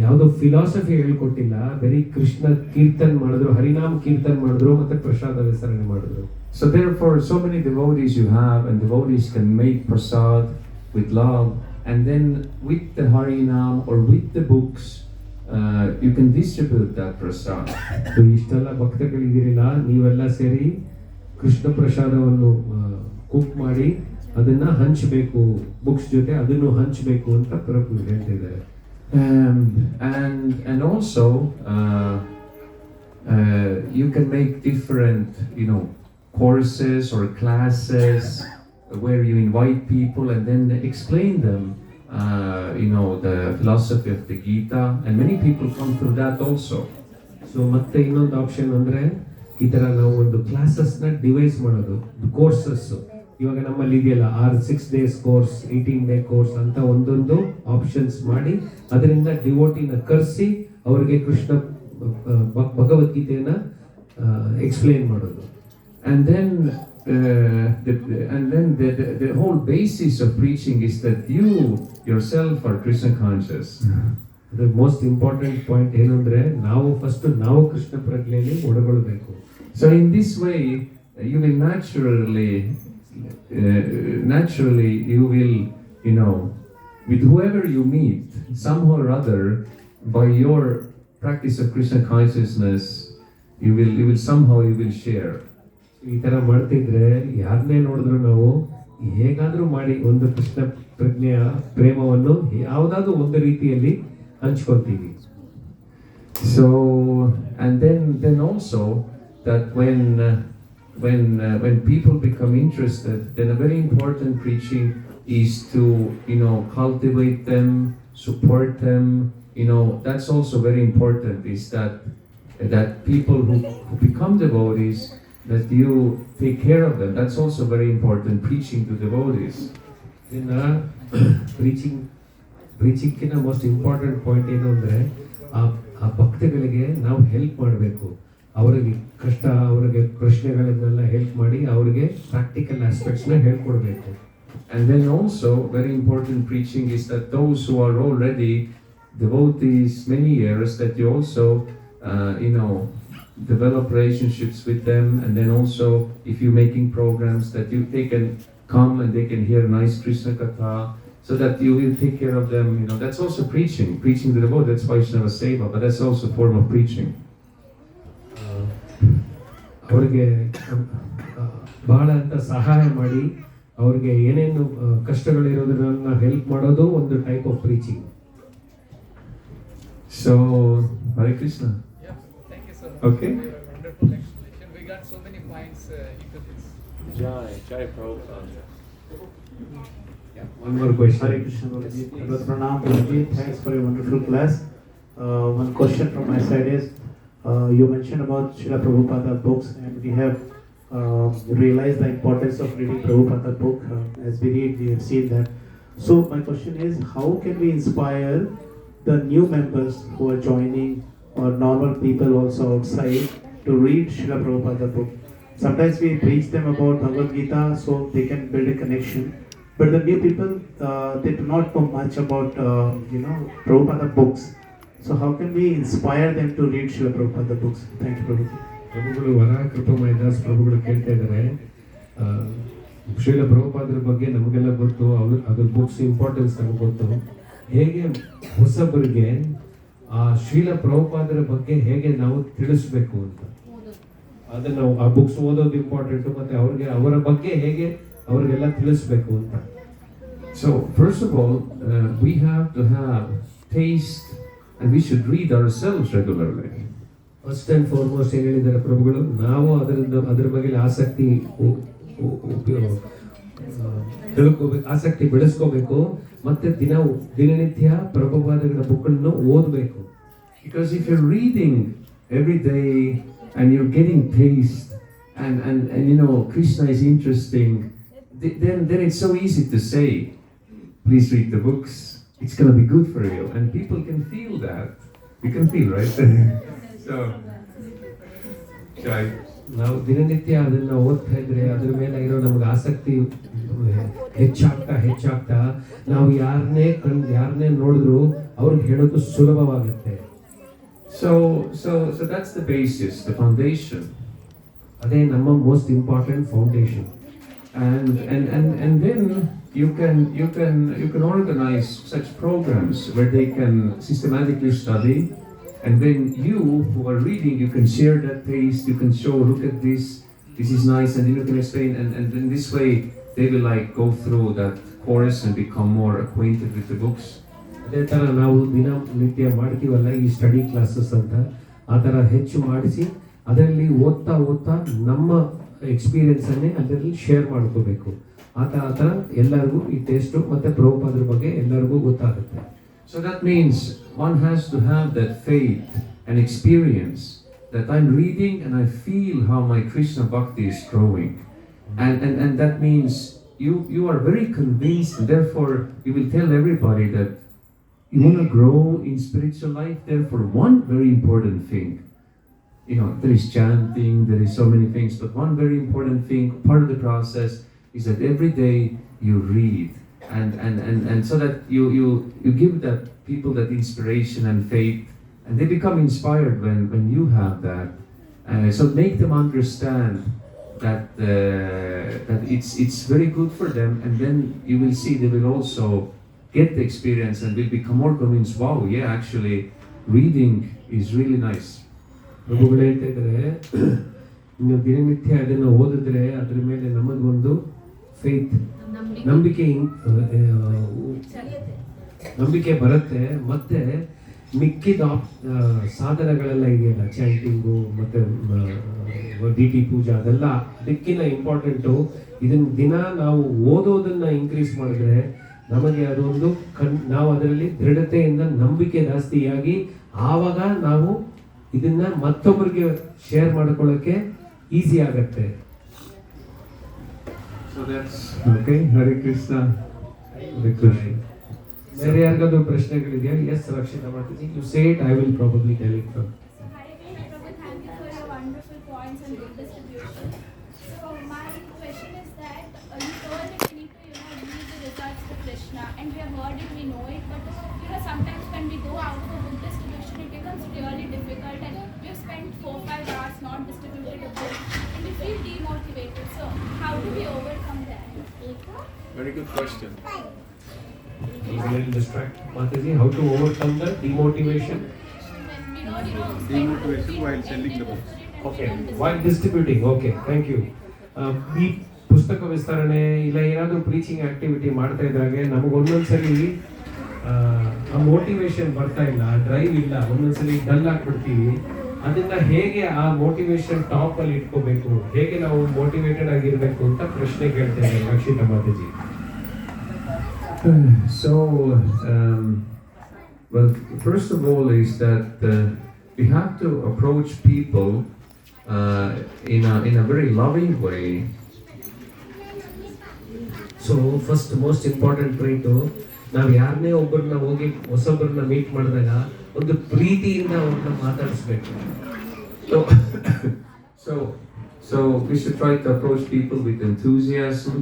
ಯಾವುದೋ ಫಿಲಾಸಫಿ ಹೇಳ್ಕೊಟ್ಟಿಲ್ಲ, ಬರೀ ಕೃಷ್ಣ ಕೀರ್ತನ್ ಮಾಡಿದ್ರು, ಹರಿನಾಮ ಕೀರ್ತನ್ ಮಾಡಿದ್ರು, ಮತ್ತೆ ಪ್ರಸಾದ ವಿತರಣೆ ಮಾಡಿದ್ರು. So therefore, so many devotees you have, and devotees can make prasad with love, and then with the harinam or with the books, you can distribute that prasad. So ಇಷ್ಟೆಲ್ಲ ಭಕ್ತಗಳಿದ್ದೀರಿಲ್ಲ, ನೀವೆಲ್ಲ ಸೇರಿ ಕೃಷ್ಣ ಪ್ರಸಾದವನ್ನು ಕುಕ್ ಮಾಡಿ ಅದನ್ನ ಹಂಚಬೇಕು, ಬುಕ್ಸ್ ಜೊತೆ ಅದನ್ನು ಹಂಚಬೇಕು ಅಂತ ಪ್ರಭು ಹೇಳ್ತಿದ್ದಾರೆ. And also you can make different, courses or classes where you invite people and then explain them, the philosophy of the Gita, and many people come through that also. So ಮತ್ತೆ ಇನ್ನೊಂದು option ಅಂದ್ರೆ ಈ ತರ ನಾವು ಒಂದು classes ನ device ಮಾಡೋದು, courses. ಇವಾಗ ನಮ್ಮಲ್ಲಿ ಇದೆಯಲ್ಲ 6 days ಕೋರ್ಸ್, 18 day ಕೋರ್ಸ್ ಅಂತ ಒಂದೊಂದು ಆಪ್ಷನ್ಸ್ ಮಾಡಿ ಅದರಿಂದ ಡಿವೋಟಿನ ಕರೆಸಿ ಅವರಿಗೆ ಕೃಷ್ಣ ಭಗವದ್ಗೀತೆಯನ್ನ ಎಕ್ಸ್ಪ್ಲೇನ್ ಮಾಡೋದು. And then the whole basis of preaching is that you yourself are Krishna conscious. The most important point ಏನು ಅಂದ್ರೆ ನಾವು ಫಸ್ಟ್ ನಾವು Krishna ಪ್ರಜ್ಞೆಯಲ್ಲಿ ಒಳಗೊಳ್ಳಬೇಕು. So in this way you will naturally you will, with whoever you meet, somehow or other, by your practice of Krishna consciousness, you will share. ಈ ತರ ಮಾಡ್ತಿದ್ರೆ ಯಾರನ್ನೇ ನೋಡಿದ್ರು ನಾವು ಹೇಗಾದ್ರೂ ಮಾಡಿ ಒಂದು ಕೃಷ್ಣ ಪ್ರಜ್ಞೆಯ ಪ್ರೇಮವನ್ನು ಯಾವುದಾದ್ರೂ ಒಂದು ರೀತಿಯಲ್ಲಿ ಹಂಚ್ಕೊಳ್ತೀವಿ. So and then also that when people become interested, then a very important preaching is to cultivate them, support them. That's also very important, is that people who become devotees, that you take care of them. That's also very important, preaching to devotees. ಪ್ರೀಚಿಂಗ್ಕಿನ most important point ಏನು ಅಂದರೆ ಆ ಭಕ್ತಗಳಿಗೆ ನಾವು help ಮಾಡಬೇಕು. ಅವರಿಗೆ ಕಷ್ಟ, ಅವರಿಗೆ ಪ್ರಶ್ನೆಗಳನ್ನೆಲ್ಲ help ಮಾಡಿ ಅವರಿಗೆ ಪ್ರಾಕ್ಟಿಕಲ್ ಆಸ್ಪೆಕ್ಟ್ಸ್ನ ಹೇಳ್ಕೊಡ್ಬೇಕು. And then also very important preaching is that those who are already devotees many years, that you also develop relationships with them, and then also if you're making programs that they can come and they can hear nice Krishna Katha, so that you will take care of them. That's also preaching to the devotees. That's Vaishnava Seva, but that's also a form of preaching. ಅವರಿಗೆ ಬಹಳ ಅಂತ ಸಹಾಯ ಮಾಡಿ ಅವ್ರಿಗೆ ಏನೇನು ಕಷ್ಟಗಳಿರೋದನ್ನ help ಮಾಡೋದು ಒಂದು type of preaching. So Hare Krishna. Yeah, thank you so much. Okay. For your wonderful explanation. We got so many points into this. Jai Prabhupada. One more question. Hare Krishna Guruji. Pranam Guruji. Thanks for your wonderful class. One question from my side is, you mentioned about Srila Prabhupada books, and we have realized the importance of reading Prabhupada book. As we read, we have seen that. So my question is, how can we inspire the new members who are joining, or normal people also outside, to read Srila Prabhupada book? Sometimes we preach them about Bhagavad Gita so they can build a connection. But the new people, they do not know much about, Prabhupada books. So how can we inspire them to read Srila Prabhupada books? Thank you, Prabhuji. ಪ್ರಭುಗಳು ವರ ಕೃಪಮಯದಾಸ್ ಪ್ರಭುಗಳು ಕೇಳ್ತಾ ಇದ್ದಾರೆ, ಶ್ರೀಲ ಪ್ರಭುಪಾದರ ಬಗ್ಗೆ ನಮಗೆಲ್ಲ ಗೊತ್ತು, ಅದ್ರ books importance ನಮಗೆ ಗೊತ್ತು. ಹೇಗೆ ಹೊಸಬರಿಗೆ ಆ ಶ್ರೀಲ ಪ್ರಭುಪಾದರ ಬಗ್ಗೆ ಹೇಗೆ ನಾವು ತಿಳಿಸ್ಬೇಕು ಅಂತ, ಅದನ್ನ ನಾವು ಆ ಬುಕ್ಸ್ ಓದೋದು ಇಂಪಾರ್ಟೆಂಟ್, ಮತ್ತೆ ಅವ್ರಿಗೆ ಅವರ ಬಗ್ಗೆ ಹೇಗೆ ಅವ್ರಿಗೆಲ್ಲ ತಿಳಿಸ್ಬೇಕು ಅಂತ. So first of all, we have to have taste, and we should read ourselves regularly. First and foremost ಏನು ಹೇಳಿದ್ದಾರೆ ಪ್ರಭುಗಳು, ನಾವು ಅದರ ಬಗ್ಗೆ ಆಸಕ್ತಿ ತಿಳ್ಕೋಬೇಕು, ಆಸಕ್ತಿ ಬೆಳೆಸ್ಕೋಬೇಕು, ಮತ್ತೆ ದಿನನಿತ್ಯ ಪ್ರಭುಪಾದಗಳ ಬುಕ್ಗಳನ್ನು ಓದಬೇಕು. Because if you're reading every day and you're getting taste, and Krishna is interesting, then it's so easy to say, please read the books, it's going to be good for you, and people can feel that. You can feel, right? So, Jai. ನಾವು ದಿನನಿತ್ಯ ಅದನ್ನ ಓದ್ತಾ ಇದ್ರೆ ಅದ್ರ ಮೇಲೆ ಇರೋ ನಮ್ಗೆ ಆಸಕ್ತಿ ಹೆಚ್ಚಾಗ್ತಾ ನಾವು ಯಾರನ್ನೇ ನೋಡಿದ್ರು ಅವ್ರಿಗೆ ಹೇಳೋದು ಸುಲಭವಾಗುತ್ತೆ. So that's the basis, the foundation. ಅದೇ ನಮ್ಮ most important foundation. And then you can organize such programs where they can systematically study, and then you who are reading, you can share that pace, you can show, look at this is nice, and then you can explain, and in this way they will like go through that course and become more acquainted with the books. ಅದೇ ಥರ ನಾವು ದಿನನಿತ್ಯ ಮಾಡ್ತೀವಲ್ಲ ಈ study classes ಅಂತ, ಆ ಥರ ಹೆಚ್ಚು ಮಾಡಿಸಿ ಅದರಲ್ಲಿ ಓದ್ತಾ ನಮ್ಮ ಎಕ್ಸ್ಪೀರಿಯನ್ಸನ್ನೇ ಅದರಲ್ಲಿ ಶೇರ್ ಮಾಡ್ಕೋಬೇಕು. ಆ ಥರ ಎಲ್ಲರಿಗೂ ಈ ಟೇಸ್ಟು ಮತ್ತು ಪ್ರಭುಪಾದರ ಬಗ್ಗೆ ಎಲ್ಲರಿಗೂ ಗೊತ್ತಾಗುತ್ತೆ. So that means one has to have that faith and experience that I'm reading and I feel how my Krishna Bhakti is growing. And that means you are very convinced, and therefore you will tell everybody that you want to grow in spiritual life. Therefore, one very important thing, there is chanting, there is so many things, but one very important thing, part of the process, is that every day you read, and so that you give that people that inspiration and faith, and they become inspired when you have that. So make them understand that it's very good for them, and then you will see they will also get the experience and will become more convinced. Wow, yeah, actually, reading is really nice. ಪ್ರಭುಗಳು ಹೇಳ್ತಾ ಇದ್ದಾರೆ, ನೀವು ದಿನನಿತ್ಯ ಅದನ್ನು ಓದಿದ್ರೆ ಅದ್ರ ಮೇಲೆ ನಮಗೊಂದು ಫೇತ್ ನಂಬಿಕೆ ಬರುತ್ತೆ. ಮತ್ತೆ ಮಿಕ್ಕಿದ ಸಾಧನಗಳೆಲ್ಲ ಇದೆಯಲ್ಲ, ಚಾಂಟಿಂಗು ಮತ್ತು DT ಪೂಜಾ, ಅದೆಲ್ಲ ಅದಕ್ಕಿಂತ ಇಂಪಾರ್ಟೆಂಟು. ಇದನ್ನ ದಿನ ನಾವು ಓದೋದನ್ನ ಇನ್ಕ್ರೀಸ್ ಮಾಡಿದ್ರೆ ನಮಗೆ ಅದೊಂದು ನಾವು ಅದರಲ್ಲಿ ದೃಢತೆಯಿಂದ ನಂಬಿಕೆ ಜಾಸ್ತಿಯಾಗಿ ಆವಾಗ ನಾವು ಇದನ್ನ ಮತ್ತೊಬ್ಬರಿಗೆ ಶೇರ್ ಮಾಡ್ಕೊಳ್ಳೋಕೆ ಈಸಿ ಆಗತ್ತೆ. So that's okay. Hare Krishna. ಬೇರೆ ಯಾರಿಗಾದ್ರೂ ಪ್ರಶ್ನೆಗಳಿದೆಯಾ? Yes Rakshita Mataji, you say it, I will probably tell it from. And we have heard it, we know it, but sometimes when we go out for book distribution, it becomes really difficult, and we have spent 4-5 hours not distributed a book, and we feel demotivated. So how do we overcome that? Very good question. He's a little distracted. Mataji, how to overcome the demotivation? Demotivation while selling the books. Okay, while distributing. Okay, thank you. ಈ ಪುಸ್ತಕ ವಿಸ್ತರಣೆ ಇಲ್ಲ ಏನಾದರೂ preaching activity ಮಾಡ್ತಾ ಇದ್ರಾಗೆ ನಮಗೆ ಒಂದೊಂದ್ಸಲಿ ಆ motivation ಬರ್ತಾ ಇಲ್ಲ, ಆ ಡ್ರೈವ್ ಇಲ್ಲ, ಒಂದೊಂದ್ಸಲಿ ಡಲ್ ಆಗಿಬಿಡ್ತೀವಿ. ಅದನ್ನ ಹೇಗೆ ಆ ಮೋಟಿವೇಶನ್ ಟಾಪ್ ಅಲ್ಲಿ ಇಟ್ಕೋಬೇಕು, ಹೇಗೆ ನಾವು ಮೋಟಿವೇಟೆಡ್ ಆಗಿರ್ಬೇಕು ಅಂತ ಪ್ರಶ್ನೆ ಕೇಳ್ತೇನೆ Rakshita Mataji. Well, first of all is that we have to approach people in a very loving way. So first most important point, ನಾವು ಯಾರನ್ನೇ ಒಬ್ಬರನ್ನ ಹೋಗಿ ಹೊಸೊಬ್ಬರನ್ನ ಮೀಟ್ ಮಾಡಿದಾಗ ಒಂದು ಪ್ರೀತಿಯಿಂದ ಅವ್ರನ್ನ ಮಾತಾಡಿಸ್ಬೇಕು. So we should try to approach people with enthusiasm,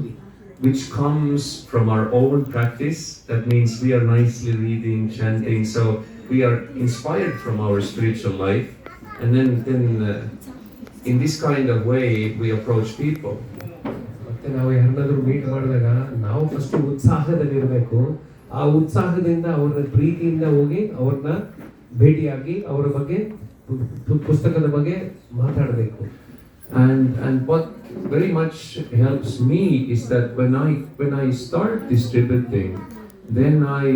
which comes from our own practice. That means we are nicely reading, chanting, so we are inspired from our spiritual life, and then in this kind of way we approach people. ಮತ್ತೆ ನಾವು ಯಾರನ್ನಾದ್ರೂ meet ಮಾಡಿದಾಗ ನಾವು first ಉತ್ಸಾಹದಲ್ಲಿರಬೇಕು. ಆ ಉತ್ಸಾಹದಿಂದ ಅವ್ರನ್ನ ಪ್ರೀತಿಯಿಂದ ಹೋಗಿ ಅವ್ರನ್ನ ಭೇಟಿಯಾಗಿ ಅವರ ಬಗ್ಗೆ ಪುಸ್ತಕದ ಬಗ್ಗೆ ಮಾತಾಡಬೇಕು. And what very much helps me is that when I start distributing, then I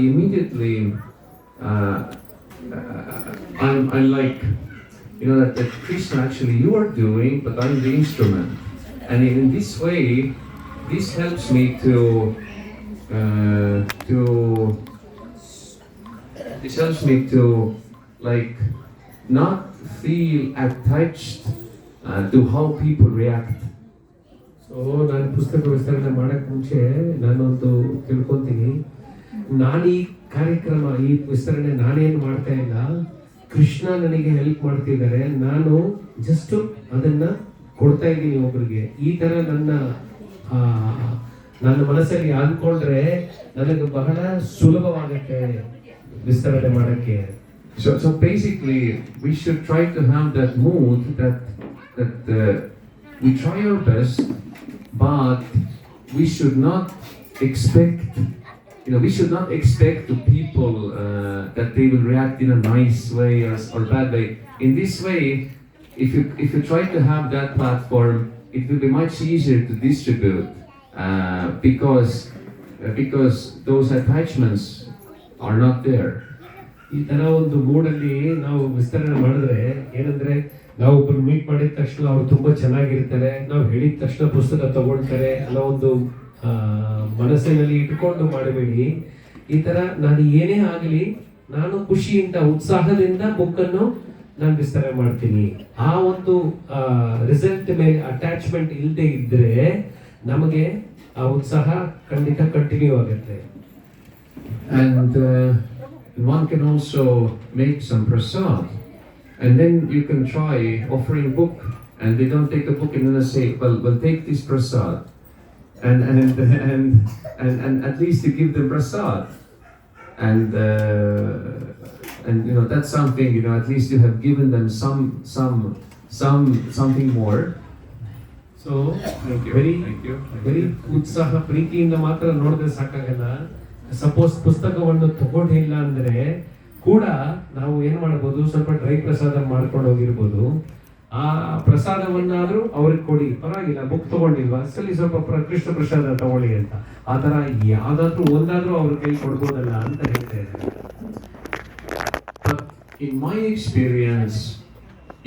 immediately I'm like, that Krishna, actually you are doing, but I'm the instrument. And in this way, this helps me to like not feel attached to how people react. So ನಾನು ಪುಸ್ತಕ ವಿಸ್ತರಣೆ ಮಾಡೋಕ್ಕೆ ಮುಂಚೆ ನಾನೊಂದು ತಿಳ್ಕೊತೀನಿ, ನಾನು ಈ ಕಾರ್ಯಕ್ರಮ, ಈ ವಿಸ್ತರಣೆ ನಾನೇನು ಮಾಡ್ತಾ ಇಲ್ಲ, ಕೃಷ್ಣ ನನಗೆ ಹೆಲ್ಪ್ ಮಾಡ್ತಿದ್ದಾರೆ, ನಾನು ಜಸ್ಟ್ ಅದನ್ನ ಕೊಡ್ತಾ ಇದ್ದೀನಿ ಒಬ್ರಿಗೆ. ಈ ತರ ನನ್ನ ಮನಸ್ಸಲ್ಲಿ ಅಂದ್ಕೊಂಡ್ರೆ ನನಗೆ ಬಹಳ ಸುಲಭವಾಗುತ್ತೆ ವಿಸ್ತರಣೆ ಮಾಡಕ್ಕೆ. So basically, we should try to have that mood that we try our best, but we should not expect, we should not expect to people that they will react in a nice way or bad way. In this way, if you try to have that platform, it will be much easier to distribute because those attachments are not there. ಈ ತರ ಒಂದು ಮೂಡಲ್ಲಿ ನಾವು ವಿಸ್ತರಣೆ ಮಾಡಿದ್ರೆ ಏನಂದ್ರೆ, ನಾವು ಒಬ್ಬರು meet ಮಾಡಿದ ತಕ್ಷಣ ಅವ್ರು ತುಂಬಾ ಚೆನ್ನಾಗಿರ್ತಾರೆ, ನಾವು ಹೇಳಿದ ತಕ್ಷಣ ಪುಸ್ತಕ ತಗೊಳ್ತಾರೆ ಅನ್ನೋ ಒಂದು ಮನಸ್ಸಿನಲ್ಲಿ ಇಟ್ಕೊಂಡು ಮಾಡಬೇಡಿ. ಈ ತರ ನಾನು ಏನೇ ಆಗಲಿ ನಾನು ಖುಷಿಯಿಂದ ಉತ್ಸಾಹದಿಂದ ಬುಕ್ ಅನ್ನು ನಾನು ವಿಸ್ತರಣೆ ಮಾಡ್ತೀನಿ. ಆ ಒಂದು ರಿಸಲ್ಟ್ ಮೇಲೆ ಅಟ್ಯಾಚ್ಮೆಂಟ್ ಇಲ್ಲದೆ ಇದ್ರೆ ನಮಗೆ ಆ ಉತ್ಸಾಹ ಖಂಡಿತ ಕಂಟಿನ್ಯೂ ಆಗುತ್ತೆ. And one can also make some prasad, and then you can try offering book, and they don't take the book, and then they say, well take this prasad, and at least you give them prasad, and that's something, at least you have given them something more. So very ಉತ್ಸಾಹ ಪ್ರೀತಿಯಿಂದ ಮಾತ್ರ ನೋಡಿದ್ರೆ ಸಾಕಾಗಲ್ಲ. Suppose ಪುಸ್ತಕವನ್ನು ತಗೊಂಡಿಲ್ಲ ಅಂದ್ರೆ ಕೂಡ ನಾವು ಏನ್ ಮಾಡಬಹುದು, ಸ್ವಲ್ಪ ಡ್ರೈ ಪ್ರಸಾದ ಮಾಡ್ಕೊಂಡು ಹೋಗಿರ್ಬೋದು. ಆ ಪ್ರಸಾದವನ್ನಾದ್ರೂ ಅವ್ರಿಗೆ ಕೊಡಿ, ಪರವಾಗಿಲ್ಲ ಬುಕ್ ತಗೊಂಡಿಲ್ವಾ ಸರಿ ಸ್ವಲ್ಪ ಕೃಷ್ಣ ಪ್ರಸಾದ ತಗೊಳ್ಳಿ ಅಂತ. ಆ ತರ ಯಾವ್ದಾದ್ರು ಒಂದಾದ್ರೂ ಅವ್ರ ಕೈ ಕೊಡ್ಬೋದಲ್ಲ ಅಂತ ಹೇಳ್ತಾ ಇದ್ದಾರೆ. In my experience,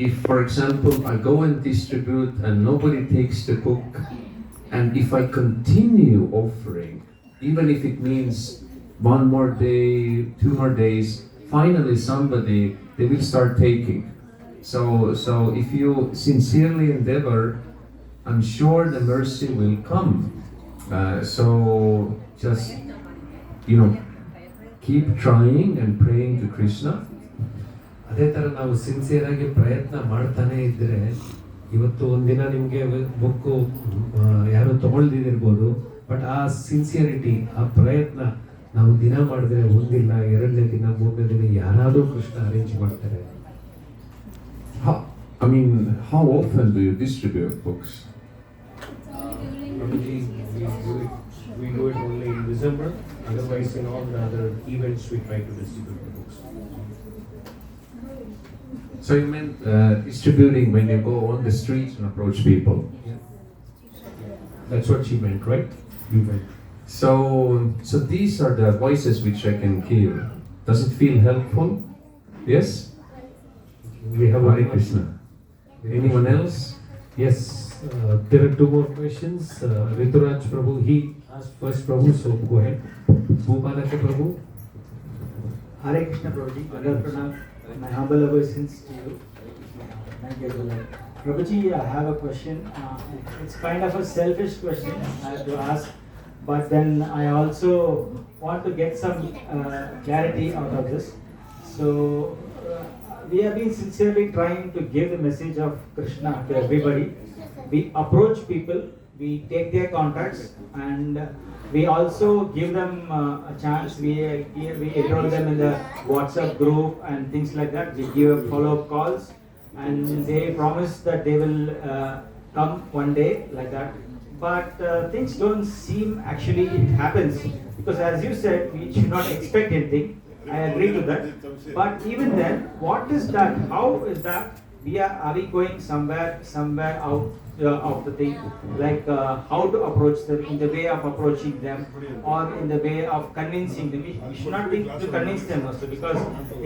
if for example I go and distribute and nobody takes the book, and if I continue offering, even if it means one more day, 2 more days, finally they will start taking. So if you sincerely endeavor, I'm sure the mercy will come. So just keep trying and praying to Krishna. ಅದೇ ತರ ನಾವು sincere ಆಗಿ ಪ್ರಯತ್ನ ಮಾಡ್ತಾನೆ ಇದ್ರೆ ಇವತ್ತು ಒಂದಿನ ನಿಮ್ಗೆ ಬುಕ್ ಯಾರು ತಗೊಳ್ದಿರ್ಬೋದು, ಬಟ್ ಆ ಸಿನ್ಸಿಯರಿಟಿ, ಆ ಪ್ರಯತ್ನ ನಾವು ದಿನ ಮಾಡಿದ್ರೆ ಒಂದಿಲ್ಲ, 2ನೇ ದಿನ, 3ನೇ ದಿನ ಯಾರಾದ್ರೂ ಕೃಷ್ಣ ಅರೇಂಜ್ ಮಾಡ್ತಾರೆ. How often do you distribute books? We do it only in December. Otherwise, in all the other events, we try to distribute the books. So you meant distributing when you go on the streets and approach people? Yeah. That's what she meant, right? You meant. So these are the voices which I can give. Does it feel helpful? Yes? We have Hare Krishna. Anyone else? Yes. There are 2 more questions. Rituraj Prabhu, he asked first Prabhu, so go ahead. Bhupalaka Prabhu. Hare Krishna Prabhuji, Agar Pranam. My humble obeisance to you. Thank you. Prabhuji, I have a question. It's kind of a selfish question I have to ask, but then I also want to get some clarity out of this. So we have been sincerely trying to give the message of Krishna to everybody. We approach people, we take their contacts, and we also give them a chance. We enroll them in the WhatsApp group and things like that. We give follow-up calls, and they promise that they will come one day like that. But things don't seem actually it happens, because as you said, we should not expect anything. I agree to that. But even then, what is that? How is that? Are we going somewhere out of the thing, like how to approach them, in the way of approaching them, or in the way of convincing them? We should not think to convince them also, because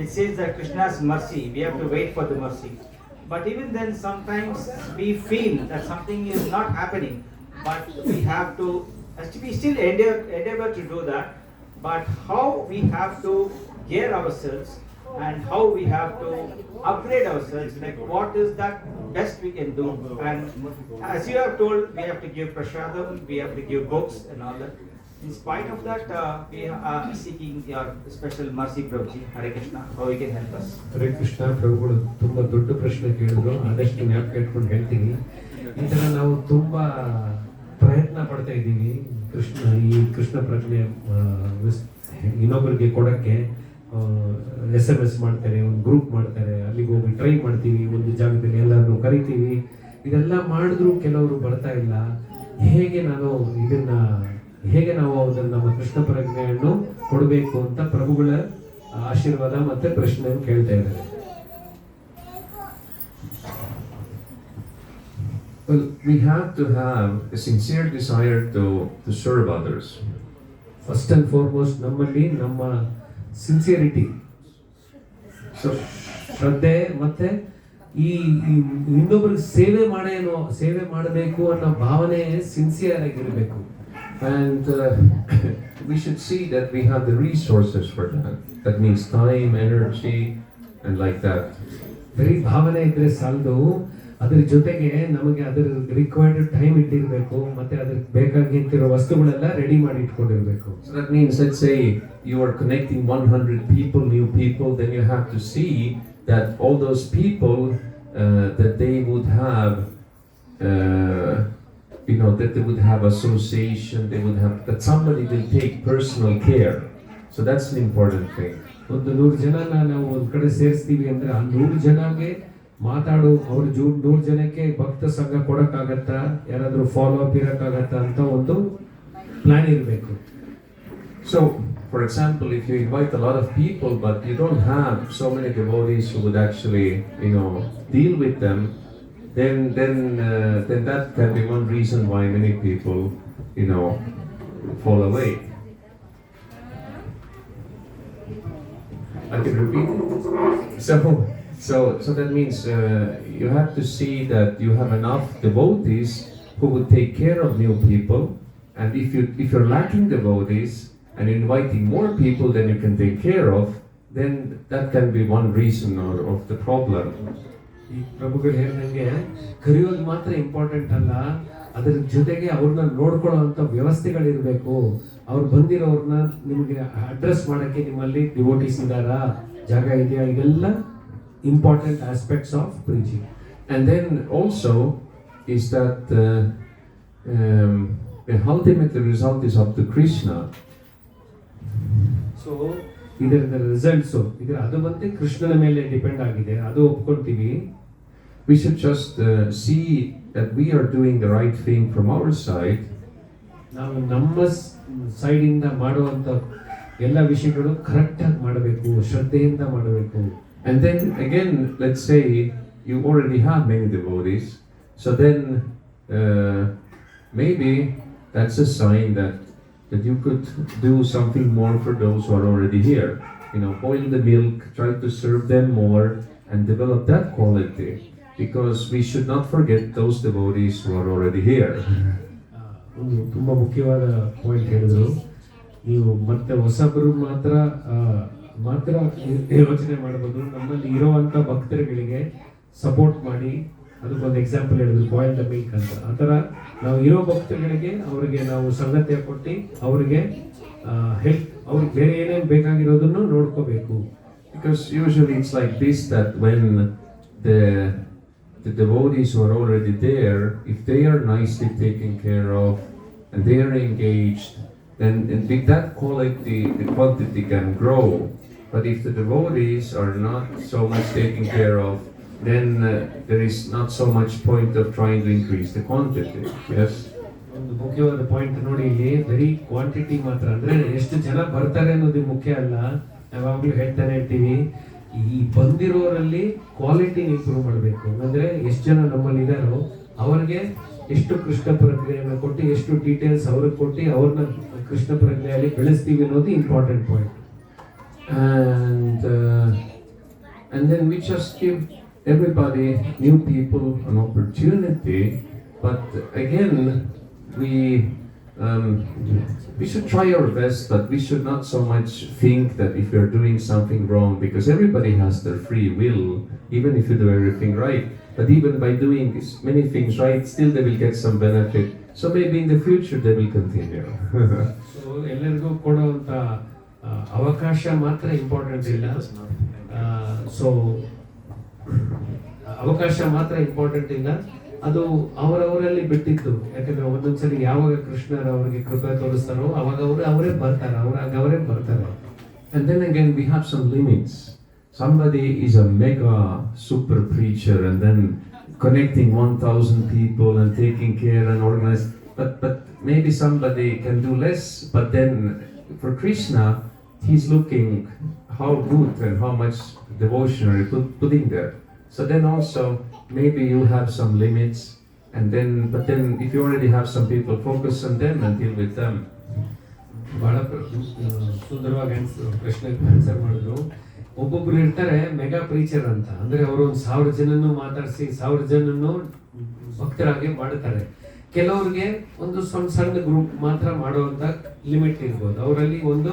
it says that Krishna's mercy, we have to wait for the mercy. But even then, sometimes we feel that something is not happening, but we have to still endeavor to do that. But how we have to gear ourselves, and how we have to upgrade ourselves, like what is that best we can do. And as you have told, we have to give prasadam, we have to give books and all that. In spite of that, we are seeking your special mercy, Prabhuji. Hare Krishna. How you can help us? Hare Krishna. ಪ್ರಭುಗಳು ತುಂಬ ದೊಡ್ಡ ಪ್ರಶ್ನೆ ಕೇಳಿದ್ರು, ಆದಷ್ಟು ಜ್ಞಾಪಕ ಇಟ್ಕೊಂಡು ಹೇಳ್ತೀನಿ. ಈ ಥರ ನಾವು ತುಂಬ ಪ್ರಯತ್ನ ಪಡ್ತಾ ಇದ್ದೀವಿ ಈ ಕೃಷ್ಣ ಪ್ರಜ್ಞೆ ಇನ್ನೊಬ್ಬರಿಗೆ ಕೊಡೋಕ್ಕೆ. SMS ಮಾಡ್ತಾರೆ, ಒಂದು ಗ್ರೂಪ್ ಮಾಡ್ತಾರೆ, ಅಲ್ಲಿಗೆ ಹೋಗಿ ಟ್ರೈ ಮಾಡ್ತೀವಿ, ಒಂದು ಜಾಗದಲ್ಲಿ ಎಲ್ಲರನ್ನು ಕರಿತೀವಿ. ಇದೆಲ್ಲ ಮಾಡಿದ್ರು ಕೆಲವರು ಬರ್ತಾ ಇಲ್ಲ. ಹೇಗೆ ನಾವು ಅದನ್ನು ನಮ್ಮ ಕೃಷ್ಣ ಪ್ರಜ್ಞೆಯನ್ನು ಕೊಡಬೇಕು ಅಂತ ಪ್ರಭುಗಳ ಆಶೀರ್ವಾದ ಮತ್ತೆ ಪ್ರಶ್ನೆಯನ್ನು ಕೇಳ್ತಾ ಇದ್ದಾರೆ. Well, we have to have a sincere desire to serve others. First and foremost, ನಮ್ಮಲ್ಲಿ ನಮ್ಮ ಸಿನ್ಸಿಯರಿಟಿ, ಶ್ರದ್ಧೆ ಮತ್ತೆ ಈ ಇನ್ನೊಬ್ಬರಿಗೆ ಸೇವೆ ಮಾಡಬೇಕು ಅನ್ನೋ ಭಾವನೆ ಸಿನ್ಸಿಯರ್ ಆಗಿರಬೇಕು. And we should see that we have the resources for that. That means time, energy, and like that. ಬರೀ ಭಾವನೆ ಇದ್ರೆ ಸಾಲದು, ಅದ್ರ ಜೊತೆಗೆ ನಮಗೆ ಅದರ ರಿಕ್ವೈರ್ಡ್ ಟೈಮ್ ಇಟ್ಟಿರಬೇಕು, ಮತ್ತೆ ಅದಕ್ಕೆ ಬೇಕಾಗಿರೋ ವಸ್ತುಗಳೆಲ್ಲ ರೆಡಿ ಮಾಡಿ ಇಟ್ಕೊಂಡಿರ್ಬೇಕು. So that means, let's say you are connecting 100 people, new people, then you have to see that all those people that they would have that they would have association, that somebody will take personal care. So that's an important thing. ಒಂದು 100 ಜನನ ನಾವು ಒಂದು ಕಡೆ ಸೇರಿಸ್ತೀವಿ ಅಂದ್ರೆ ಆ 100 ಜನಗೆ ಮಾತಾಡೋ ಅವ್ರ 100 ಜನಕ್ಕೆ ಭಕ್ತ ಸಂಘ ಕೊಡಕ್ಕಾಗತ್ತಾ, ಯಾರಾದ್ರೂ ಫಾಲೋ ಅಪ್ ಇರಕ್ಕಾಗತ್ತಾ ಅಂತ ಒಂದು ಪ್ಲಾನ್ ಇರಬೇಕು. So, for example, if you invite a lot of people but you don't have so many devotees who would actually, deal with them, then that can be one reason why many people, fall away. I can repeat it. So that means you have to see that you have enough devotees who would take care of new people, and if you're lacking devotees and inviting more people than you can take care of, then that can be one reason of the problem. ಈ ಪ್ರಭುಗಳು ಹೇಳಿದಂಗೆ ಕರೆಯೋದು ಮಾತ್ರ important ಅಲ್ಲ, ಅದ್ರ ಜೊತೆಗೆ ಅವ್ರನ್ನ ನೋಡ್ಕೊಳ್ಳೋಂಥ ವ್ಯವಸ್ಥೆಗಳಿರಬೇಕು. ಅವ್ರು ಬಂದಿರೋರ್ನ ನಿಮಗೆ ಅಡ್ರೆಸ್ ಮಾಡೋಕ್ಕೆ ನಿಮ್ಮಲ್ಲಿ ಡಿವೋಟೀಸ್ ಇದ್ದಾರಾ, ಜಾಗ ಇದೆಯಾ, ಇದೆಲ್ಲ important aspects of preaching. And then also is that the ultimate result is up to Krishna. So ಇದರ ರಿಸಲ್ಟ್ಸ್ ಅದು ಮತ್ತೆ ಕೃಷ್ಣನ ಮೇಲೆ ಡಿಪೆಂಡ್ ಆಗಿದೆ, ಅದು ಒಪ್ಕೊಳ್ತೀವಿ. We should just see that we are doing the right thing from our side. ನಾವು ನಮ್ಮ side ಇಂದ ಮಾಡುವಂತ ಎಲ್ಲ ವಿಷಯಗಳು ಕರೆಕ್ಟ್ ಆಗಿ ಮಾಡಬೇಕು, ಶ್ರದ್ಧೆಯಿಂದ ಮಾಡಬೇಕು. And then again, let's say you already have many devotees, so then maybe that's a sign that you could do something more for those who are already here. Boil the milk, try to serve them more, and develop that quality, because we should not forget those devotees who are already here. ಒಂದು ತುಂಬ ಮುಖ್ಯವಾದ point ಹೇಳಿದ್ರು. ನೀವು ಮತ್ತೆ ಹೊಸಬರು ಮಾತ್ರ ಯೋಚನೆ ಮಾಡಬಹುದು. ನಮ್ಮಲ್ಲಿ ಇರೋವಂಥ ಭಕ್ತರುಗಳಿಗೆ ಸಪೋರ್ಟ್ ಮಾಡಿ, ಅದಕ್ಕೊಂದು ಎಕ್ಸಾಂಪಲ್ ಹೇಳಿದ್ರು, ಬಾಯ್ಲ್ ದ ಮಿಲ್ಕ್ ಅಂತ. ಆ ಥರ ನಾವು ಇರೋ ಭಕ್ತರುಗಳಿಗೆ ಅವರಿಗೆ ನಾವು ಸಂಗತಿಯ ಕೊಟ್ಟು ಅವರಿಗೆ ಹೆಲ್ಪ್, ಅವ್ರಿಗೆ ಬೇರೆ ಏನೇನು ಬೇಕಾಗಿರೋದನ್ನು ನೋಡ್ಕೋಬೇಕು. Because usually it's like this, that when the devotees who are already there, if they are nicely taken care of and they are engaged, then with that quality, the quantity can grow. But if the devotees are not so much taken care of, then there is not so much point of trying to increase the quantity. Yes. ಒಂದು ಮುಖ್ಯವಾದ point ನೋಡಿ, ಇಲ್ಲಿ ಬರೀ quantity ಮಾತ್ರ, ಅಂದ್ರೆ ಎಷ್ಟು ಜನ ಬರ್ತಾರೆ ಅನ್ನೋದು ಮುಖ್ಯ ಅಲ್ಲ. ಯಾವಾಗಲೂ ಹೇಳ್ತಾನೆ ಇರ್ತೀವಿ, ಈ ಬಂದಿರೋರಲ್ಲಿ ಕ್ವಾಲಿಟಿ ಇಂಪ್ರೂವ್ ಮಾಡಬೇಕು. ಅಂದ್ರೆ ಎಷ್ಟು ಜನ ನಮ್ಮಲ್ಲಿ ಇದ್ದಾರೋ ಅವ್ರಿಗೆ ಎಷ್ಟು ಕೃಷ್ಣ ಪ್ರಜ್ಞೆಯನ್ನು ಕೊಟ್ಟು, ಎಷ್ಟು ಡೀಟೇಲ್ಸ್ ಅವ್ರಿಗೆ ಕೊಟ್ಟು ಅವ್ರನ್ನ ಕೃಷ್ಣ ಪ್ರಜ್ಞೆಯಲ್ಲಿ ಬೆಳೆಸ್ತೀವಿ ಅನ್ನೋದು important point. And then we just give everybody, new people, an opportunity. But again, we we should try our best, but we should not so much think that if we're doing something wrong, because everybody has their free will, even if you do everything right. But even by doing many things right, still they will get some benefit. So maybe in the future they will continue. So ಎಲ್ಲರಿಗೂ ಕೊಡುವಂಥ ಅವಕಾಶ ಮಾತ್ರ important ಇಲ್ಲ. So ಅವಕಾಶ ಮಾತ್ರ important ಇಲ್ಲ, ಅದು ಅವರವರಲ್ಲಿ ಬಿಟ್ಟಿತ್ತು. ಯಾಕಂದ್ರೆ ಒಂದೊಂದ್ಸಲಿ ಯಾವಾಗ ಕೃಷ್ಣರ ಅವರಿಗೆ ಕೃಪೆ ತೋರಿಸ್ತಾರೋ ಅವಾಗ ಅವರೇ ಬರ್ತಾರೆ. And then again we have some limits. Somebody is a mega super preacher and then connecting 1,000 people and taking care and organize. But maybe somebody can do less. But then for Krishna, he's looking how good and how much devotion are you putting there. So then also maybe you have some limits. But then if you already have some people, focus on them and deal with them. ಬಹಳ ಸುಂದರವಾಗಿ ಪ್ರಶ್ನೆ answer ಮಾಡಿದ್ರು. ಒಬ್ಬೊಬ್ರು ಇರ್ತಾರೆ mega preacher ಅಂತ, ಅಂದ್ರೆ ಅವರು 1,000 ಜನನ್ನು ಮಾತಾಡಿಸಿ 1,000 ಜನನ್ನು ಭಕ್ತರಾಗಿ ಮಾಡ್ತಾರೆ. ಕೆಲವ್ರಿಗೆ ಒಂದು ಸಣ್ಣ ಗ್ರೂಪ್ ಮಾತ್ರ ಮಾಡುವಂತ ಲಿಮಿಟ್ ಇರ್ಬೋದು, ಅವರಲ್ಲಿ ಒಂದು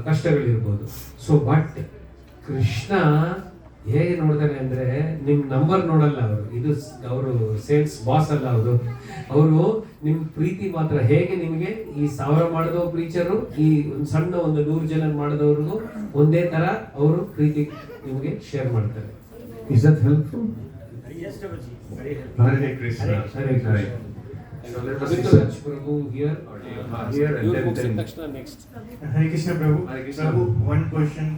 ಕಷ್ಟಗಳಿರ್ಬೋದು. ಸೊ ಬಟ್ ಕೃಷ್ಣ ಹೇಗೆ ನೋಡ್ತಾರೆ ಅಂದ್ರೆ ನಿಮ್ ನಂಬರ್ ನೋಡಲ್ಲ ಅವರು ಸೇಲ್ಸ್ ಬಾಸ್ ಅಲ್ಲ ಅವರು ನಿಮ್ ಪ್ರೀತಿ ಮಾತ್ರ. ಹೇಗೆ ನಿಮಗೆ ಈ 1,000 ಮಾಡಿದವ ಪ್ರೀಚರು ಈ ಸಣ್ಣ ಒಂದು 100 ಜನ ಮಾಡಿದವ್ರಿಗೂ ಒಂದೇ ತರ ಅವರು ಪ್ರೀತಿ ನಿಮಗೆ ಶೇರ್ ಮಾಡ್ತಾರೆ. Is that helpful? Yes, Prabhuji. Hare Krishna. Hare Krishna. So let us listen. Prabhu here and then next. Hare Krishna, Prabhu. Hare Krishna. Prabhu, one question.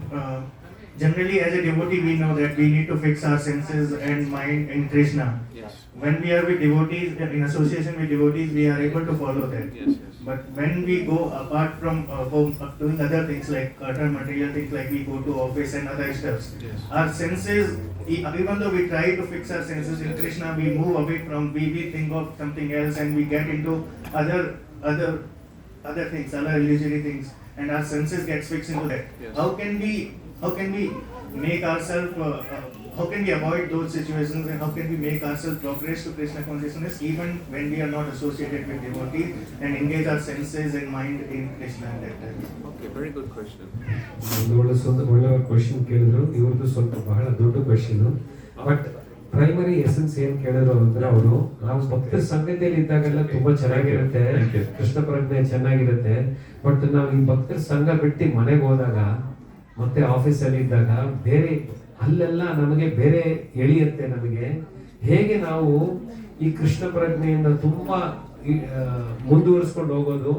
Generally, as a devotee, we know that we need to fix our senses and mind in Krishna. Yes. When we are with devotees, in association with devotees, we are able to follow that. Yes. But when we go apart from home, doing other things like other material things, like we go to office and other stuff, Yes. our senses, even though we try to fix our senses in Krishna, we move away from, we think of something else and we get into other things, other illusory things, and our senses get fixed into that. Yes. How can we make ourselves, how can we avoid those situations, and how can we make ourselves progress to Krishna consciousness even when we are not associated with devotees, and engage our senses and mind in Krishna at that time? Okay, very good question. ಒಳ್ಳೆ question ಕೇಳಿದ್ರು. ಇವ್ರದ್ದು ಸ್ವಲ್ಪ ಬಹಳ ದೊಡ್ಡ question. But primary essence ಏನ್ ಕೇಳಿದ್ರು ಅಂದ್ರೆ ಅವರು ನಾವು ಭಕ್ತರ ಸಂಘದಲ್ಲಿ ಇದ್ದಾಗೆಲ್ಲ ತುಂಬಾ ಚೆನ್ನಾಗಿರುತ್ತೆ, ಕೃಷ್ಣ ಪ್ರಜ್ಞೆ ಚೆನ್ನಾಗಿರುತ್ತೆ. ಬಟ್ ನಾವು ಈ ಭಕ್ತರ ಸಂಘ ಬಿಟ್ಟು ಮನೆಗೆ ಹೋದಾಗ ಮತ್ತೆ ಆಫೀಸಲ್ಲಿ ಇದ್ದಾಗ ಬೇರೆ ಅಲ್ಲೆಲ್ಲ ನಮಗೆ ಬೇರೆ ಎಳೆಯುತ್ತೆ. ನಮಗೆ ಹೇಗೆ ನಾವು ಈ ಕೃಷ್ಣ ಪ್ರಜ್ಞೆಯಿಂದ ತುಂಬಾ ಮುಂದುವರಿಸ್ಕೊಂಡು ಹೋಗೋದು,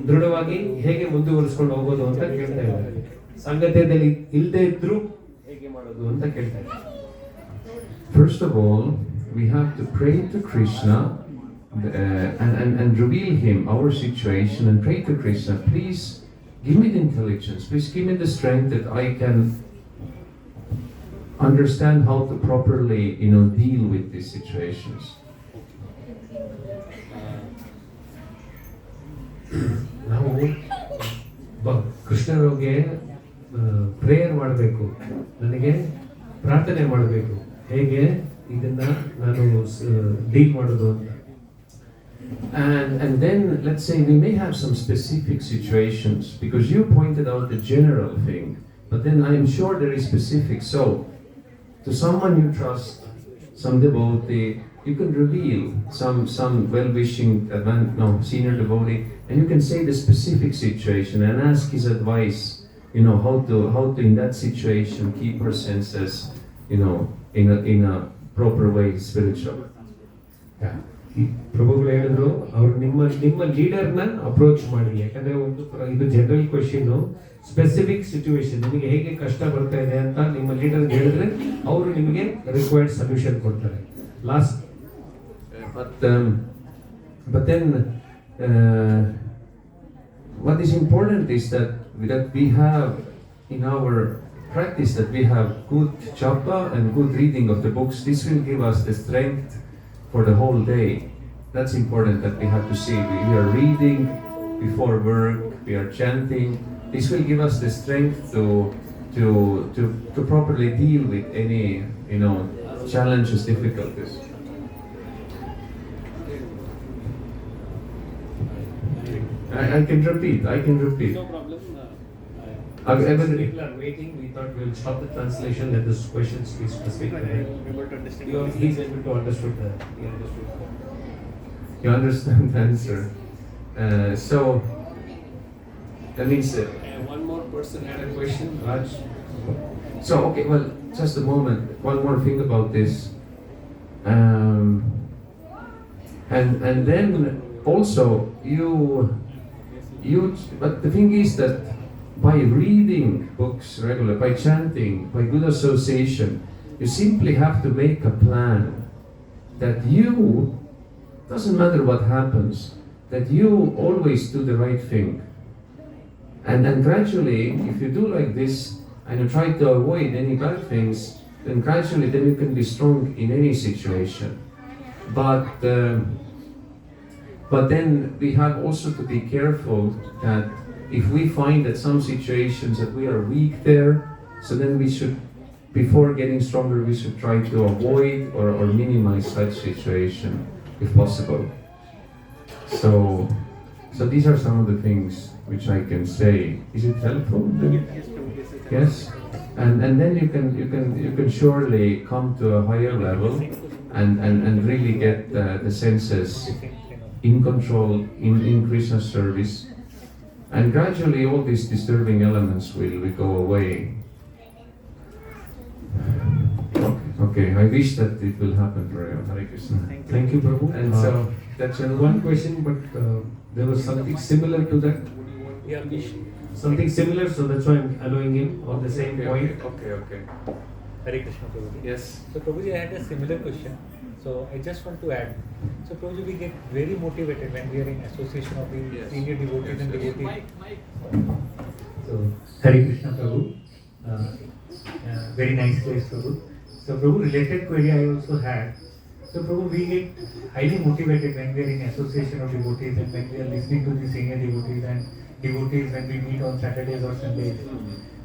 ದೃಢವಾಗಿ ಹೇಗೆ ಮುಂದುವರಿಸ್ಕೊಂಡು ಹೋಗೋದು ಅಂತ ಕೇಳ್ತಾ ಇದ್ದಾರೆ. ಸಂಗತಿಯಲ್ಲಿ ಇಲ್ಲದೆ ಇದ್ರು ಹೇಗೆ ಮಾಡೋದು ಅಂತ ಕೇಳ್ತಾ ಇದ್ದಾರೆ. First of all, we have to pray to Krishna and reveal him our situation and pray to Krishna, please give me the intelligence, please give me the strength that I can understand how to properly, deal with these situations. ನಾವು ಕೃಷ್ಣನಿಗೆ prayer ಮಾಡಬೇಕು, ನನಗೆ ಪ್ರಾರ್ಥನೆ ಮಾಡಬೇಕು, ಹೇಗೆ ಇದನ್ನ ನಾನು deal ಮಾಡೋದು ಅಂತ. And then let's say we may have some specific situations, because you pointed out the general thing, but then I am sure there is specific. So to someone you trust, some devotee, you can reveal some well-wishing senior devotee, and you can say the specific situation and ask his advice, how to in that situation keep her senses, in a proper way, spiritual. ಪ್ರಭುಗಳು ಹೇಳಿದ್ರು, ಅವ್ರು ನಿಮ್ಮ ಲೀಡರ್ನ approach ಮಾಡಿ. ಯಾಕಂದ್ರೆ ಇದು general question, specific situation, ನಿಮಗೆ ಹೇಗೆ ಕಷ್ಟ ಬರ್ತಾ ಇದೆ ಅಂತ ನಿಮ್ಮ ಲೀಡರ್ ಹೇಳಿದ್ರೆ ಅವರು ನಿಮಗೆ ರಿಕ್ವೈರ್ಡ್ ಸೊಲ್ಯೂಷನ್ ಕೊಡ್ತಾರೆ. Last but then what is important is that we have in our practice that we have good japa and good reading of the books. This will give us the strength for the whole day. That's important that we have to see. We are reading before work, we are chanting. This will give us the strength to properly deal with any challenges, difficulties. I can repeat. No problem. People are waiting. We thought we'll stop the translation. Let this questions be specific. He's able to understood. You understand the answer. So that means one more person had a question. Raj. So okay, well, just a moment. One more thing about this, and then also you. But the thing is that by reading books regularly, by chanting, by good association, you simply have to make a plan that you, doesn't matter what happens, that you always do the right thing. And then gradually, if you do like this, and you try to avoid any bad things, then gradually then you can be strong in any situation. But then we have also to be careful that if we find that some situations that we are weak there, so then we should, before getting stronger, we should try to avoid or minimize such situation if possible. So these are some of the things which I can say. Is it helpful? Yes. And then you can surely come to a higher level and really get the senses in control in Krishna's service, and gradually all these disturbing elements will go away. Okay, I wish that it will happen for you. Hare Krishna. Thank you, Prabhu. And so that's one question, but there was something similar to that. Yeah, something similar, so that's why I'm allowing him on the same point. Okay. Hare Krishna, Prabhuji. Yes. So Prabhuji, I had a similar question. So I just want to add. So Prabhuji, we get very motivated when we are in association of the senior devotees and devotees. So Hare Krishna, Prabhu. Very nice place, Prabhu. So Prabhu, related query I also had. So Prabhu, we get highly motivated when we are in association of devotees and when we are listening to the senior devotees and devotees when we meet on Saturdays or Sundays.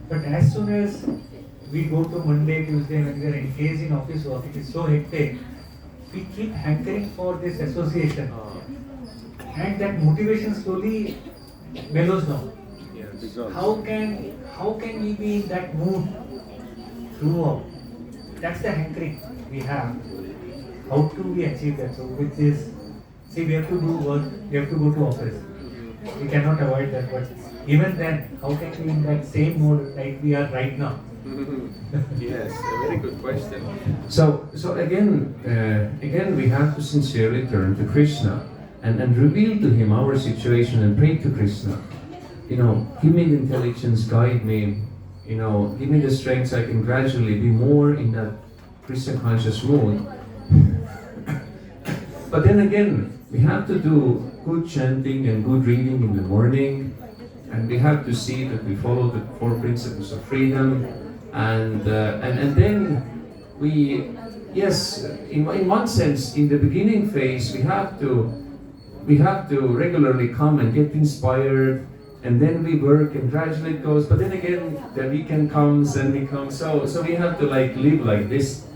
But as soon as we go to Monday, Tuesday, when we are engaged in office work, it is so hectic. We keep hankering for this association, and that motivation slowly mellows down. How can we be in that mood throughout? That's the hankering we have. How do we achieve that? So with this, see, we have to do work, we have to go to office. We cannot avoid that, but even then, how can we be in that same mode like we are right now? Yes, a very good question. So again, we have to sincerely turn to Krishna and reveal to him our situation and pray to Krishna. Give me the intelligence, guide me. Give me the strength so I can gradually be more in that Krishna conscious mood. But then again, we have to do good chanting and good reading in the morning, and we have to see that we follow the 4 principles of freedom. And then we, yes, in one sense, in the beginning phase, we have to regularly come and get inspired, and then we work, and gradually it goes. But then again, the weekend comes and we come, so we have to live like this.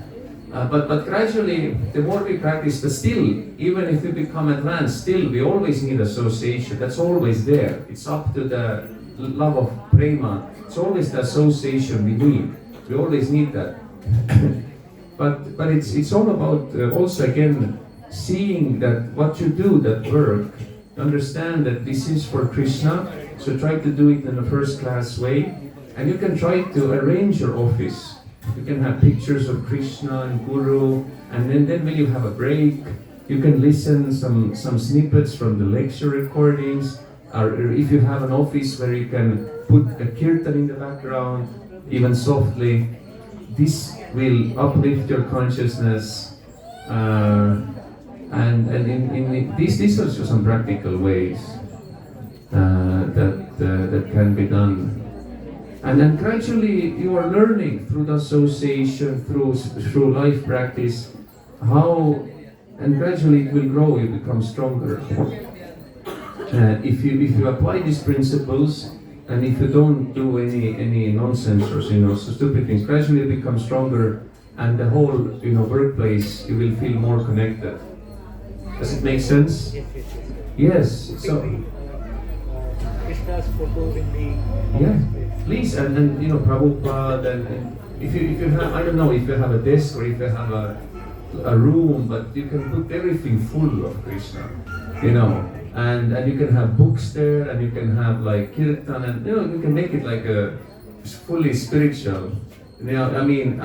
But gradually, the more we practice, but still, even if we become advanced, still we always need association. That's always there. It's up to the love of prema. It's always the association we need. We always need that. but it's all about also again seeing that what you do, that work, understand that this is for Krishna. So try to do it in a first-class way, and you can try to arrange your office. You can have pictures of Krishna and Guru, and then when you have a break, you can listen some snippets from the lecture recordings, or if you have an office where you can put a kirtan in the background, even softly. This will uplift your consciousness, and these are just some practical ways that can be done. And then gradually you are learning through the association, through life practice, and gradually it will grow, you become stronger. If you apply these principles, and if you don't do any nonsense or stupid things, gradually you become stronger, and the whole workplace, you will feel more connected. Does it make sense? Yes. So Krishna's photos in the Yeah, place. please, and then Prabhupada, and if you have, I don't know if you have a desk or if you have a room, but you can put everything full of Krishna, and you can have books there, and you can have like kirtan, and you can make it like a fully spiritual. I mean,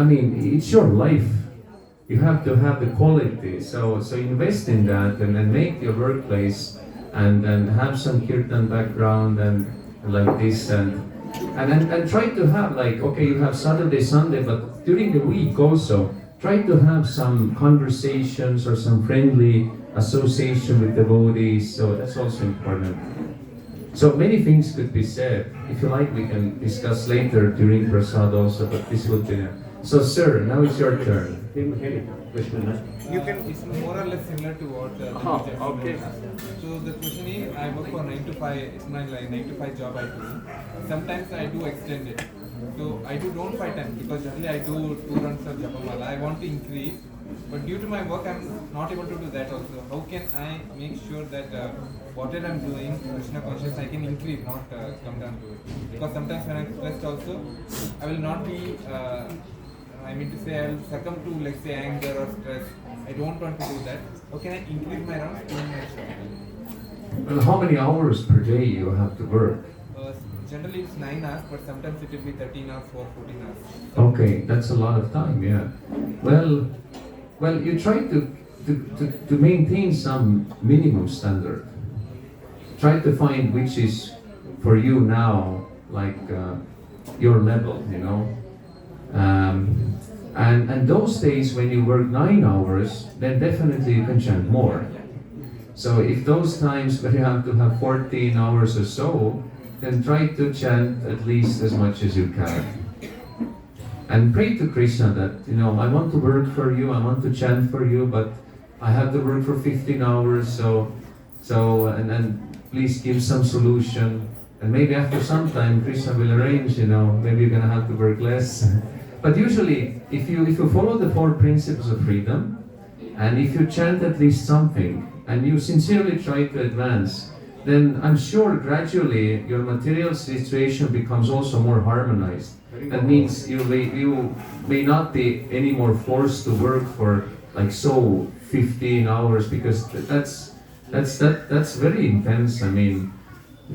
it's your life. You have to have the quality. So invest in that, and then make your workplace, and have some kirtan background and like this, and try to have like, okay, you have Saturday, Sunday, but during the week also try to have some conversations or some friendly association with devotees. So that's also important. So many things could be said. If you like, we can discuss later during prasad also, but this will be. So sir, now it's your turn. You can, it's more or less similar to what okay. So the question is, I work for 9 to 5, it's my like 9 to 5 job I do. Sometimes I do extend it. So I don't find time because generally I do 2 runs of Japamala. I want to increase, but due to my work I'm not able to do that also. How can I make sure that whatever I'm doing, Krishna conscious, I can increase, not come down to it? Because sometimes when I'm stressed also, I will not be, I mean to say I will succumb to, let's say, anger or stress. I don't want to do that. How can I increase my rounds? Well, how many hours per day you have to work? Generally it's 9 hours, but sometimes it will be 13 hours or 14 hours. Okay, that's a lot of time, yeah. Well, you try to maintain some minimum standard. Try to find which is for you now, like your level, And those days when you work 9 hours, then definitely you can chant more. So if those times when you have to have 14 hours or so, then try to chant at least as much as you can. And pray to Krishna that, I want to work for you, I want to chant for you, but I have to work for 15 hours, and please give some solution. And maybe after some time, Krishna will arrange, maybe you're gonna have to work less. But usually, if you follow the 4 principles of freedom, and if you chant at least something, and you sincerely try to advance, then I'm sure gradually your material situation becomes also more harmonized. That means you may not be any more forced to work for 15 hours, because that's very intense.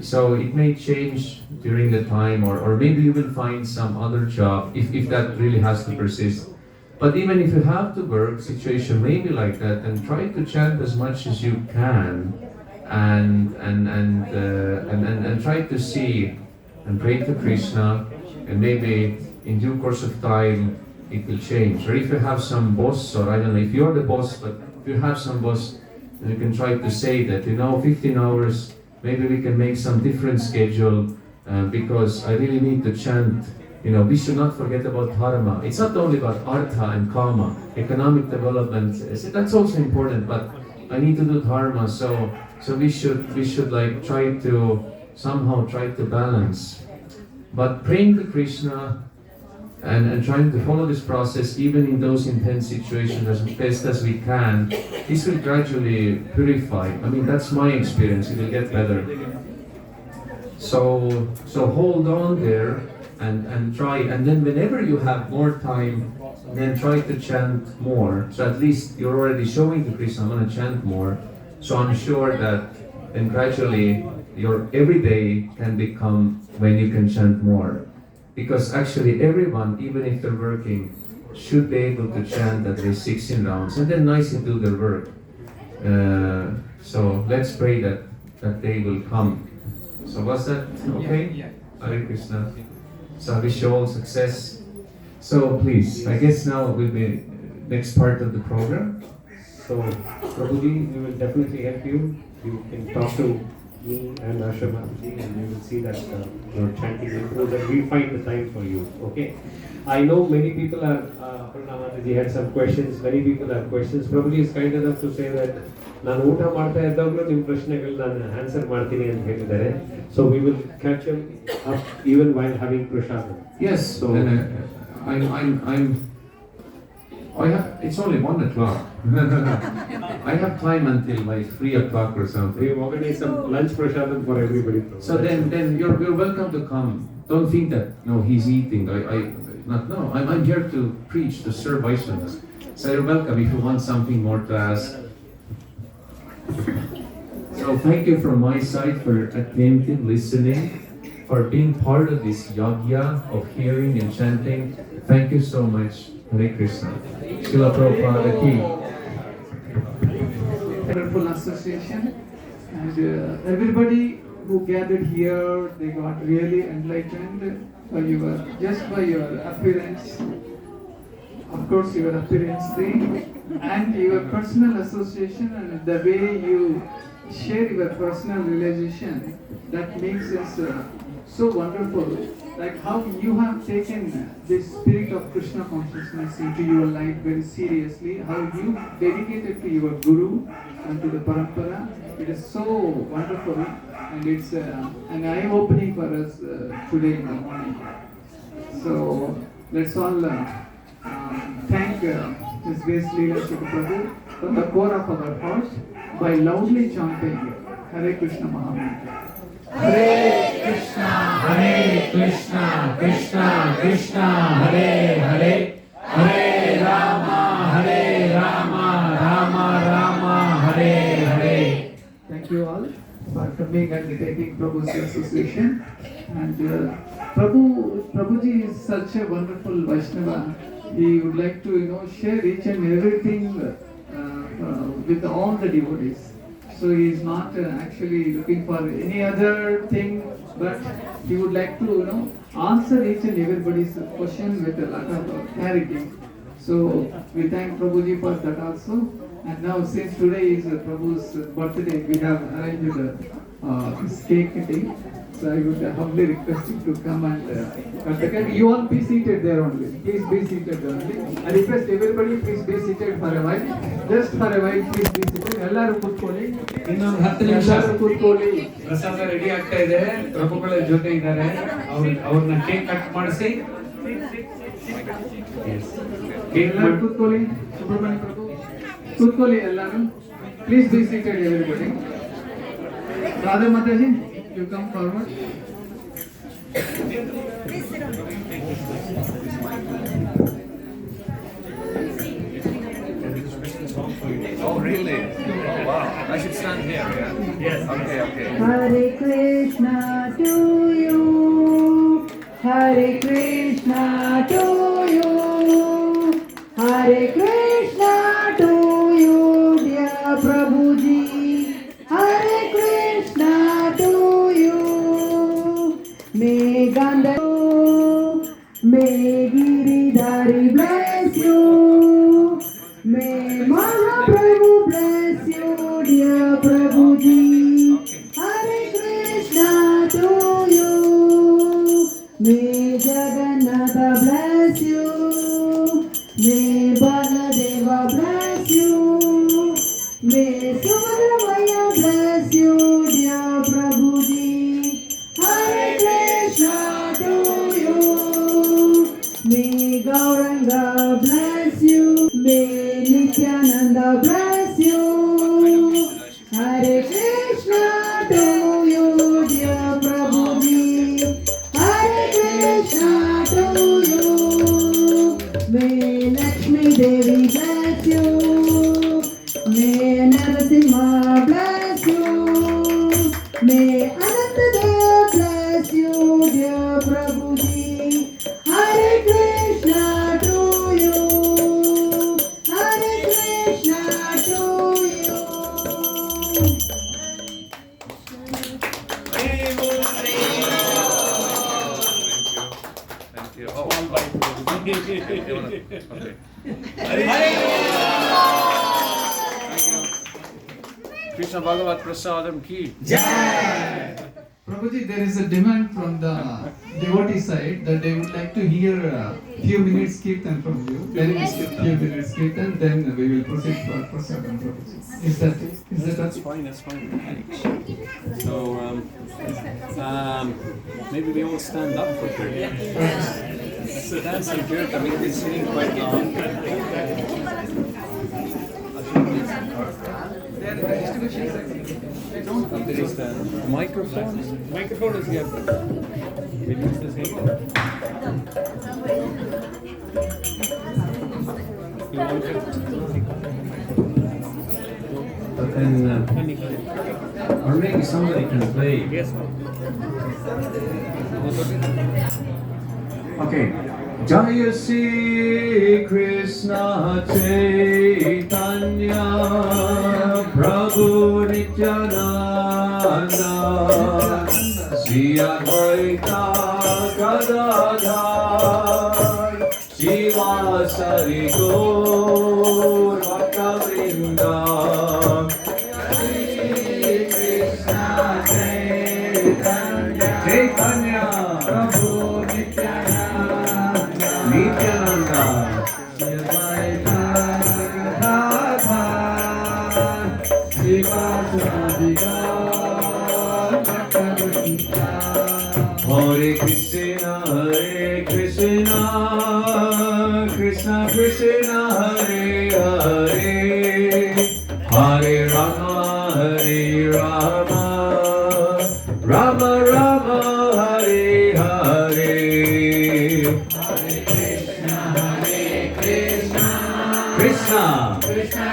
So it may change during the time, or maybe you will find some other job if that really has to persist. But even if you have to work, situation may be like that, and try to chant as much as you can, and try to see and pray to Krishna, and maybe in due course of time it will change. Or if you have some boss, or I don't know if you're the boss, but if you have some boss, then you can try to say that 15 hours. Maybe we can make some different schedule because I really need to chant. We should not forget about dharma. It's not only about artha and kama, economic development. That's also important, but I need to do dharma. So we should try to somehow try to balance. But praying to Krishna and trying to follow this process, even in those intense situations, as best as we can, this will gradually purify. That's my experience. It will get better. So hold on there and try. And then whenever you have more time, then try to chant more. So at least you're already showing to Krishna, I'm going to chant more. So I'm sure that then gradually your everyday can become when you can chant more. Because actually everyone, even if they're working, should be able to chant at least 16 rounds and then nicely do their work. So let's pray that day will come. So was that okay? Yeah. Hare Krishna. So I wish you all success. So please, I guess now will be next part of the program. So Prabhuji, we will definitely help you. You can talk to me and Ashramaji, and you will see that your chanting improves, and we find the time for you. Okay. I know many people are. Purnamataji had some questions. Many people have questions. Prabhuji is kind enough to say that ನಾನು ಊಟ ಮಾಡ್ತಾ ಇದ್ದಾಗಲೂ ನಿಮ್ಮ ಪ್ರಶ್ನೆಗಳು ನಾನು answer ಮಾಡ್ತೀನಿ ಅಂತ ಹೇಳಿದ್ದಾರೆ. So we will catch them up even while having prasad. Yes. So It's only 1 o'clock. I have time until like 3 o'clock or We something. organize some lunch prashadam for everybody. So then you're welcome to come. Don't think that no, he's eating. I'm here to preach, to serve Vaishnavas. So you're welcome if you want something more to ask. So thank you from my side for attentive listening, for being part of this yagya of hearing and chanting. Thank you so much. Hare Krishna. Srila Prabhupada ki. Wonderful association, and everybody who gathered here, they got really enlightened by your appearance. Of course, your appearance thing and your personal association and the way you share your personal realization, that makes us so wonderful. Like how you have taken this spirit of Krishna consciousness into your life very seriously, how you dedicated to your Guru and to the Parampara. It is so wonderful, and it's an eye-opening for us today in the morning. So let's all thank His Grace Lila Sukha Prabhu from the core of our hearts by loudly chanting Hare Krishna Mahamantra. Hare Krishna, Krishna Krishna, Hare Hare, Hare Rama, Rama Rama, Hare Hare. Thank you all for coming and taking Prabhu's association. And Prabhuji is such a wonderful Vaishnava. He would like to share each and everything with all the devotees. So he is not actually looking for any other thing, but he would like to answer each and everybody's question with a lot of clarity. So we thank Prabhuji for that also. And now since today is Prabhu's birthday, we have arranged his cake cutting. So I would humbly request you to come and cut the cake. You all be seated there only. Please be seated there only. I request everybody, please be seated for a while. Just for a while, please be seated. ಎಲ್ಲರೂ ಕೂತ್ಕೊಳ್ಳಿ. ಇನ್ನೊಂದು 10 ನಿಮಿಷ ಕೂತ್ಕೊಳ್ಳಿ. ಪ್ರಸಾದ ready ಆಗ್ತಾ ಇದೆ. ಪ್ರಭುಗಳ ಜೊತೆ ಇದ್ದಾರೆ. ಅವ್ರನ್ನ ಕೇಕ್ ಕಟ್ ಮಾಡಿಸಿ. ಎಲ್ಲರೂ ಕೂತ್ಕೊಳ್ಳಿ. ಸುಬ್ರಹ್ಮಣ್ಯ ಪ್ರಭು ಕೂತ್ಕೊಳ್ಳಿ ಎಲ್ಲರೂ. Please be seated everybody. Radha Mataji, you come forward. Oh, really? Oh, wow. I should stand here, yeah? Yes. Okay. Hare Krishna to you. Hare Krishna to you. Hare Krishna to you, dear Prabhuji. Hare Krishna to you. May Gandha, may Giridhari bless you. May Mahaprabhu bless you, dear Prabhuji. Hare Krishna to you. May Jagannatha bless you. May Baladeva bless you. May Subramanya bless you, dear Prabhuji. Hare Krishna to you. May Gauranga bless you. May Nityananda bless you. Hare Krishna to you, dear Prabhuji. Hare Krishna to you. May Lakshmi Devi bless you. May Narasimha bless you. May Anantadev bless you, dear Prabhuji. Hare Krishna to you. Hare Krishna to you. Thank you. Oh, okay. Krishna Bhagavat Prasadam ki. Prabhuji, there is a demand from the devotee side that they would like to hear a few minutes kirtan from you. Few minutes kirtan, then we will proceed for prasadam, Prabhuji. That's fine. So maybe we all stand up for prayer. That's some kirtan. We've been sitting quite long. Microphone is here. Will use the same. You want it? But then, or maybe somebody can play. Yes. Okay. Jaya Shri Krishna Chaitanya Prabhu Nityananda Shri Advaita Gadadhar Shivasari Gaur Bhaktavrinda Chaitanya Prabhu Nityananda Hare Krishna Krishna Krishna Hare Hare Hare Rama Rama Rama Hare Hare Krishna Krishna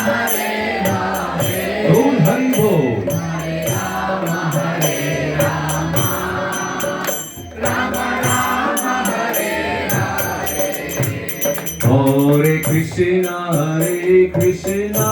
Hare Hare Om Hari Bol Hare Rama Rama Rama Hare Hare Hare Krishna